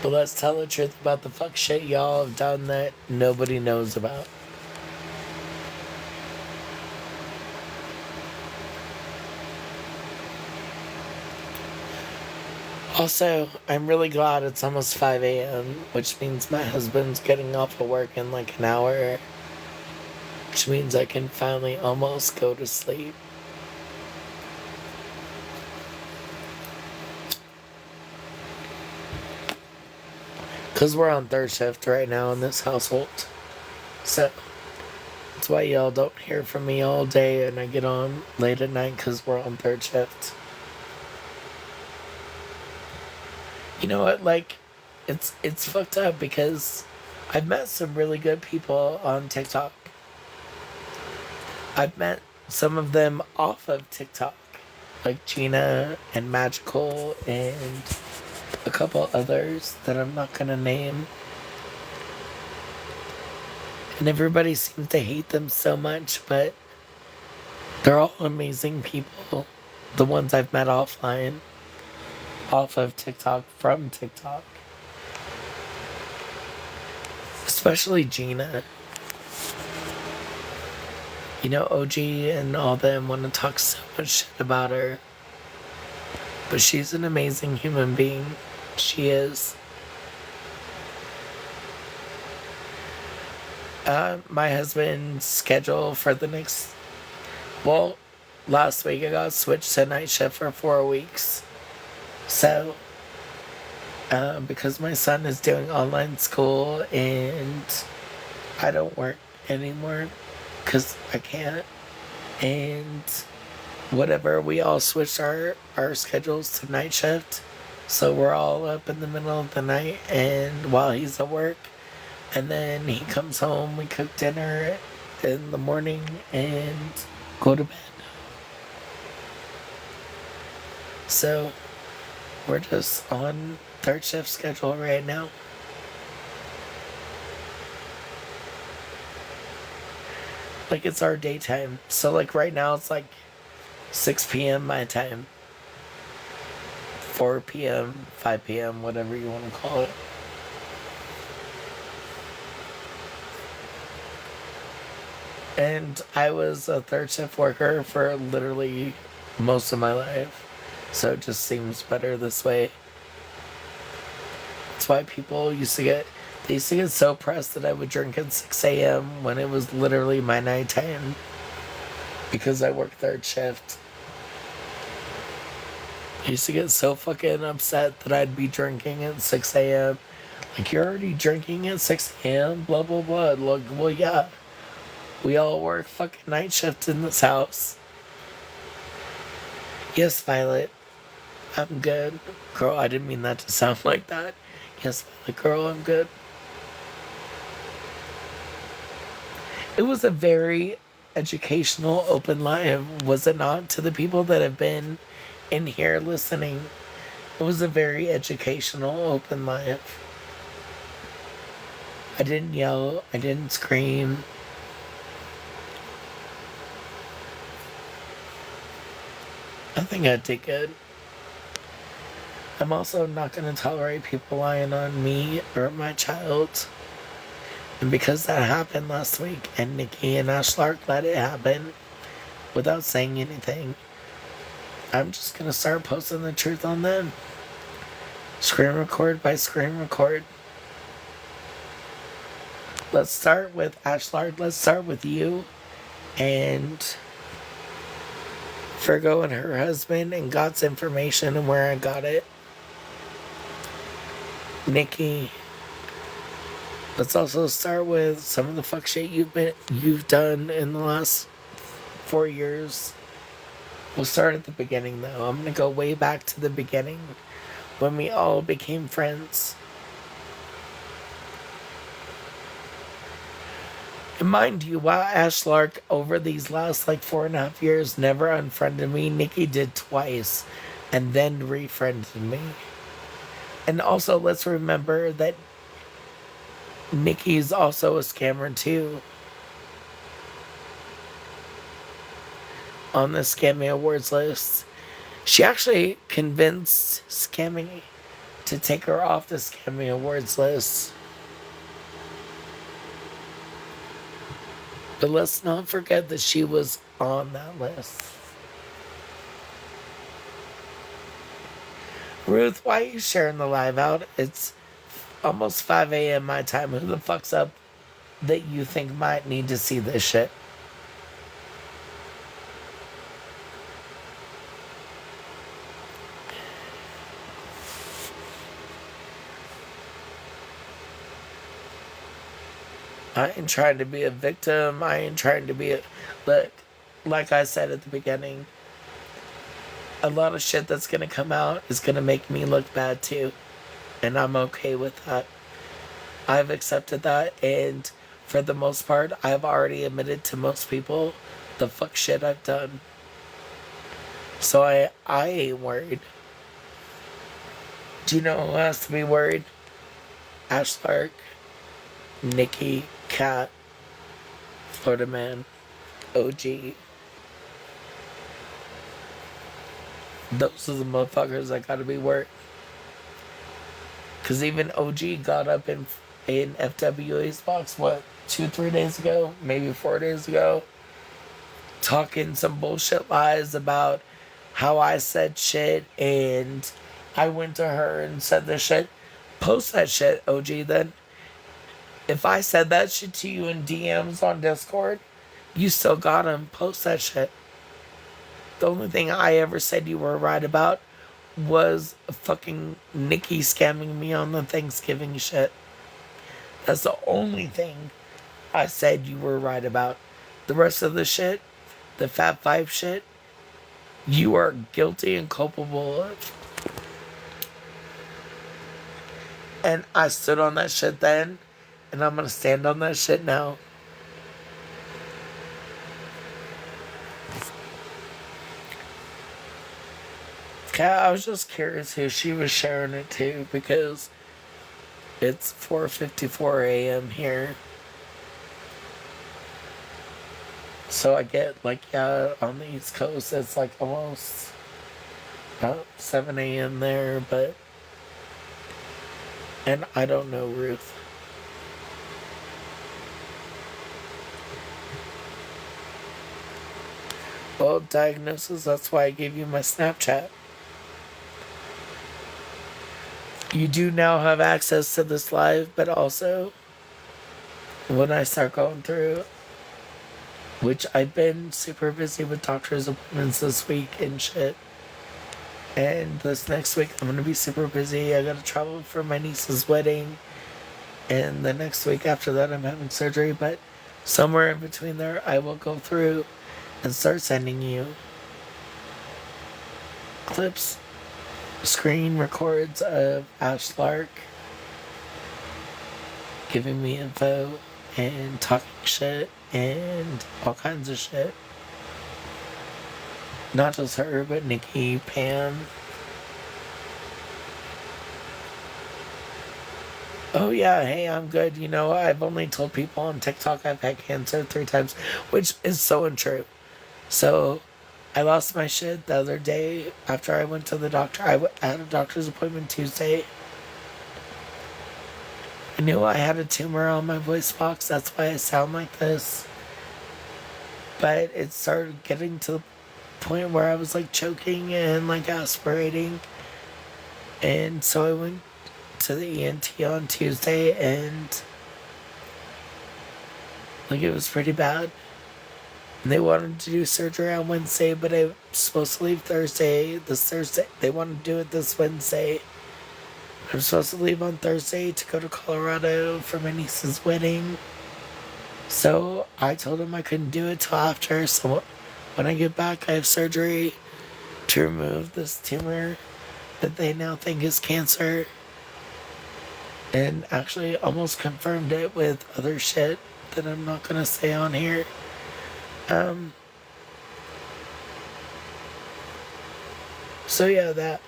But let's tell the truth about the fuck shit y'all have done that nobody knows about. Also, I'm really glad it's almost 5 a.m., which means my husband's getting off of work in like an hour, which means I can finally almost go to sleep. Because we're on third shift right now in this household. So, that's why y'all don't hear from me all day and I get on late at night because we're on third shift. You know what, like, it's fucked up because I've met some really good people on TikTok. I've met some of them off of TikTok, like Gina and Magical and a couple others that I'm not gonna name. And everybody seems to hate them so much, but they're all amazing people. The ones I've met offline, off of TikTok, from TikTok. Especially Gina. You know, OG and all them want to talk so much shit about her. But she's an amazing human being. She is. My husband's schedule for the next... Well, last week I got switched to night shift for 4 weeks. So, because my son is doing online school and I don't work anymore because I can't. And whatever, we all switched our schedules to night shift. So we're all up in the middle of the night and while he's at work. And then he comes home, we cook dinner in the morning and go to bed. So we're just on third shift schedule right now. Like it's our daytime. So like right now it's like 6 p.m. my time. 4 p.m., 5 p.m., whatever you want to call it. And I was a third shift worker for literally most of my life. So it just seems better this way. That's why they used to get so pressed that I would drink at 6 a.m. when it was literally my nighttime. Because I work third shift. I used to get so fucking upset that I'd be drinking at 6 a.m. Like, you're already drinking at 6 a.m.? Blah, blah, blah. Like, well, yeah. We all work fucking night shifts in this house. Yes, Violet. I'm good. Girl, I didn't mean that to sound like that. Yes, Violet, girl, I'm good. It was a very educational, open live, was it not? To the people that have been in here listening, it was a very educational, open live. I didn't yell, I didn't scream. I think I did good. I'm also not going to tolerate people lying on me or my child. And because that happened last week, and Nikki and Ashlark let it happen without saying anything, I'm just going to start posting the truth on them. Screen record by screen record. Let's start with Ashlark. Let's start with you and Virgo and her husband and God's information and where I got it. Nikki, let's also start with some of the fuck shit you've done in the last 4 years. We'll start at the beginning though. I'm gonna go way back to the beginning when we all became friends. And mind you, while Ashlark over these last like 4.5 years never unfriended me, Nikki did twice and then refriended me. And also let's remember that Nikki's also a scammer too. On the Scamming Awards list. She actually convinced Scamming to take her off the Scamming Awards list. But let's not forget that she was on that list. Ruth, why are you sharing the live out? It's almost 5 a.m. my time. Who the fuck's up that you think might need to see this shit? I ain't trying to be a victim. I ain't trying to be a... Look, like I said at the beginning, a lot of shit that's gonna come out is gonna make me look bad too. And I'm okay with that. I've accepted that, and for the most part, I've already admitted to most people the fuck shit I've done. So I ain't worried. Do you know who has to be worried? Ashlark, Nikki, Kat, Florida Man, OG. Those are the motherfuckers that gotta be worried. Because even OG got up in FWA's box, what, 2-3 days ago? Maybe 4 days ago? Talking some bullshit lies about how I said shit and I went to her and said this shit. Post that shit, OG, then. If I said that shit to you in DMs on Discord, you still got him. Post that shit. The only thing I ever said you were right about was fucking Nikki scamming me on the Thanksgiving shit. That's the only thing I said you were right about. The rest of the shit, the Fat Five shit, you are guilty and culpable of. And I stood on that shit then, and I'm gonna stand on that shit now. I was just curious who she was sharing it to, because it's 4:54 a.m. here. So I get, like, yeah, on the East Coast, it's like almost about 7 a.m. there, but. And I don't know Ruth. Well, diagnosis, that's why I gave you my Snapchat. You do now have access to this live, but also when I start going through, which I've been super busy with doctor's appointments this week and shit. And this next week I'm gonna be super busy. I gotta travel for my niece's wedding. And the next week after that I'm having surgery, but somewhere in between there I will go through and start sending you clips, screen records of Ash Lark giving me info and talking shit and all kinds of shit. Not just her, but Nikki, Pam. Oh yeah, hey, I'm good. You know, I've only told people on TikTok I've had cancer 3 times, which is so untrue. So, I lost my shit the other day after I went to the doctor. I had a doctor's appointment Tuesday. I knew I had a tumor on my voice box. That's why I sound like this. But it started getting to the point where I was like choking and like aspirating. And so I went to the ENT on Tuesday and like it was pretty bad. And they wanted to do surgery on Wednesday, but I was supposed to leave Thursday. This Thursday, they wanted to do it this Wednesday. I'm supposed to leave on Thursday to go to Colorado for my niece's wedding. So I told them I couldn't do it till after. So when I get back, I have surgery to remove this tumor that they now think is cancer. And actually almost confirmed it with other shit that I'm not gonna say on here. So yeah, that.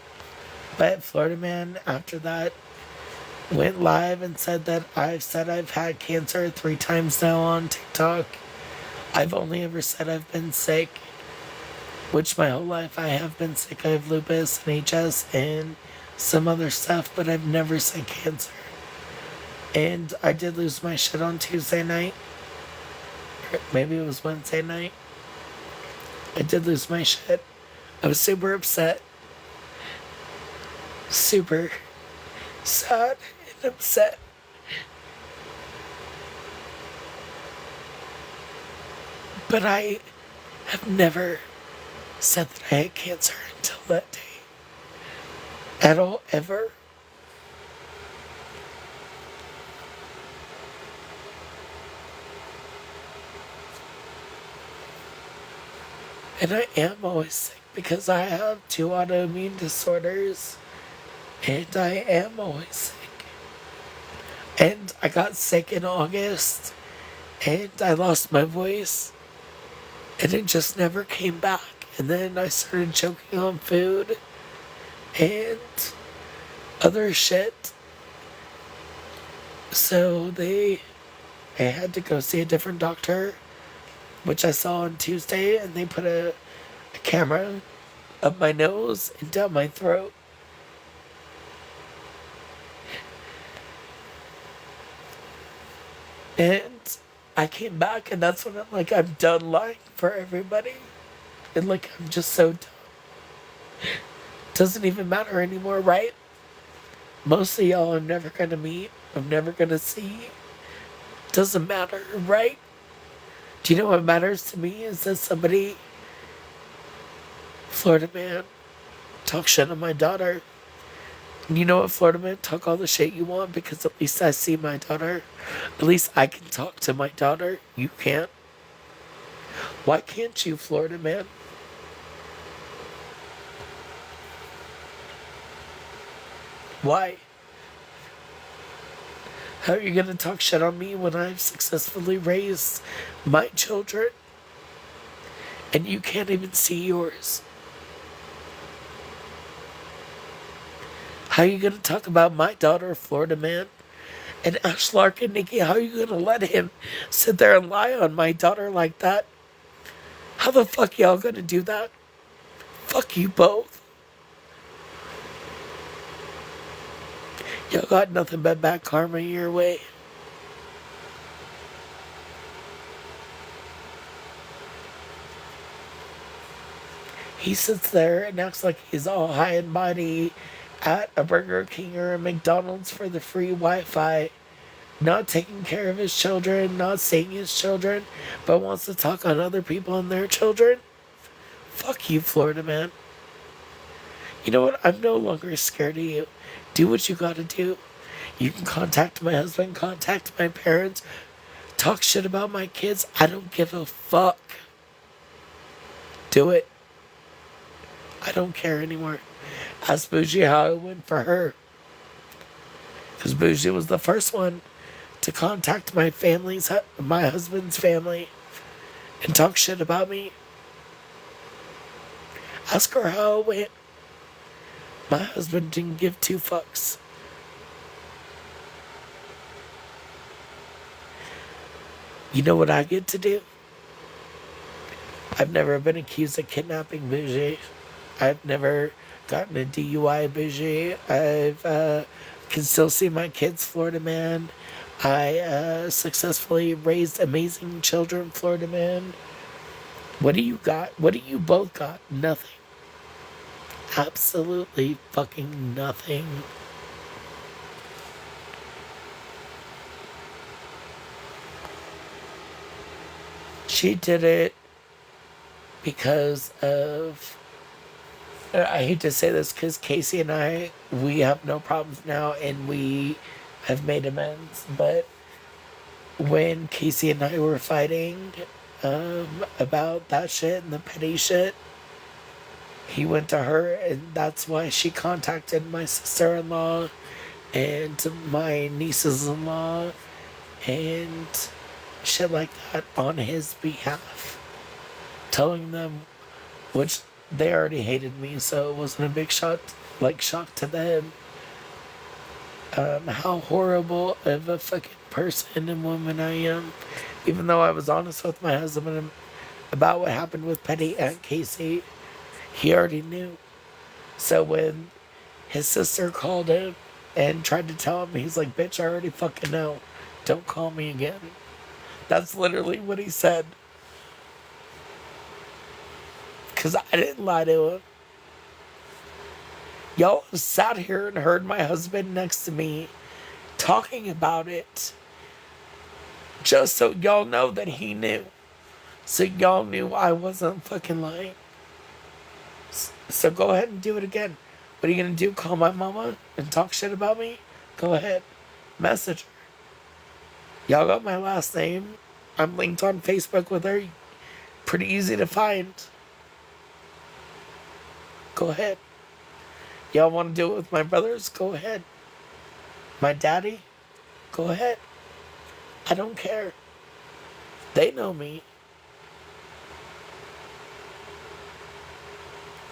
But Florida Man, after that, went live and said that I've said I've had cancer 3 times now on TikTok. I've only ever said I've been sick, which my whole life I have been sick. I have lupus and HS and some other stuff, but I've never said cancer. And I did lose my shit on Tuesday night. Maybe it was Wednesday night. I did lose my shit. I was super upset. Super sad and upset. But I have never said that I had cancer until that day. At all, ever. And I am always sick because I have 2 autoimmune disorders. And I am always sick. And I got sick in August. And I lost my voice. And it just never came back. And then I started choking on food. And other shit. So I had to go see a different doctor, which I saw on Tuesday, and they put a camera up my nose and down my throat. And I came back, and that's when I'm like, I'm done lying for everybody. And like, I'm just so dumb. Doesn't even matter anymore, right? Most of y'all I'm never gonna meet. I'm never gonna see. Doesn't matter, right? Do you know what matters to me is that somebody, Florida Man, talk shit on my daughter. And you know what, Florida Man? Talk all the shit you want because at least I see my daughter. At least I can talk to my daughter. You can't. Why can't you, Florida Man? Why? How are you gonna talk shit on me when I've successfully raised my children and you can't even see yours? How are you gonna talk about my daughter, Florida Man, and Ash Lark and Nikki? How are you gonna let him sit there and lie on my daughter like that? How the fuck y'all gonna do that? Fuck you both. Y'all got nothing but bad karma your way. He sits there and acts like he's all high and mighty at a Burger King or a McDonald's for the free Wi-Fi, not taking care of his children, not seeing his children, but wants to talk on other people and their children. Fuck you, Florida man. You know what? I'm no longer scared of you. Do what you gotta do. You can contact my husband, contact my parents, talk shit about my kids. I don't give a fuck. Do it. I don't care anymore. Ask Bougie how it went for her. Because Bougie was the first one to contact my husband's family and talk shit about me. Ask her how it went. My husband didn't give two fucks. You know what I get to do? I've never been accused of kidnapping Bougie. I've never gotten a DUI Bougie. Can still see my kids, Florida man. I successfully raised amazing children, Florida man. What do you got? What do you both got? Nothing. Absolutely fucking nothing. She did it because of, I hate to say this, because Casey and I, we have no problems now and we have made amends. But when Casey and I were fighting about that shit and the petty shit, he went to her, and that's why she contacted my sister-in-law and my nieces-in-law and shit like that on his behalf, telling them, which they already hated me, so it wasn't a big shock to them, how horrible of a fucking person and woman I am. Even though I was honest with my husband about what happened with Petty Aunt Casey, he already knew. So when his sister called him and tried to tell him, he's like, bitch, I already fucking know. Don't call me again. That's literally what he said. Because I didn't lie to him. Y'all sat here and heard my husband next to me talking about it. Just so y'all know that he knew. So y'all knew I wasn't fucking lying. So go ahead and do it again. What are you gonna do? Call my mama and talk shit about me? Go ahead. Message her. Y'all got my last name. I'm linked on Facebook with her. Pretty easy to find. Go ahead. Y'all want to do it with my brothers? Go ahead. My daddy? Go ahead. I don't care. They know me.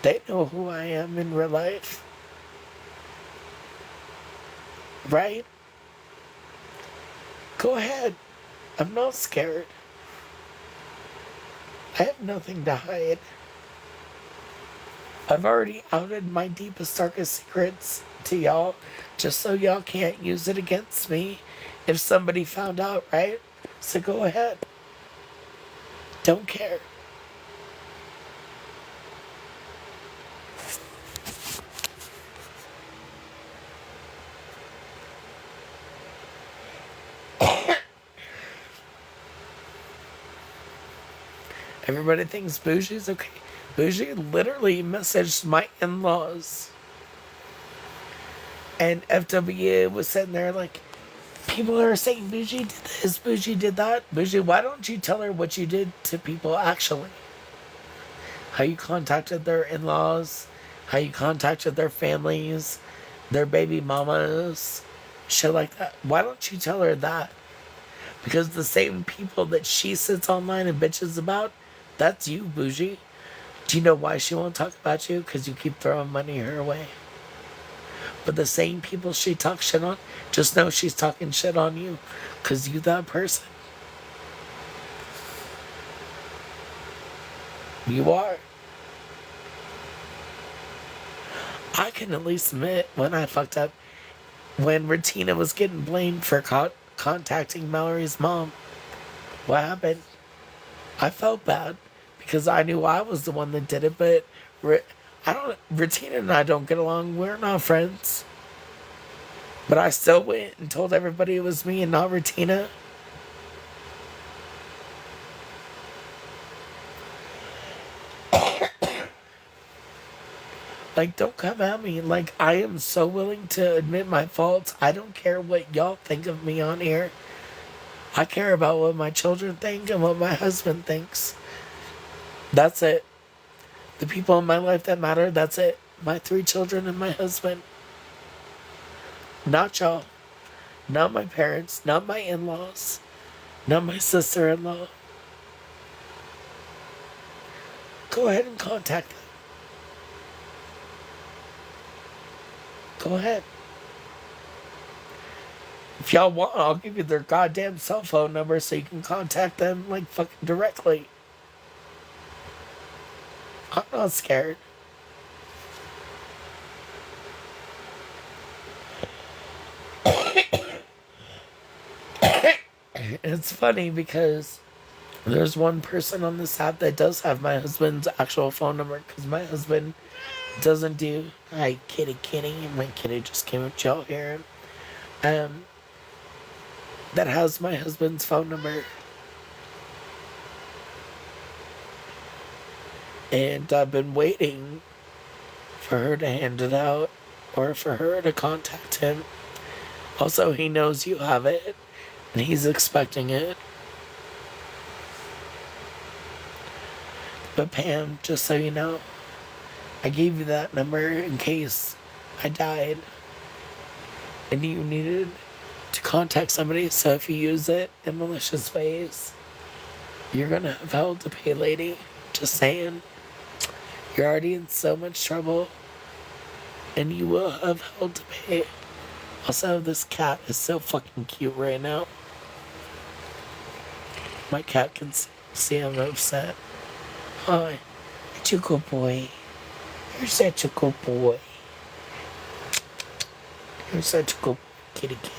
They know who I am in real life. Right? Go ahead. I'm not scared. I have nothing to hide. I've already outed my deepest, darkest secrets to y'all, just so y'all can't use it against me if somebody found out, right? So go ahead. Don't care. Everybody thinks Bougie's okay. Bougie literally messaged my in-laws. And FW was sitting there like, people are saying Bougie did this, Bougie did that. Bougie, why don't you tell her what you did to people actually? How you contacted their in-laws, how you contacted their families, their baby mamas, shit like that. Why don't you tell her that? Because the same people that she sits online and bitches about, that's you, Bougie. Do you know why she won't talk about you? Because you keep throwing money her way. But the same people she talks shit on, just know she's talking shit on you. Because you that person. You are. I can at least admit when I fucked up. When Retina was getting blamed for contacting Mallory's mom, what happened? I felt bad because I knew I was the one that did it, but I don't. Retina and I don't get along. We're not friends. But I still went and told everybody it was me and not Retina. Like, don't come at me. Like, I am so willing to admit my faults. I don't care what y'all think of me on here. I care about what my children think and what my husband thinks. That's it. The people in my life that matter, that's it. My 3 children and my husband. Not y'all. Not my parents. Not my in laws. Not my sister in law. Go ahead and contact them. Go ahead. If y'all want, I'll give you their goddamn cell phone number so you can contact them, like, fucking directly. I'm not scared. It's funny because there's one person on this app that does have my husband's actual phone number because my husband doesn't do. Hi, kitty. My kitty just came up, y'all hearing. Um, that has my husband's phone number. And I've been waiting for her to hand it out or for her to contact him. Also, he knows you have it and he's expecting it. But Pam, just so you know, I gave you that number in case I died and you needed to contact somebody. So if you use it in malicious ways, you're gonna have hell to pay, lady. Just saying. You're already in so much trouble and you will have hell to pay. Also, this cat is so fucking cute right now. My cat can see I'm upset. Hi, you're a good boy. You're such a good boy. You're such a good kitty cat.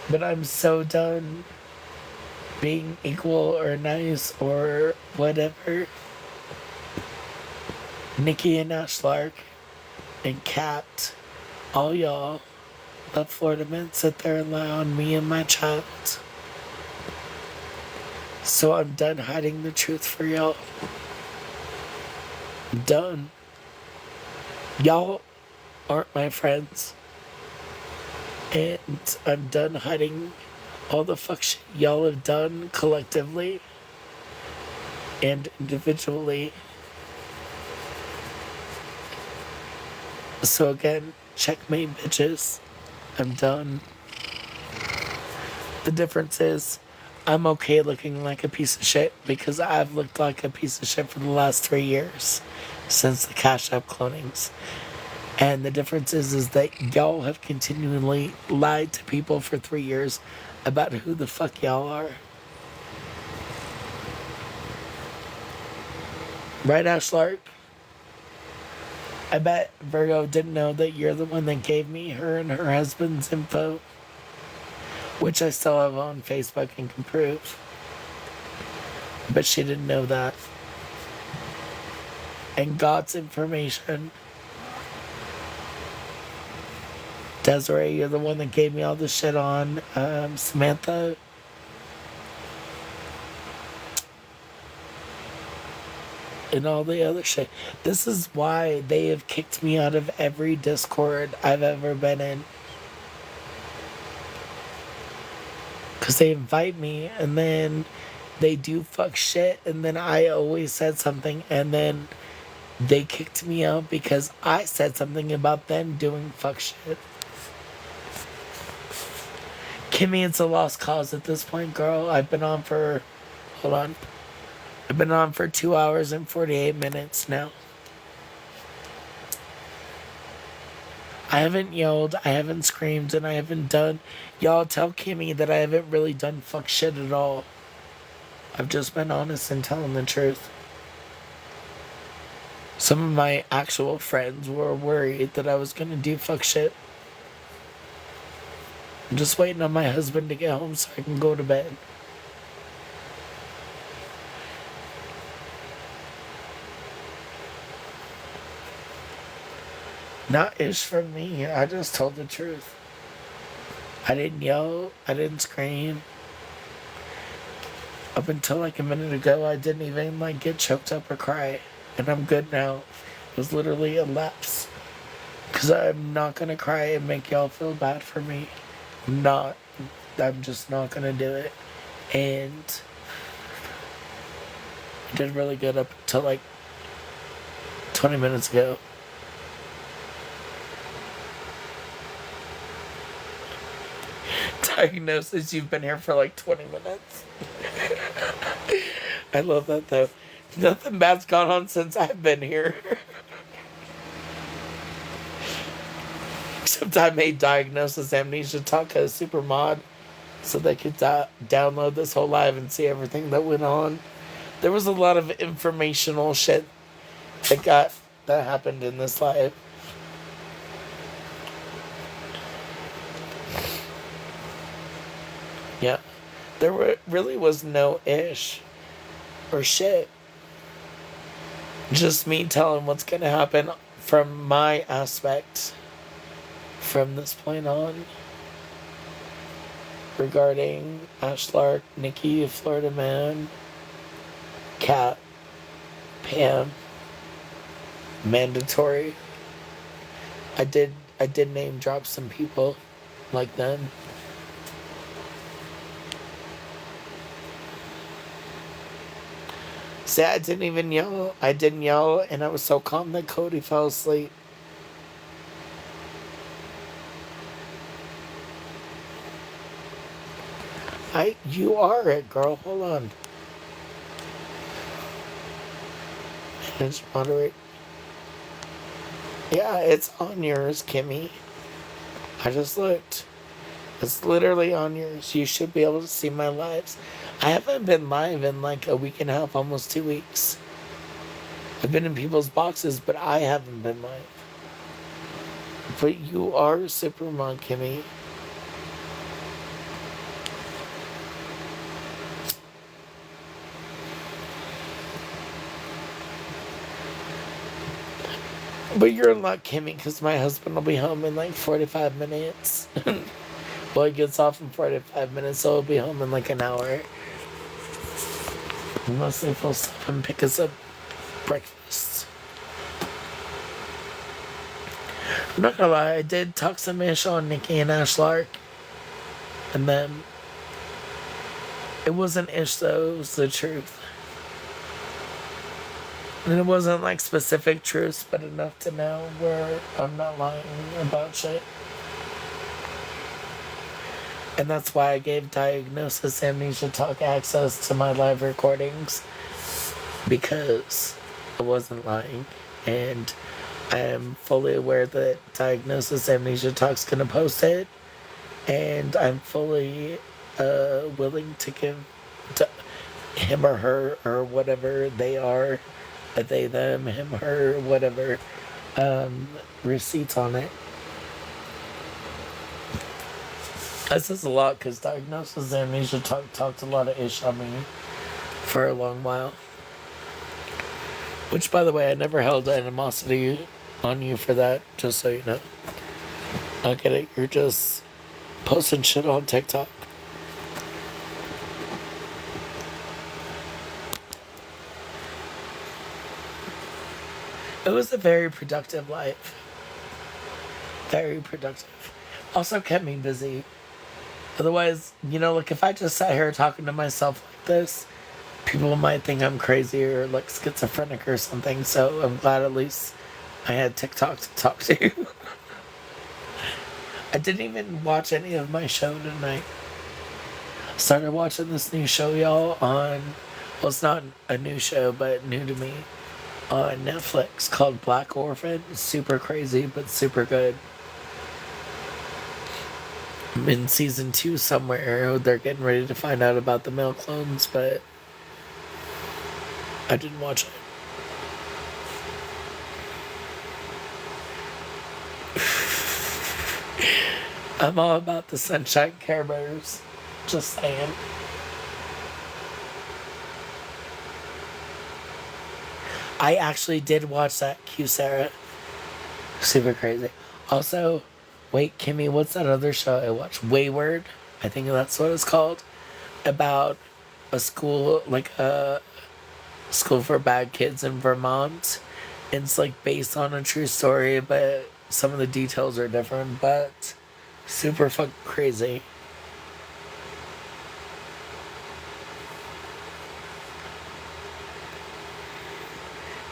But I'm so done being equal or nice or whatever. Nikki and Ash Lark and Kat, all y'all, let Florida men sit there and lie on me and my child. So I'm done hiding the truth for y'all. I'm done. Y'all aren't my friends. And I'm done hiding all the fuck shit y'all have done collectively and individually. So again, checkmate, bitches. I'm done. The difference is, I'm okay looking like a piece of shit because I've looked like a piece of shit for the last 3 years since the Cash App clonings. And the difference is that y'all have continually lied to people for 3 years about who the fuck y'all are. Right, Ash Lark? I bet Virgo didn't know that you're the one that gave me her and her husband's info, which I still have on Facebook and can prove. But she didn't know that. And God's information. Desiree, you're the one that gave me all this shit on Samantha. And all the other shit. This is why they have kicked me out of every Discord I've ever been in. Because they invite me and then they do fuck shit and then I always said something and then they kicked me out because I said something about them doing fuck shit. Kimmy, it's a lost cause at this point, girl. I've been on for... Hold on. I've been on for 2 hours and 48 minutes now. I haven't yelled, I haven't screamed, and I haven't done... Y'all tell Kimmy that I haven't really done fuck shit at all. I've just been honest and telling the truth. Some of my actual friends were worried that I was gonna do fuck shit. I'm just waiting on my husband to get home so I can go to bed. Not ish from me. I just told the truth. I didn't yell. I didn't scream. Up until like a minute ago, I didn't even like get choked up or cry. And I'm good now. It was literally a lapse. Because I'm not going to cry and make y'all feel bad for me. I'm not. I'm just not going to do it. And I did really good up until like 20 minutes ago. Diagnosis, you've been here for like 20 minutes. I love that though. Nothing bad's gone on since I've been here. Except I made Diagnosis Amnesia Talk a super mod so they could download this whole live and see everything that went on. There was a lot of informational shit that happened in this live. Yeah. Really was no ish or shit. Just me telling what's gonna happen from my aspect from this point on regarding Ash Lark, Nikki, Florida Man, Kat, Pam, mandatory. I did name drop some people like them. See, I didn't even yell. I didn't yell, and I was so calm that Cody fell asleep. You are it, girl. Hold on. Manage moderate. Yeah, it's on yours, Kimmy. I just looked. It's literally on yours. You should be able to see my lives. I haven't been live in like a week and a half, almost 2 weeks. I've been in people's boxes, but I haven't been live. But you are Supermon, Kimmy. But you're in luck, Kimmy, because my husband will be home in like 45 minutes. Well, he gets off in 45 minutes, so he'll be home in like an hour. Mostly he'll stop and pick us up breakfast. I'm not gonna lie, I did talk some ish on Nikki and Ash Lark. And then it wasn't ish though, it was the truth. And it wasn't like specific truths, but enough to know where I'm not lying about shit. And that's why I gave Diagnosis Amnesia Talk access to my live recordings. Because I wasn't lying. And I am fully aware that Diagnosis Amnesia Talk's gonna post it. And I'm fully willing to give to him or her or whatever they are, they, them, him, her, whatever, receipts on it. This is a lot because Diagnosis Amnesia talked a lot of ish on me for a long while. Which, by the way, I never held animosity on you for that, just so you know. I get it, you're just posting shit on TikTok. It was a very productive life. Very productive. Also kept me busy. Otherwise, like if I just sat here talking to myself like this, people might think I'm crazy or like schizophrenic or something. So I'm glad at least I had TikTok to talk to. I didn't even watch any of my show tonight. Started watching this new show, y'all, well, it's not a new show, but new to me, on Netflix called Black Orphan. It's super crazy, but super good. I'm in season 2 somewhere. They're getting ready to find out about the male clones, but I didn't watch it. I'm all about the Sunshine Care Bears. Just saying. I actually did watch that, Q Sarah. Super crazy. Also, wait, Kimmy, what's that other show I watched? Wayward? I think that's what it's called. About a school, like a school for bad kids in Vermont. It's like based on a true story, but some of the details are different, but super fucking crazy.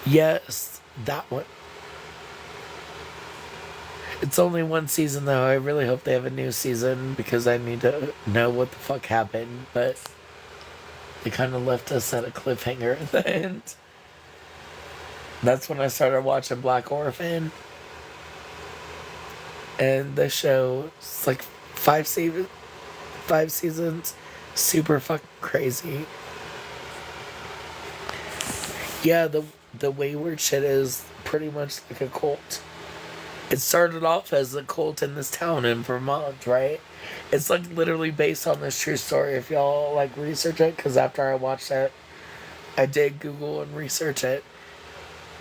Yes, that one. It's only one season though. I really hope they have a new season because I need to know what the fuck happened, but they kind of left us at a cliffhanger at the end. That's when I started watching Black Orphan. And the show, it's like five seasons, super fucking crazy. Yeah, the wayward shit is pretty much like a cult. It started off as a cult in this town in Vermont, right? It's like literally based on this true story. If y'all like research it, because after I watched that, I did Google and research it,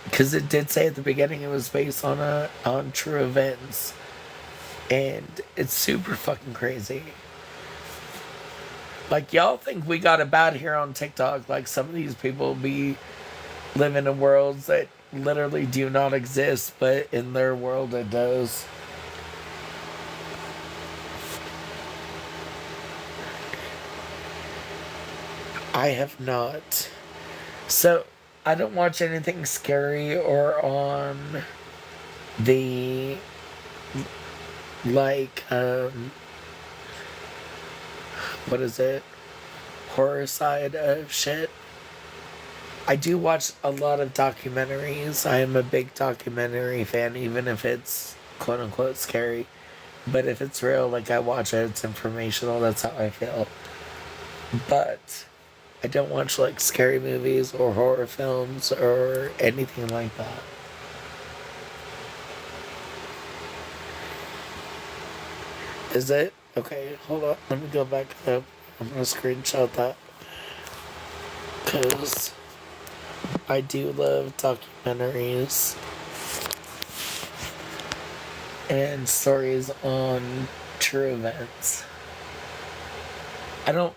because it did say at the beginning it was based on true events, and it's super fucking crazy. Like y'all think we got it bad here on TikTok? Like some of these people be living in worlds that literally do not exist, but in their world it does. I have not. So I don't watch anything scary or on the like what is it? Horror side of shit. I do watch a lot of documentaries. I am a big documentary fan, even if it's quote unquote scary. But if it's real, like I watch it, it's informational. That's how I feel. But I don't watch like scary movies or horror films or anything like that. Is it? Okay, hold on. Let me go back up. I'm gonna screenshot that. Because I do love documentaries and stories on true events. I don't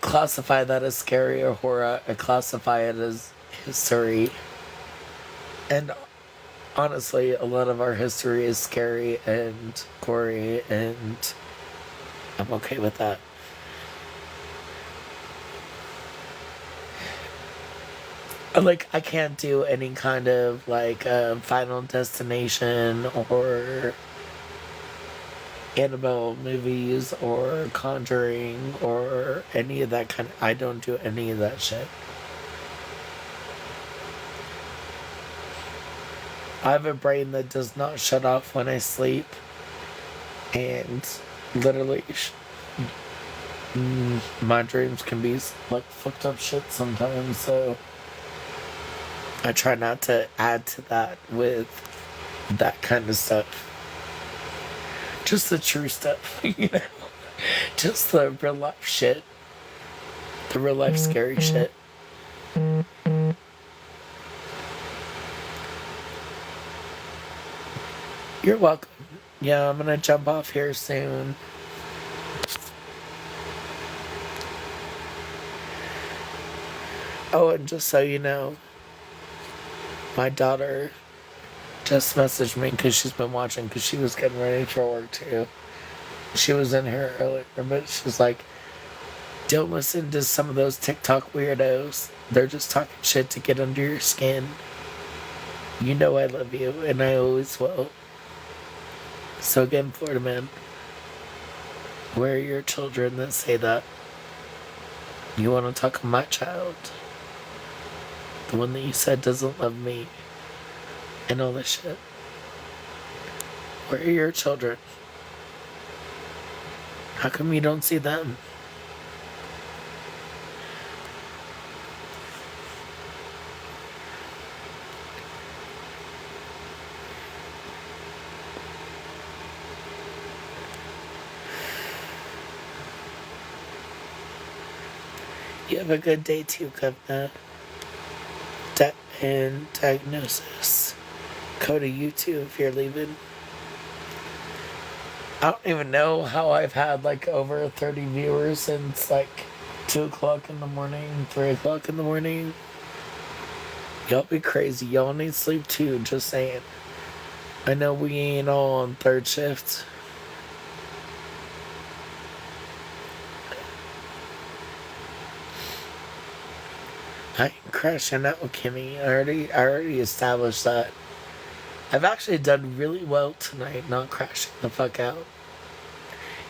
classify that as scary or horror. I classify it as history. And honestly, a lot of our history is scary and gory, and I'm okay with that. Like, I can't do any kind of like Final Destination or Annabelle movies or Conjuring or any of that kind of. I don't do any of that shit. I have a brain that does not shut off when I sleep, and literally, my dreams can be like fucked up shit sometimes. So I try not to add to that with that kind of stuff. Just the true stuff, you know? Just the real life shit. The real life scary shit. You're welcome. Yeah, I'm gonna jump off here soon. Oh, and just so you know, my daughter just messaged me because she's been watching because she was getting ready for work too. She was in here earlier, but she's like, don't listen to some of those TikTok weirdos. They're just talking shit to get under your skin. You know I love you, and I always will. So again, Florida man, where are your children that say that? You want to talk to my child? The one that you said doesn't love me and all this shit. Where are your children? How come you don't see them? You have a good day too, Governor. And diagnosis. Cody, you too if you're leaving. I don't even know how I've had like over 30 viewers since like 2 o'clock in the morning, 3 o'clock in the morning. Y'all be crazy. Y'all need sleep too, just saying. I know we ain't all on third shift. I ain't crashing out, Kimmy. I already established that. I've actually done really well tonight, not crashing the fuck out.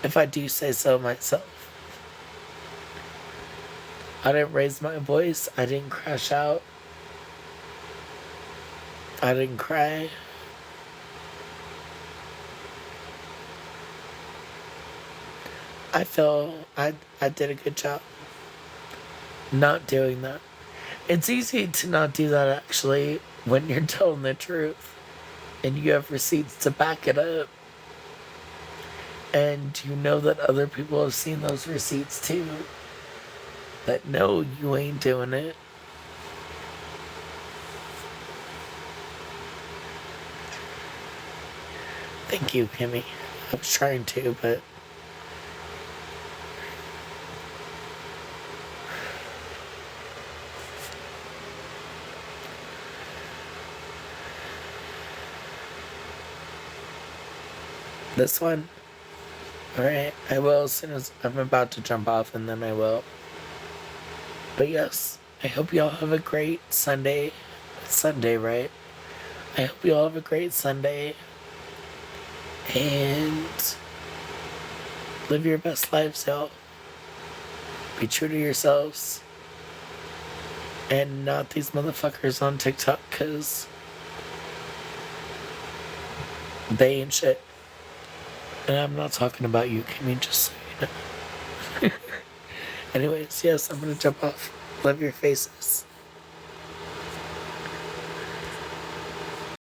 If I do say so myself. I didn't raise my voice. I didn't crash out. I didn't cry. I feel I did a good job not doing that. It's easy to not do that actually when you're telling the truth and you have receipts to back it up. And you know that other people have seen those receipts too. But no, you ain't doing it. Thank you, Kimmy. I was trying to, but this one. Alright, I will as soon as I'm about to jump off, and then I will. But yes, I hope y'all have a great Sunday. It's Sunday, right? I hope y'all have a great Sunday. And live your best lives, y'all. Be true to yourselves. And not these motherfuckers on TikTok, because they ain't shit. And I'm not talking about you, Kimmy, just so you know. Anyways, yes, I'm gonna jump off. Love your faces.